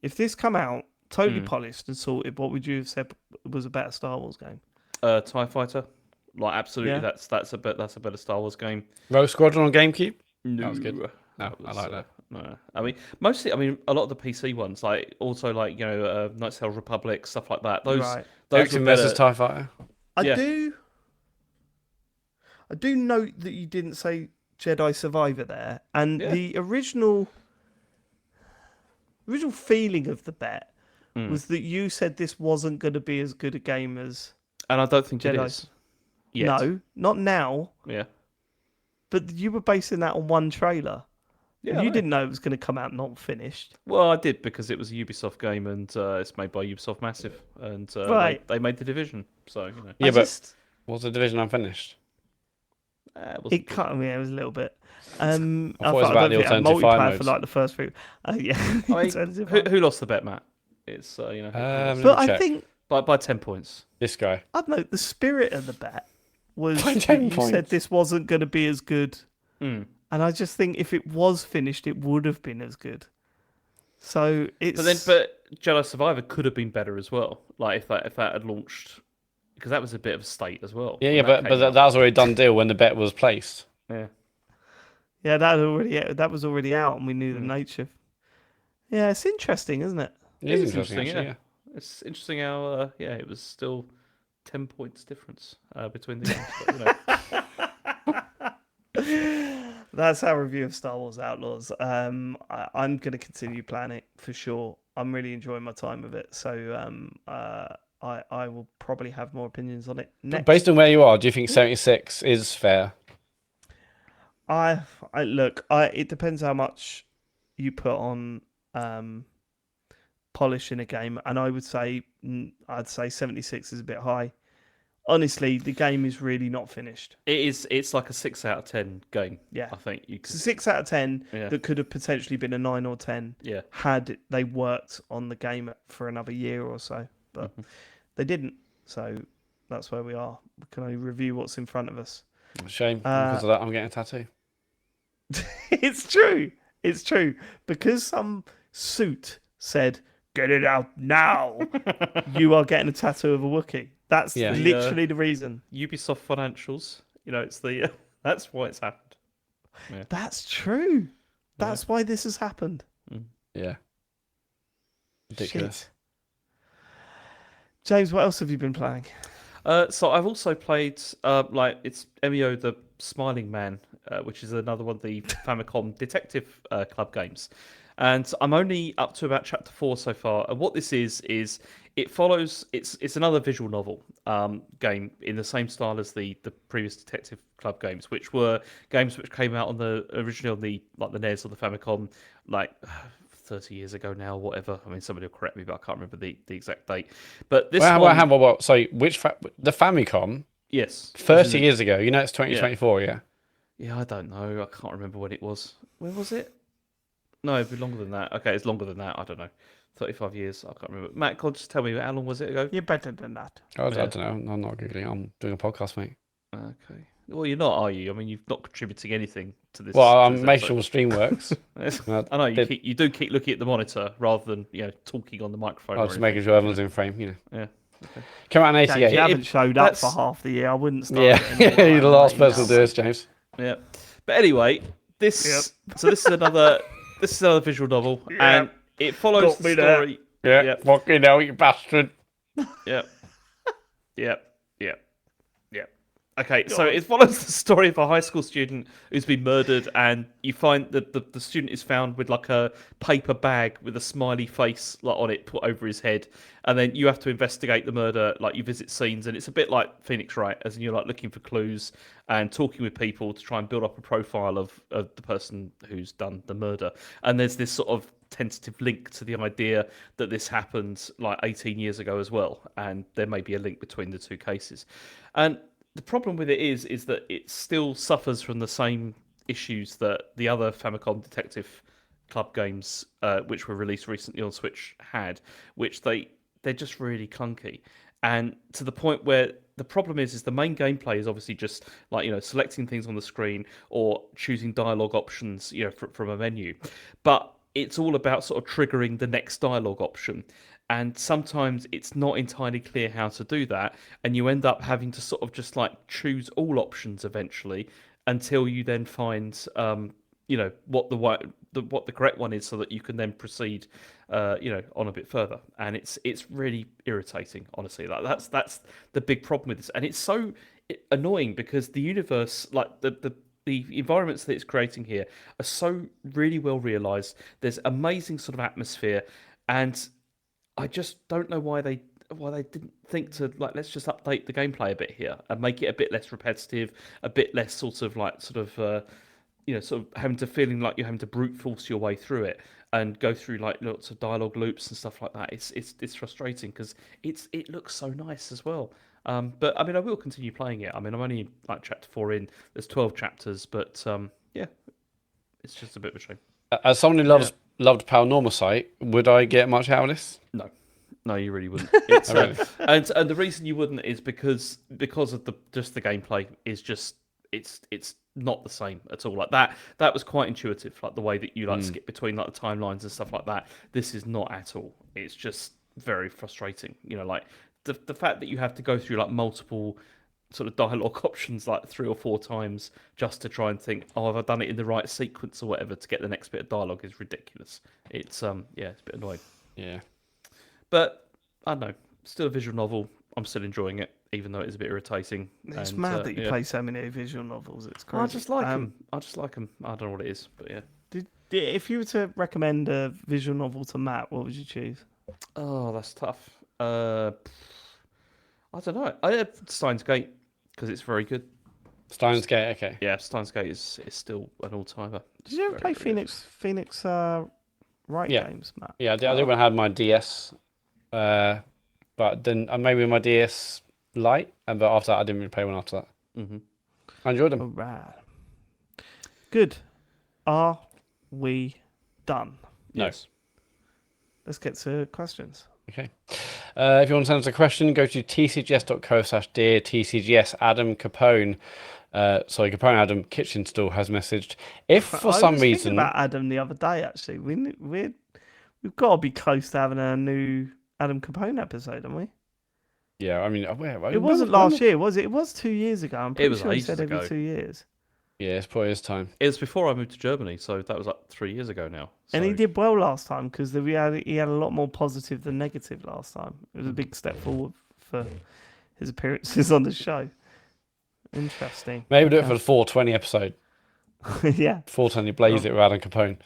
If this come out totally polished and sorted, what would you have said was a better Star Wars game?
TIE Fighter, like absolutely,
Yeah.
that's a better Star Wars game.
Rogue Squadron on GameCube?
No,
That was good. No, I like that.
No, I mean mostly. I mean a lot of the PC ones, like also like Knights of the Old Republic, stuff like that. Those
Right.
those
Action
were
versus
better.
TIE Fighter.
I
Yeah.
do note that you didn't say Jedi Survivor there, and
Yeah.
the original feeling of the bet was that you said this wasn't going to be as good a game as
And I don't think it
Jedi.
is. Yet.
No, not now.
Yeah.
But you were basing that on one trailer.
Yeah.
And
I
you
know.
didn't know it was going to come out not finished.
Well, I did because it was a Ubisoft game and it's made by Ubisoft Massive, and
Right.
they made the Division. So
Yeah,
I
but
just,
what's the division unfinished?
it cut me. It was a little bit. I
thought it was
thought-
about
don't
the
think it had
alternative fire
multiplayer
modes.
for like the first few. Yeah.
I mean,
Alternative fire.
who lost the bet, Matt? It's
Let me
But I
check.
think
by 10 points.
This guy.
I don't know. The spirit of the bet was
By
that
10
you said
points.
this wasn't going to be as good,
Mm.
and I just think if it was finished, it would have been as good. So it's.
But Jedi Survivor could have been better as well. Like if that had launched, because that was a bit of a state as well.
Yeah,
when
yeah,
that
but
came out.
that was already a done deal when the bet was placed.
Yeah.
Yeah, that was already out, and we knew the nature. Yeah, it's interesting, isn't it?
It is
It's
interesting, actually, yeah.
It's interesting how it was still 10 points difference between the games. But,
That's our review of Star Wars Outlaws. I'm going to continue playing it for sure. I'm really enjoying my time with it, so I will probably have more opinions on it next.
Based on where you are, do you think 76 is fair?
It depends how much you put on polish in a game, and I'd say 76 is a bit high. Honestly, the game is really not finished.
it's like a 6 out of 10 game.
Yeah.
I think you
It's
could.
a 6 out of 10
Yeah.
that could have potentially been a 9 or 10
Yeah.
had they worked on the game for another year or so, but they didn't. So that's where we are. We can only review what's in front of us.
Shame. Because of that, I'm getting a tattoo.
It's true. It's true. Because some suit said, "Get it out now," you are getting a tattoo of a Wookiee. That's
Yeah.
literally the reason.
Ubisoft financials. It's the that's why it's happened.
That's true. That's why this has happened.
Yeah. Ridiculous.
Shit. James, what else have you been playing?
So I've also played it's Emio the Smiling Man, which is another one of the Famicom Detective Club games, and I'm only up to about chapter 4 so far. And what this is it follows it's another visual novel game in the same style as the previous Detective Club games, which were games which came out originally on the NES or the Famicom 30 years ago now, whatever. I mean, somebody will correct me, but I can't remember the exact date. But this
What? So, the Famicom,
yes,
30 years ago, it's 2024, yeah?
Yeah, I don't know. I can't remember when it was. When was it? No, it'd be longer than that. Okay, it's longer than that. I don't know. 35 years. I can't remember. Matt, can you just tell me how long was it ago?
You're better than that.
I don't know. I'm not Googling. I'm doing a podcast, mate.
Okay. Well, you're not, are you? I mean, you've not contributing anything to this.
Well,
to
I'm
this
making sure
episode.
the stream works.
I know you do keep looking at the monitor rather than talking on the microphone.
I'm
or
just
anything.
making sure everyone's in frame,
Yeah.
Came out in
James,
88.
you haven't showed up for
that's-
half the year. I wouldn't start.
Yeah,
getting all
you're the
that
last
late
person
now.
to do this, James.
Yeah. But anyway, this is another visual novel, and it follows
Got
the
me there.
story.
Yeah,
Yep.
fucking hell, you bastard.
Yep. Yep. Yep. Yep. Okay, so it follows the story of a high school student who's been murdered, and you find that the student is found with like a paper bag with a smiley face like on it put over his head, and then you have to investigate the murder. Like you visit scenes, and it's a bit like Phoenix Wright, as in you're like looking for clues and talking with people to try and build up a profile of the person who's done the murder. And there's this sort of tentative link to the idea that this happened like 18 years ago as well, and there may be a link between the two cases. And the problem with it is that it still suffers from the same issues that the other Famicom Detective Club games, which were released recently on Switch, had, which they're just really clunky, and to the point where the problem is the main gameplay is obviously just like selecting things on the screen or choosing dialogue options from a menu, but it's all about sort of triggering the next dialogue option. And sometimes it's not entirely clear how to do that, and you end up having to sort of just like choose all options eventually until you then find what the correct one is, so that you can then proceed on a bit further. And it's really irritating, honestly. Like that's the big problem with this, and it's so annoying because the universe, like the environments that it's creating here, are so really well realized. There's amazing sort of atmosphere, and I just don't know why they didn't think to like, let's just update the gameplay a bit here and make it a bit less repetitive, a bit less sort of having to feeling like you're having to brute force your way through it and go through like lots of dialogue loops and stuff like that. It's frustrating because it looks so nice as well. But I mean, I will continue playing it. I mean, I'm only like chapter 4 in. There's 12 chapters, but yeah, it's just a bit of a shame.
As someone who loved Paranormal Site, would I get much out of this?
No, you really wouldn't. It's, and the reason you wouldn't is because of the gameplay is just it's not the same at all. Like that was quite intuitive, like the way that you like skip between like the timelines and stuff like that. This is not at all. It's just very frustrating. Like the fact that you have to go through like multiple sort of dialogue options like 3 or 4 times just to try and think, oh, have I done it in the right sequence or whatever to get the next bit of dialogue is ridiculous. It's it's a bit annoying.
Yeah.
But I don't know, still a visual novel. I'm still enjoying it, even though it is a bit irritating.
It's mad that you play so many visual novels. It's crazy.
I just like them. I don't know what it is, but yeah.
If you were to recommend a visual novel to Matt, what would you choose?
Oh, that's tough. I don't know. I had Steins Gate because it's very good.
Steins Gate, okay.
Yeah, Steins Gate is still an all-timer.
Did you ever play Phoenix Wright games, Matt?
Yeah, I did when I had my DS, but then maybe my DS Lite, but after that I didn't really play one after that.
Mm-hmm.
I enjoyed them.
All right. Good. Are we done?
No.
Yes.
Let's get to questions.
Okay. If you want to send us a question, go to tcgs.co/dear TCGS. Adam Capone, Capone Adam Kitchen Stool has messaged. If for some
I was
reason
thinking about Adam the other day, actually, we've got to be close to having a new Adam Capone episode, haven't we?
Yeah, I mean,
It wasn't last year, was it? It was 2 years ago. I'm pretty sure he said
ages
every
ago.
2 years.
Yeah, it's probably his time.
It was before I moved to Germany, so that was like 3 years ago now.
And he did well last time because he had a lot more positive than negative last time. It was a big step forward for his appearances on the show. Interesting.
Maybe do it for the 420 episode.
Yeah.
420 Blaze it with Adam Capone.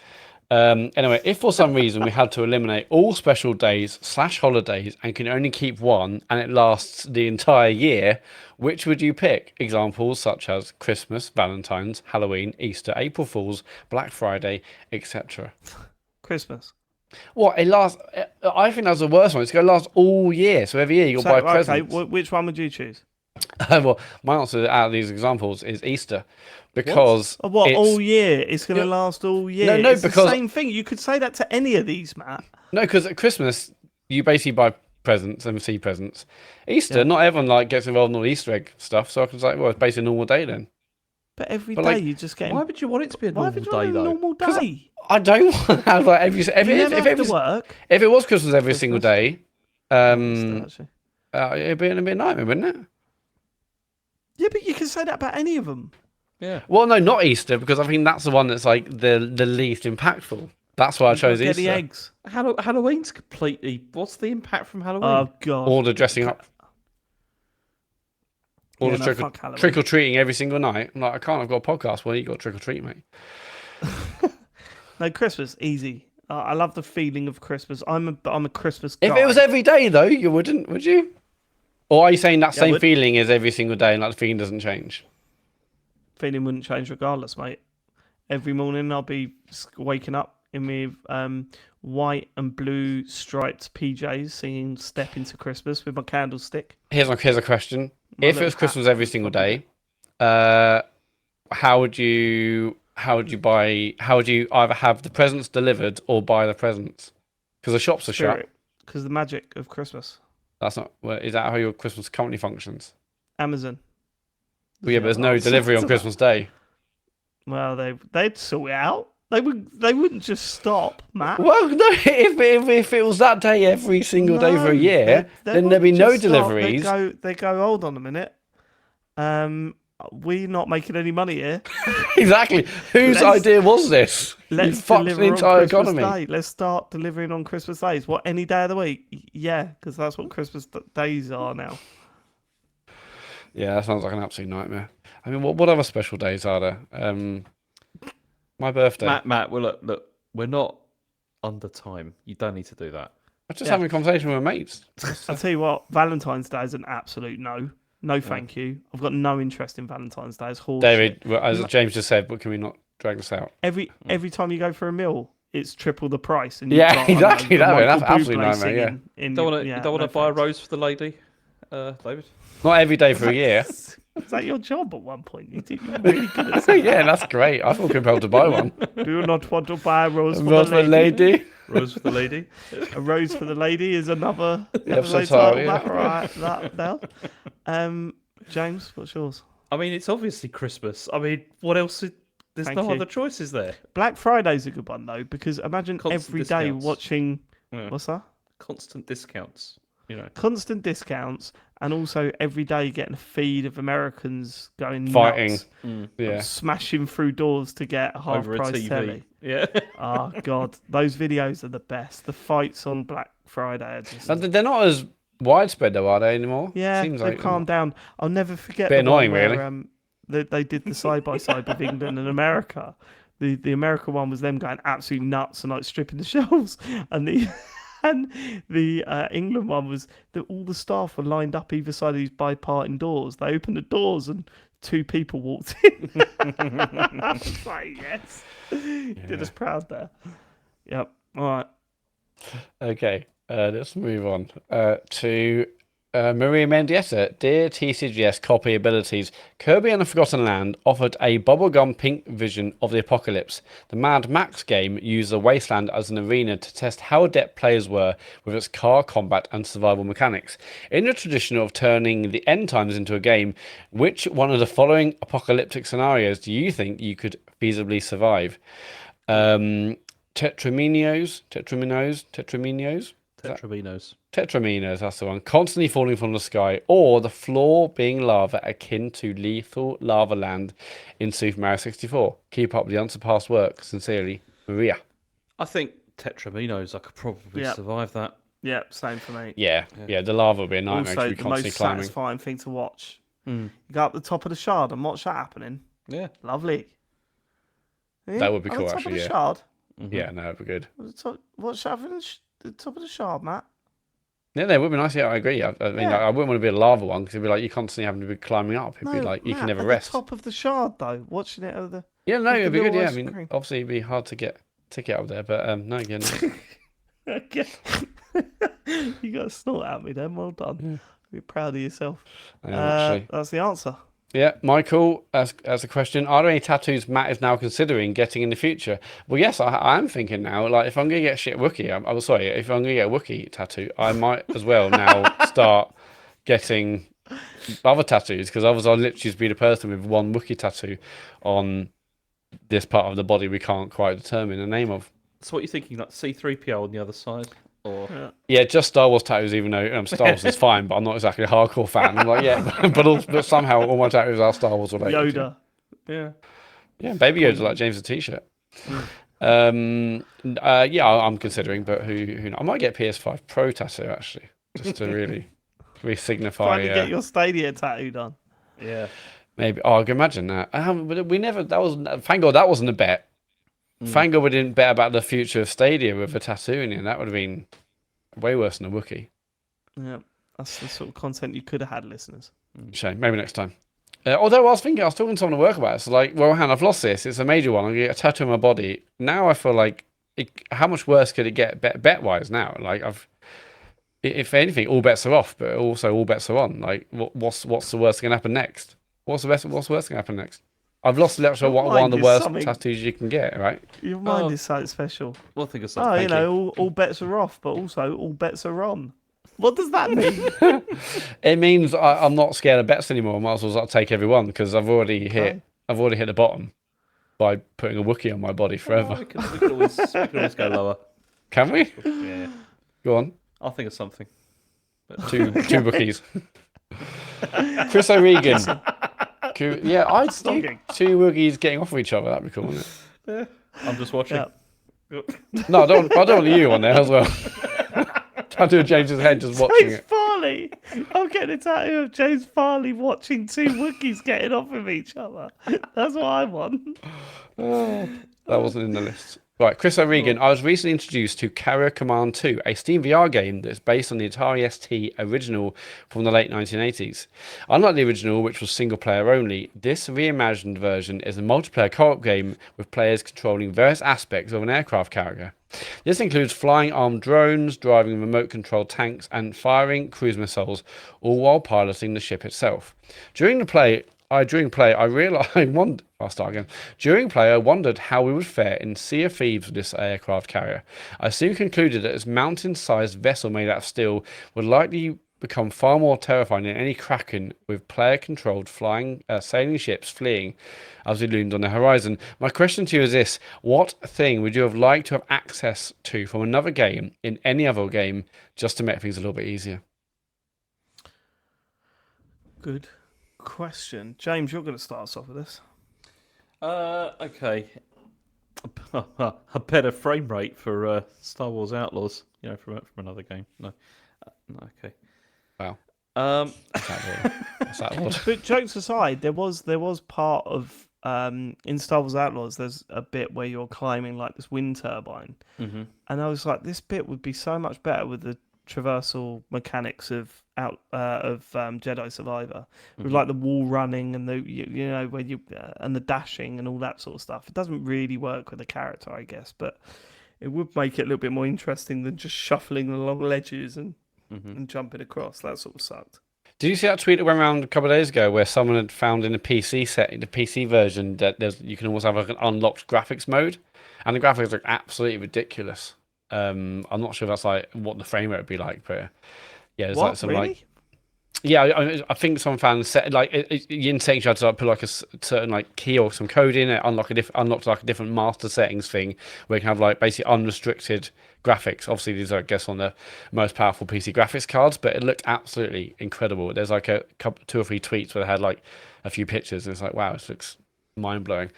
Anyway, if for some reason we had to eliminate all special days / holidays and can only keep one and it lasts the entire year, which would you pick? Examples such as Christmas, Valentine's, Halloween, Easter, April Fool's, Black Friday, etc.
Christmas.
What? It lasts. I think that's the worst one. It's going to last all year. So every year you'll buy presents.
Okay, which one would you choose?
Well, my answer out of these examples is Easter, because
What all year? It's going to last all year.
No,
it's
because
the same thing. You could say that to any of these, Matt.
No, because at Christmas you basically buy presents and receive presents. Easter, not everyone gets involved in all the Easter egg stuff, so I can say, well, it's basically a normal day then.
But every day you just get.
Why would you want it to be a
Why
normal
would you want
day
a
though?
normal day?
I don't want to have every.
You never have to work.
If it was Christmas every single day,
Easter,
it'd be a nightmare, wouldn't it?
Yeah, but you can say that about any of them.
Yeah.
Well, no, not Easter, because I think that's the one that's like the least impactful. That's why I chose
Get
Easter.
the eggs.
Halloween's completely. What's the impact from Halloween?
Oh God!
All the dressing up. Or
Yeah,
the
no, fuck Halloween.
trick or treating every single night. I'm like, I can't. I've got a podcast. Well, you got trick or treat, mate.
No, Christmas, easy. I love the feeling of Christmas. I'm a Christmas guy.
If it was every day though, you wouldn't, would you? Or are you saying that
Yeah, I
same
would.
feeling is every single day, and like the feeling doesn't change?
Feeling wouldn't change regardless, mate. Every morning I'll be waking up in my white and blue striped PJs, singing "Step Into Christmas" with my candlestick.
Here's a question:
My
if it
little
was Christmas
hat.
every single day, how would you either have the presents delivered or buy the presents? Because the shops are shut.
Because the magic of Christmas.
That's not. Well, is that how your Christmas currently functions?
Amazon.
Well, yeah, but there's no delivery on Christmas Day.
Well, they'd sort it out. They wouldn't just stop, Matt.
Well, no. If it was that day every single day for a year, then there'd be
wouldn't
no
just stop.
deliveries.
They go. Hold on a minute. We're not making any money here.
Exactly. Whose idea was this?
Let's
You fucked
deliver
the entire
on Christmas
economy.
Day. Let's start delivering on Christmas days. What, any day of the week? Yeah, because that's what Christmas days are now.
Yeah, that sounds like an absolute nightmare. I mean, what other special days are there? My birthday.
Matt, well, look, we're not under time. You don't need to do that.
I'm just having a conversation with my mates.
I'll tell you what, Valentine's Day is an absolute no. No, thank you. I've got no interest in Valentine's Day. It's horseshit.
David, well, as James just said, but can we not drag this out?
Every time you go for a meal, it's triple the price. And you've
Yeah,
got,
exactly.
Michael
That's absolutely
Bublé
nightmare, yeah.
singing in
You don't
your-
want to
no
buy a
thanks.
rose for the lady, David?
Not every day for a year.
Is that your job at one point? You're really good at saying
Yeah, that's great. I feel compelled to buy one.
Do you not want to buy a rose for
Not
the
for
lady?
lady.
Rose for the lady.
A rose for the lady is another
episode
title.
title, yeah.
That right? That now. James, what's yours?
I mean, it's obviously Christmas. I mean, what else? There's
Thank
no
you.
other choices there.
Black Friday's a good one though, because imagine
Constant
every day
discounts.
watching.
Yeah.
What's that?
Constant discounts. You know.
Constant discounts, and also every day getting a feed of Americans going
Fighting.
nuts,
Yeah.
smashing through doors to get half
Over a
price
TV.
telly.
Yeah.
Oh god, those videos are the best. The fights on Black Friday are just
They're not as widespread though, are they anymore?
yeah,
Seems
they've
like
calmed down. I'll never forget.
Bit
the one
annoying,
where,
really.
they did the side by side with England and America. The American one was them going absolutely nuts and like stripping the shelves, and the England one was that all the staff were lined up either side of these bipartisan doors. They opened the doors and two people walked in. I was like, yes, did us proud there. Yep. All right.
Okay, let's move on to Maria Mendieta. Dear TCGS copy abilities, Kirby and the Forgotten Land offered a bubblegum pink vision of the apocalypse. The Mad Max game used the wasteland as an arena to test how adept players were with its car combat and survival mechanics. In the tradition of turning the end times into a game, which one of the following apocalyptic scenarios do you think you could feasibly survive? Tetraminos. Tetraminos, that's the one. Constantly falling from the sky, or the floor being lava akin to lethal lava land in Super Mario 64. Keep up the unsurpassed work. Sincerely, Maria.
I think Tetraminos. I could probably
Yeah.
survive that.
Yeah, same for me.
Yeah, the lava would be a nightmare.
Also,
to be
the
constantly
most
climbing.
satisfying thing to watch. You go up the top of the shard and watch that happening.
Yeah.
Lovely. Yeah,
That would be
on
cool,
the top
actually,
Of the
yeah.
shard.
Yeah, no, it'd be good.
What's happening? The top of the shard, Matt.
Yeah, that would be nice. Yeah, I agree. I mean,
Yeah.
I wouldn't want to be a lava one because it'd be like you're constantly having to be climbing up. It'd be like you
Matt,
can never
at
rest.
The top of the shard, though, watching it over the.
Yeah, no,
with
it'd
the
be good.
little
Yeah, I
ice
mean,
cream.
obviously it'd be hard to get up there, but no, again,
Okay. You got to snort at me then. Well done. Be proud of yourself.
actually.
That's the answer.
Yeah, Michael, as a question, are there any tattoos Matt is now considering getting in the future? Well, yes, I am thinking now. Like, if I'm gonna get shit Wookiee, I'm sorry, if I'm gonna get a Wookiee tattoo, I might as well now start getting other tattoos because otherwise I'll literally just be the person with one Wookiee tattoo on this part of the body we can't quite determine the name of.
So what are you thinking? Like C-3PO on the other side, or
Yeah, just Star Wars tattoos, even though Star Wars is fine, but I'm not exactly a hardcore fan. I'm like, yeah, but somehow all my tattoos are Star Wars related.
Yoda.
yeah?
Yeah, Baby Yoda's like James' t-shirt. Yeah, I'm considering, but who knows? I might get PS5 Pro tattoo actually, just to really signify.
Finally get your Stadia tattoo done.
Yeah.
Maybe. Oh, I can imagine that. But we never. That wasn't. Thank God that wasn't a bet. Thank God we didn't bet about the future of Stadia with a tattoo in it. That would have been way worse than a Wookiee.
Yeah, that's the sort of content you could have had, listeners.
Shame. Maybe next time. Although I was thinking, I was talking to someone at work about it. It's like, well, Han, I've lost this. It's a major one. I get a tattoo on my body. Now I feel like, how much worse could it get bet wise now? Like if anything, all bets are off, but also all bets are on. Like, what's the worst going to happen next? What's the worst going to happen next? I've lost literally one of the worst tattoos you can get, right?
Your mind is something special.
We'll think of something.
All bets are off, but also all bets are on. What does that mean?
It means I'm not scared of bets anymore. I might as well take every one because I've already hit the bottom by putting a Wookiee on my body forever.
We can always go lower.
Can we?
Yeah.
Go on.
I'll think of something.
Two Wookiees. Chris O'Regan. Yeah, I'd think two Wookiees getting off of each other. That'd be cool, wouldn't it?
I'm just watching.
Yeah.
No, I don't want you on there as well. Tattoo of James's head just watching
James Farley. I'm getting a tattoo of James Farley watching two Wookiees getting off of each other. That's what I want.
That wasn't in the list. Right, Chris O'Regan. I was recently introduced to Carrier Command 2, a Steam VR game that's based on the Atari ST original from the late 1980s. Unlike the original, which was single player only, this reimagined version is a multiplayer co-op game with players controlling various aspects of an aircraft carrier. This includes flying armed drones, driving remote-controlled tanks, and firing cruise missiles, all while piloting the ship itself. During play, I wondered how we would fare in Sea of Thieves with this aircraft carrier. I soon concluded that this mountain-sized vessel made out of steel would likely become far more terrifying than any Kraken, with player-controlled sailing ships fleeing as we loomed on the horizon. My question to you is this: what thing would you have liked to have access to from another game in any other game, just to make things a little bit easier?
Good question. James, you're going to start us off with this.
Okay. A better frame rate for Star Wars Outlaws, from another game. No, okay.
Wow.
What's
that
But jokes aside, there was part of in Star Wars Outlaws. There's a bit where you're climbing like this wind turbine, and I was like, this bit would be so much better with the traversal mechanics of Jedi Survivor, with like the wall running and the where you and the dashing and all that sort of stuff. It doesn't really work with the character, I guess, but it would make it a little bit more interesting than just shuffling along ledges and jumping across. That sort of sucked.
Did you see that tweet that went around a couple of days ago where someone had found in the PC version that you can almost have like an unlocked graphics mode, and the graphics look absolutely ridiculous. I'm not sure if that's like what the frame rate would be like, but yeah, there's like some
really?
Yeah, I think someone found in settings you had to put like a certain like key or some code in it, unlocked like a different master settings thing where you can have like basically unrestricted graphics. Obviously, these are, I guess, on the most powerful PC graphics cards, but it looked absolutely incredible. There's like a couple, 2 or 3 tweets where they had like a few pictures, and it's like, wow, this looks mind blowing.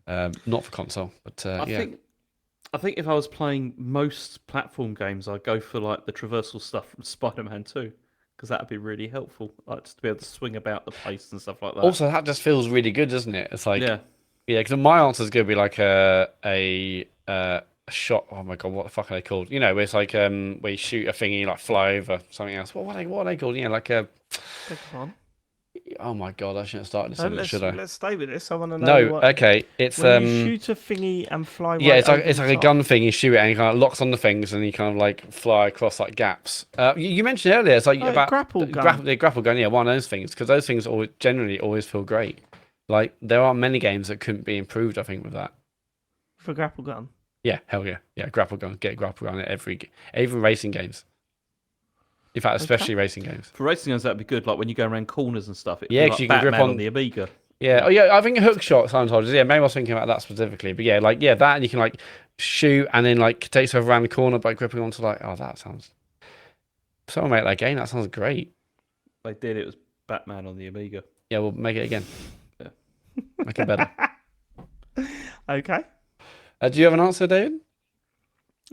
Not for console, but
I think if I was playing most platform games, I'd go for like the traversal stuff from Spider-Man 2. Because that would be really helpful, like just to be able to swing about the place and stuff like that.
Also, that just feels really good, doesn't it? It's like, yeah, because my answer is going to be like a shot. Oh my god, what the fuck are they called? Where it's like where you shoot a thingy, like fly over something else. What are they called? Like a. Oh my god, I shouldn't have started this, should I?
Let's stay with this. I want to know.
No, okay, it's
when you shoot a thingy and fly.
Yeah, it's like a gun thing. You shoot it and it kind of locks on the things, and you kind of like fly across like gaps. You mentioned earlier, it's like about
grapple gun.
The grapple gun, yeah, one of those things, because those things generally always feel great. Like there are many games that couldn't be improved, I think, with that.
For grapple gun.
Yeah, hell yeah, grapple gun. Get a grapple gun at even racing games. In fact, especially racing games.
For racing games, that'd be good. Like when you go around corners and stuff.
Yeah, because
like
you can
Batman
grip on
the Amiga.
Yeah, I think a hook shot sometimes. Yeah, maybe I was thinking about that specifically. But yeah, that, and you can like shoot and then like take yourself around the corner by gripping onto like, oh, that sounds. Someone make that game. That sounds great.
They did. It was Batman on the Amiga.
Yeah, we'll make it again.
Yeah,
make it better.
Okay.
Do you have an answer, David?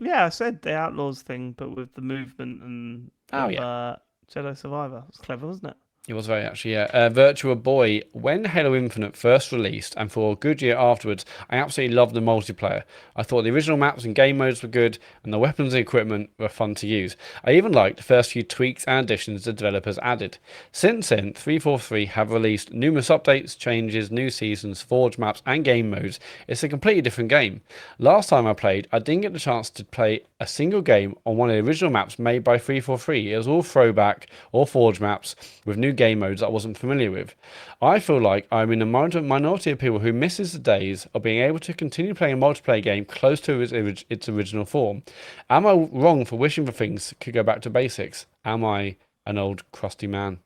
Yeah, I said the Outlaws thing, but with the movement and Jedi Survivor. It's clever, wasn't it?
It was very actually, yeah. Virtua Boy, when Halo Infinite first released and for a good year afterwards, I absolutely loved the multiplayer. I thought the original maps and game modes were good, and the weapons and equipment were fun to use. I even liked the first few tweaks and additions the developers added. Since then, 343 have released numerous updates, changes, new seasons, forge maps, and game modes. It's a completely different game. Last time I played, I didn't get the chance to play a single game on one of the original maps made by 343. It was all throwback or forge maps with new game modes that I wasn't familiar with. I feel like I'm in a minority of people who misses the days of being able to continue playing a multiplayer game close to its original form. Am I wrong for wishing for things could go back to basics? Am I an old crusty man?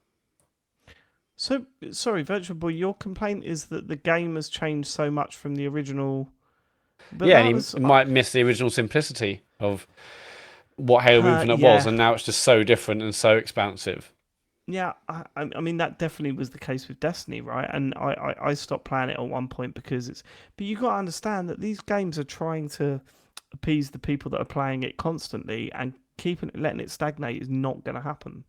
So, sorry, Virtual Boy, your complaint is that the game has changed so much from the original. But
Yeah,
that
and
was,
he might miss the original simplicity of what Halo Infinite was,
yeah.
and now it's just so different and so expansive.
Yeah, I mean that definitely was the case with Destiny, right? And I stopped playing it at one point because it's. But you got to understand that these games are trying to appease the people that are playing it constantly, and letting it stagnate is not going to happen.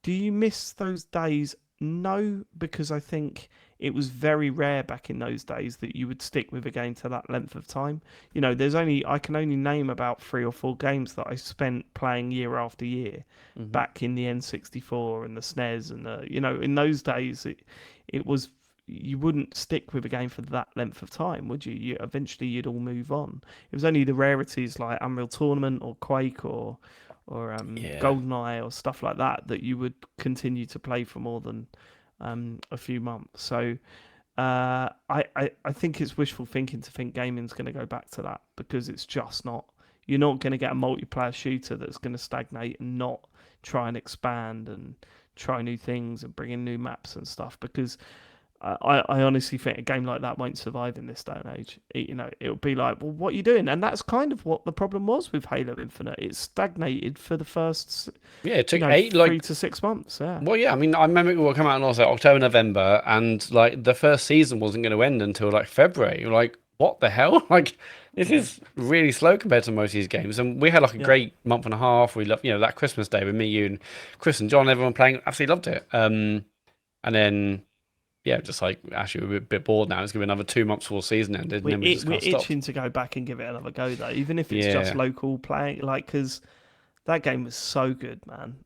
Do you miss those days? No, because I think it was very rare back in those days that you would stick with a game to that length of time. You know, I can only name about 3 or 4 games that I spent playing year after year back in the N64 and the SNES and in those days it was you wouldn't stick with a game for that length of time, would you? Eventually you'd all move on. It was only the rarities like Unreal Tournament or Quake or GoldenEye or stuff like that you would continue to play for more than a few months. So I think it's wishful thinking to think gaming's going to go back to that because it's just not. You're not going to get a multiplayer shooter that's going to stagnate and not try and expand and try new things and bring in new maps and stuff because I honestly think a game like that won't survive in this day and age. It'll be like, well, what are you doing? And that's kind of what the problem was with Halo Infinite. It stagnated for the first,
it took
3 to 6 months. Yeah.
Well, yeah, I mean, I remember it will come out in October, November, and like the first season wasn't going to end until like February. You're like, what the hell? Like, this is really slow compared to most of these games. And we had like a great month and a half. We loved, that Christmas day with me, you, and Chris and John, everyone playing, absolutely loved it. And then. Yeah, just like actually we're a bit bored now. It's going to be another 2 months before the season ended. And then we're
itching to go back and give it another go though, even if it's just local playing. Like, because that game was so good, man.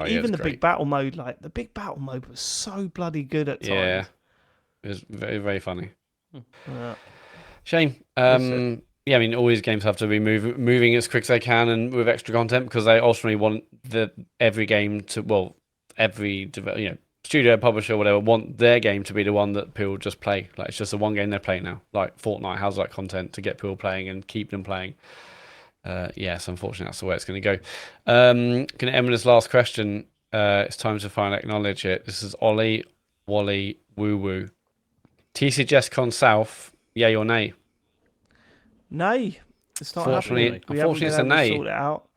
Even the big battle mode, like the big battle mode was so bloody good at times.
Yeah, it was very very funny.
Yeah.
Shame. Yeah, I mean, all these games have to be moving as quick as they can and with extra content because they ultimately want every game to every studio, publisher, whatever, want their game to be the one that people just play. Like, it's just the one game they're playing now. Like Fortnite has that content to get people playing and keep them playing. Yes, unfortunately, that's the way it's going to go. Going to end with this last question. It's time to finally acknowledge it. This is Ollie, Wally, Woo Woo. TCGScon South, yay or nay?
Nay. It's not
Unfortunately, it's a nay.
Sort it out.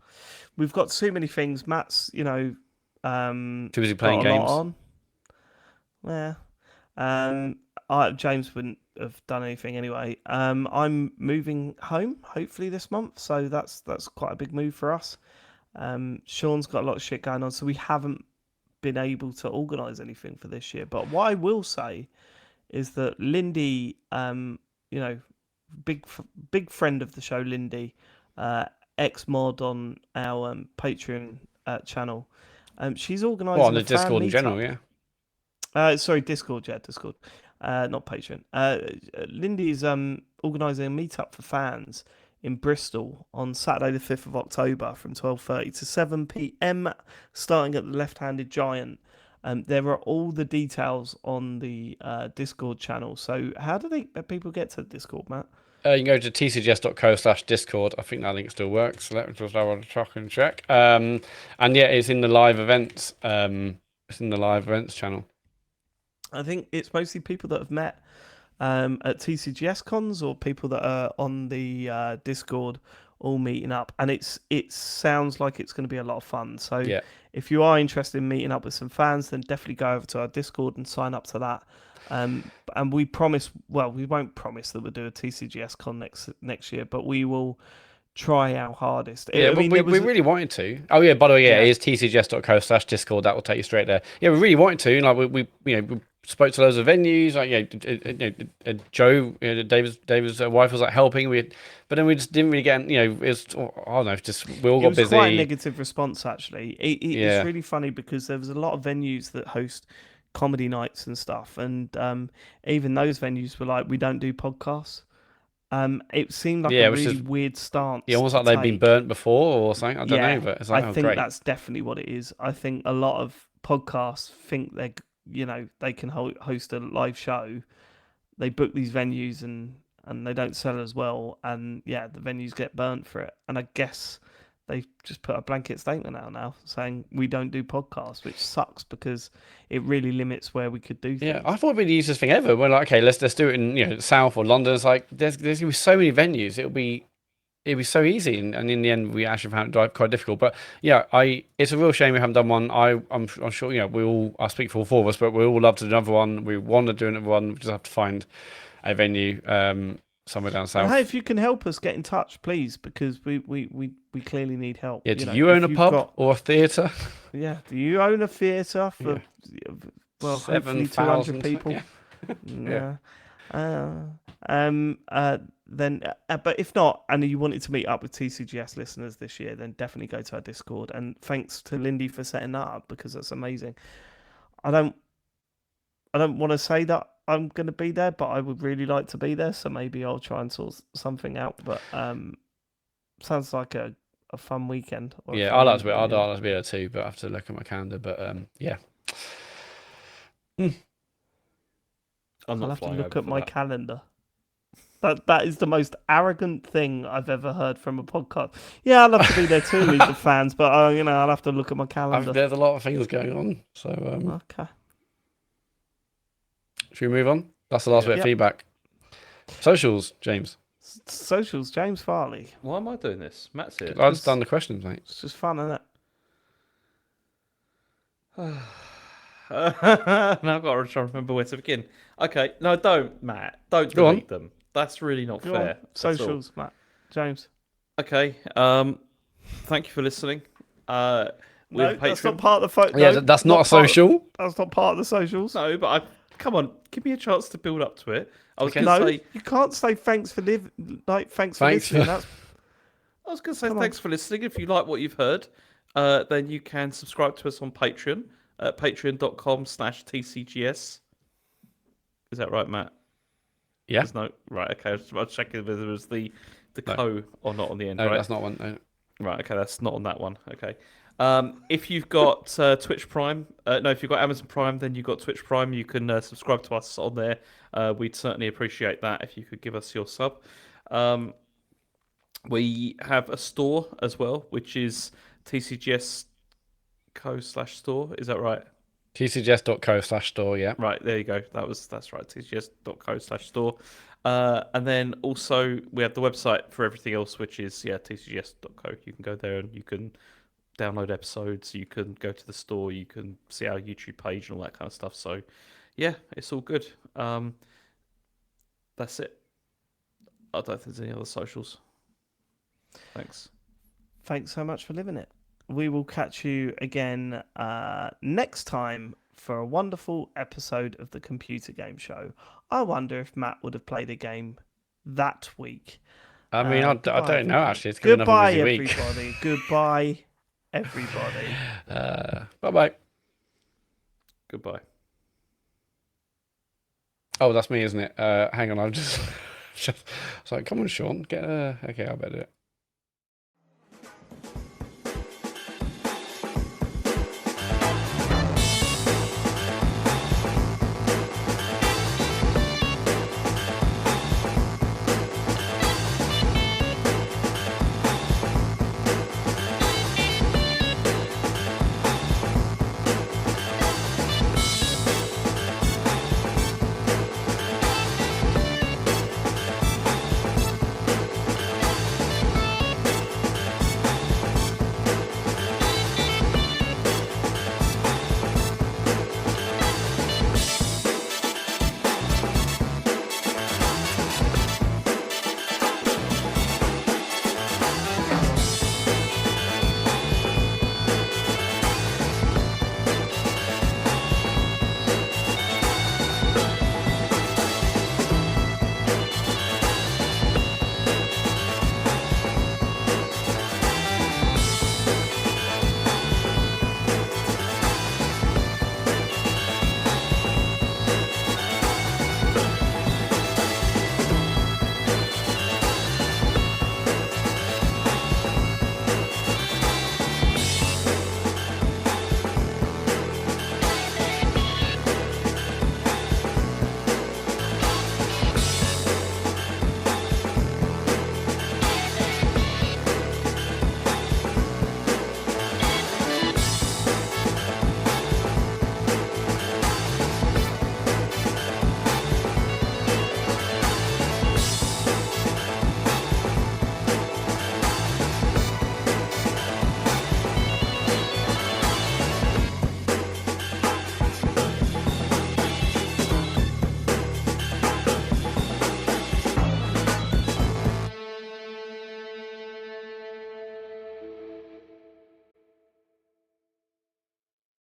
We've got too many things. Matt's, too
busy playing games.
Yeah. James wouldn't have done anything anyway. I'm moving home hopefully this month, so that's quite a big move for us. Sean's got a lot of shit going on, so we haven't been able to organise anything for this year. But what I will say is that Lindy, big friend of the show, Lindy, ex-mod on our Patreon channel. She's organising
on the Discord in general, yeah.
Sorry, Discord, Discord, not Patreon. Lindy's organising a meetup for fans in Bristol on Saturday the 5th of October from 12:30 to 7 p.m, starting at the Left-Handed Giant. There are all the details on the Discord channel. So how do people get to Discord, Matt?
You can go to tcgs.co/discord. I think that link still works. So let me just have a check. And yeah, it's in the live events. It's in the live events channel.
I think it's mostly people that have met at TCGS cons or people that are on the Discord all meeting up, and it sounds like it's going to be a lot of fun. So if you are interested in meeting up with some fans, then definitely go over to our Discord and sign up to that. And we won't promise that we'll do a TCGS con next year, but we will try our hardest.
Yeah,
I mean,
we
there was
really wanted to. Oh yeah, by the way,
Yeah.
it is tcgs.co/discord. That will take you straight there. Yeah, we really wanted to. Like we spoke to loads of venues. Like Joe, David's wife was like helping. But then we just didn't really get. It's I don't know. Just we all
it
got
was
busy.
quite a negative response actually.
Yeah.
It's really funny because there was a lot of venues that host comedy nights and stuff, and even those venues were like, we don't do podcasts. It seemed like
Yeah,
a
which
really
is
weird stance.
almost
to
like they've been
take.
burnt before or something. I don't know,
Yeah,
but it's
I
like, oh,
think
great.
that's definitely what it is. I think a lot of podcasts think they can host a live show. They book these venues and they don't sell as well, and yeah, the venues get burnt for it. And I guess they've just put a blanket statement out now saying we don't do podcasts, which sucks because it really limits where we could do things.
Yeah, I thought it'd be the easiest thing ever. We're like, okay, let's do it in South or London. It's like there's gonna be so many venues. It'd be so easy, and in the end, we actually found it quite difficult. But yeah, it's a real shame we haven't done one. I'm sure I speak for all four of us, but we all love to do another one. We want to do another one. We just have to find a venue somewhere down south.
And hey, if you can help us, get in touch, please, because we clearly need help.
Yeah, do you own a pub or a theatre?
Yeah, do you own a theatre for well, hopefully 200 people?
Yeah.
Then, but if not, and you wanted to meet up with TCGS listeners this year, then definitely go to our Discord. And thanks to Lindy for setting that up because that's amazing. I don't want to say that I'm going to be there, but I would really like to be there. So maybe I'll try and sort something out. But sounds like a fun weekend.
Yeah, I'd like to be. I'd like to be there too, but I have to look at my calendar. But yeah.
I'll have to look at my calendar. That is the most arrogant thing I've ever heard from a podcast. Yeah, I'd love to be there too, leave the fans, but I'll have to look at my calendar.
There's a lot of things going on, so
okay.
Should we move on? That's the last bit of feedback. Socials, James.
Socials, James Farley.
Why am I doing this? Matt's here.
I've just done the questions, mate.
It's just fun, isn't it?
Now I've got to try and remember where to begin. Okay, no, don't, Matt. Don't delete them. That's really not fair.
Socials, Matt. James.
Okay. Thank you for listening.
No, that's not part of the photo.
Yeah, that's not a social.
That's not part of the socials.
No, but come on, give me a chance to build up to it. I was
Okay.
going to say
you can't say thanks for thanks for listening. I
was going to say thanks for listening. If you like what you've heard, then you can subscribe to us on Patreon at patreon.com/TCGS. Is that right, Matt?
Yeah.
There's no right. Okay, I was checking whether there was the co or not on the end.
No,
right?
that's not one. No.
Right. Okay, that's not on that one. Okay. If you've got Twitch Prime, if you've got Amazon Prime, then you've got Twitch Prime. You can subscribe to us on there. We'd certainly appreciate that if you could give us your sub. We have a store as well, which is TCGSco/store. Is that right?
TCGS.co/store, yeah.
Right, there you go. That's right. TCGS.co/store. And then also we have the website for everything else, which is TCGS.co. You can go there and you can download episodes. You can go to the store. You can see our YouTube page and all that kind of stuff. So, yeah, it's all good. That's it. I don't think there's any other socials. Thanks
so much for living it. We will catch you again next time for a wonderful episode of the Computer Game Show. I wonder if Matt would have played a game that week.
I mean, I don't know, actually. It's
goodbye,
everybody.
Goodbye, everybody.
Bye-bye.
Goodbye.
Oh, that's me, isn't it? Hang on, I'll just... It's like, come on, Sean. Okay, I better do it.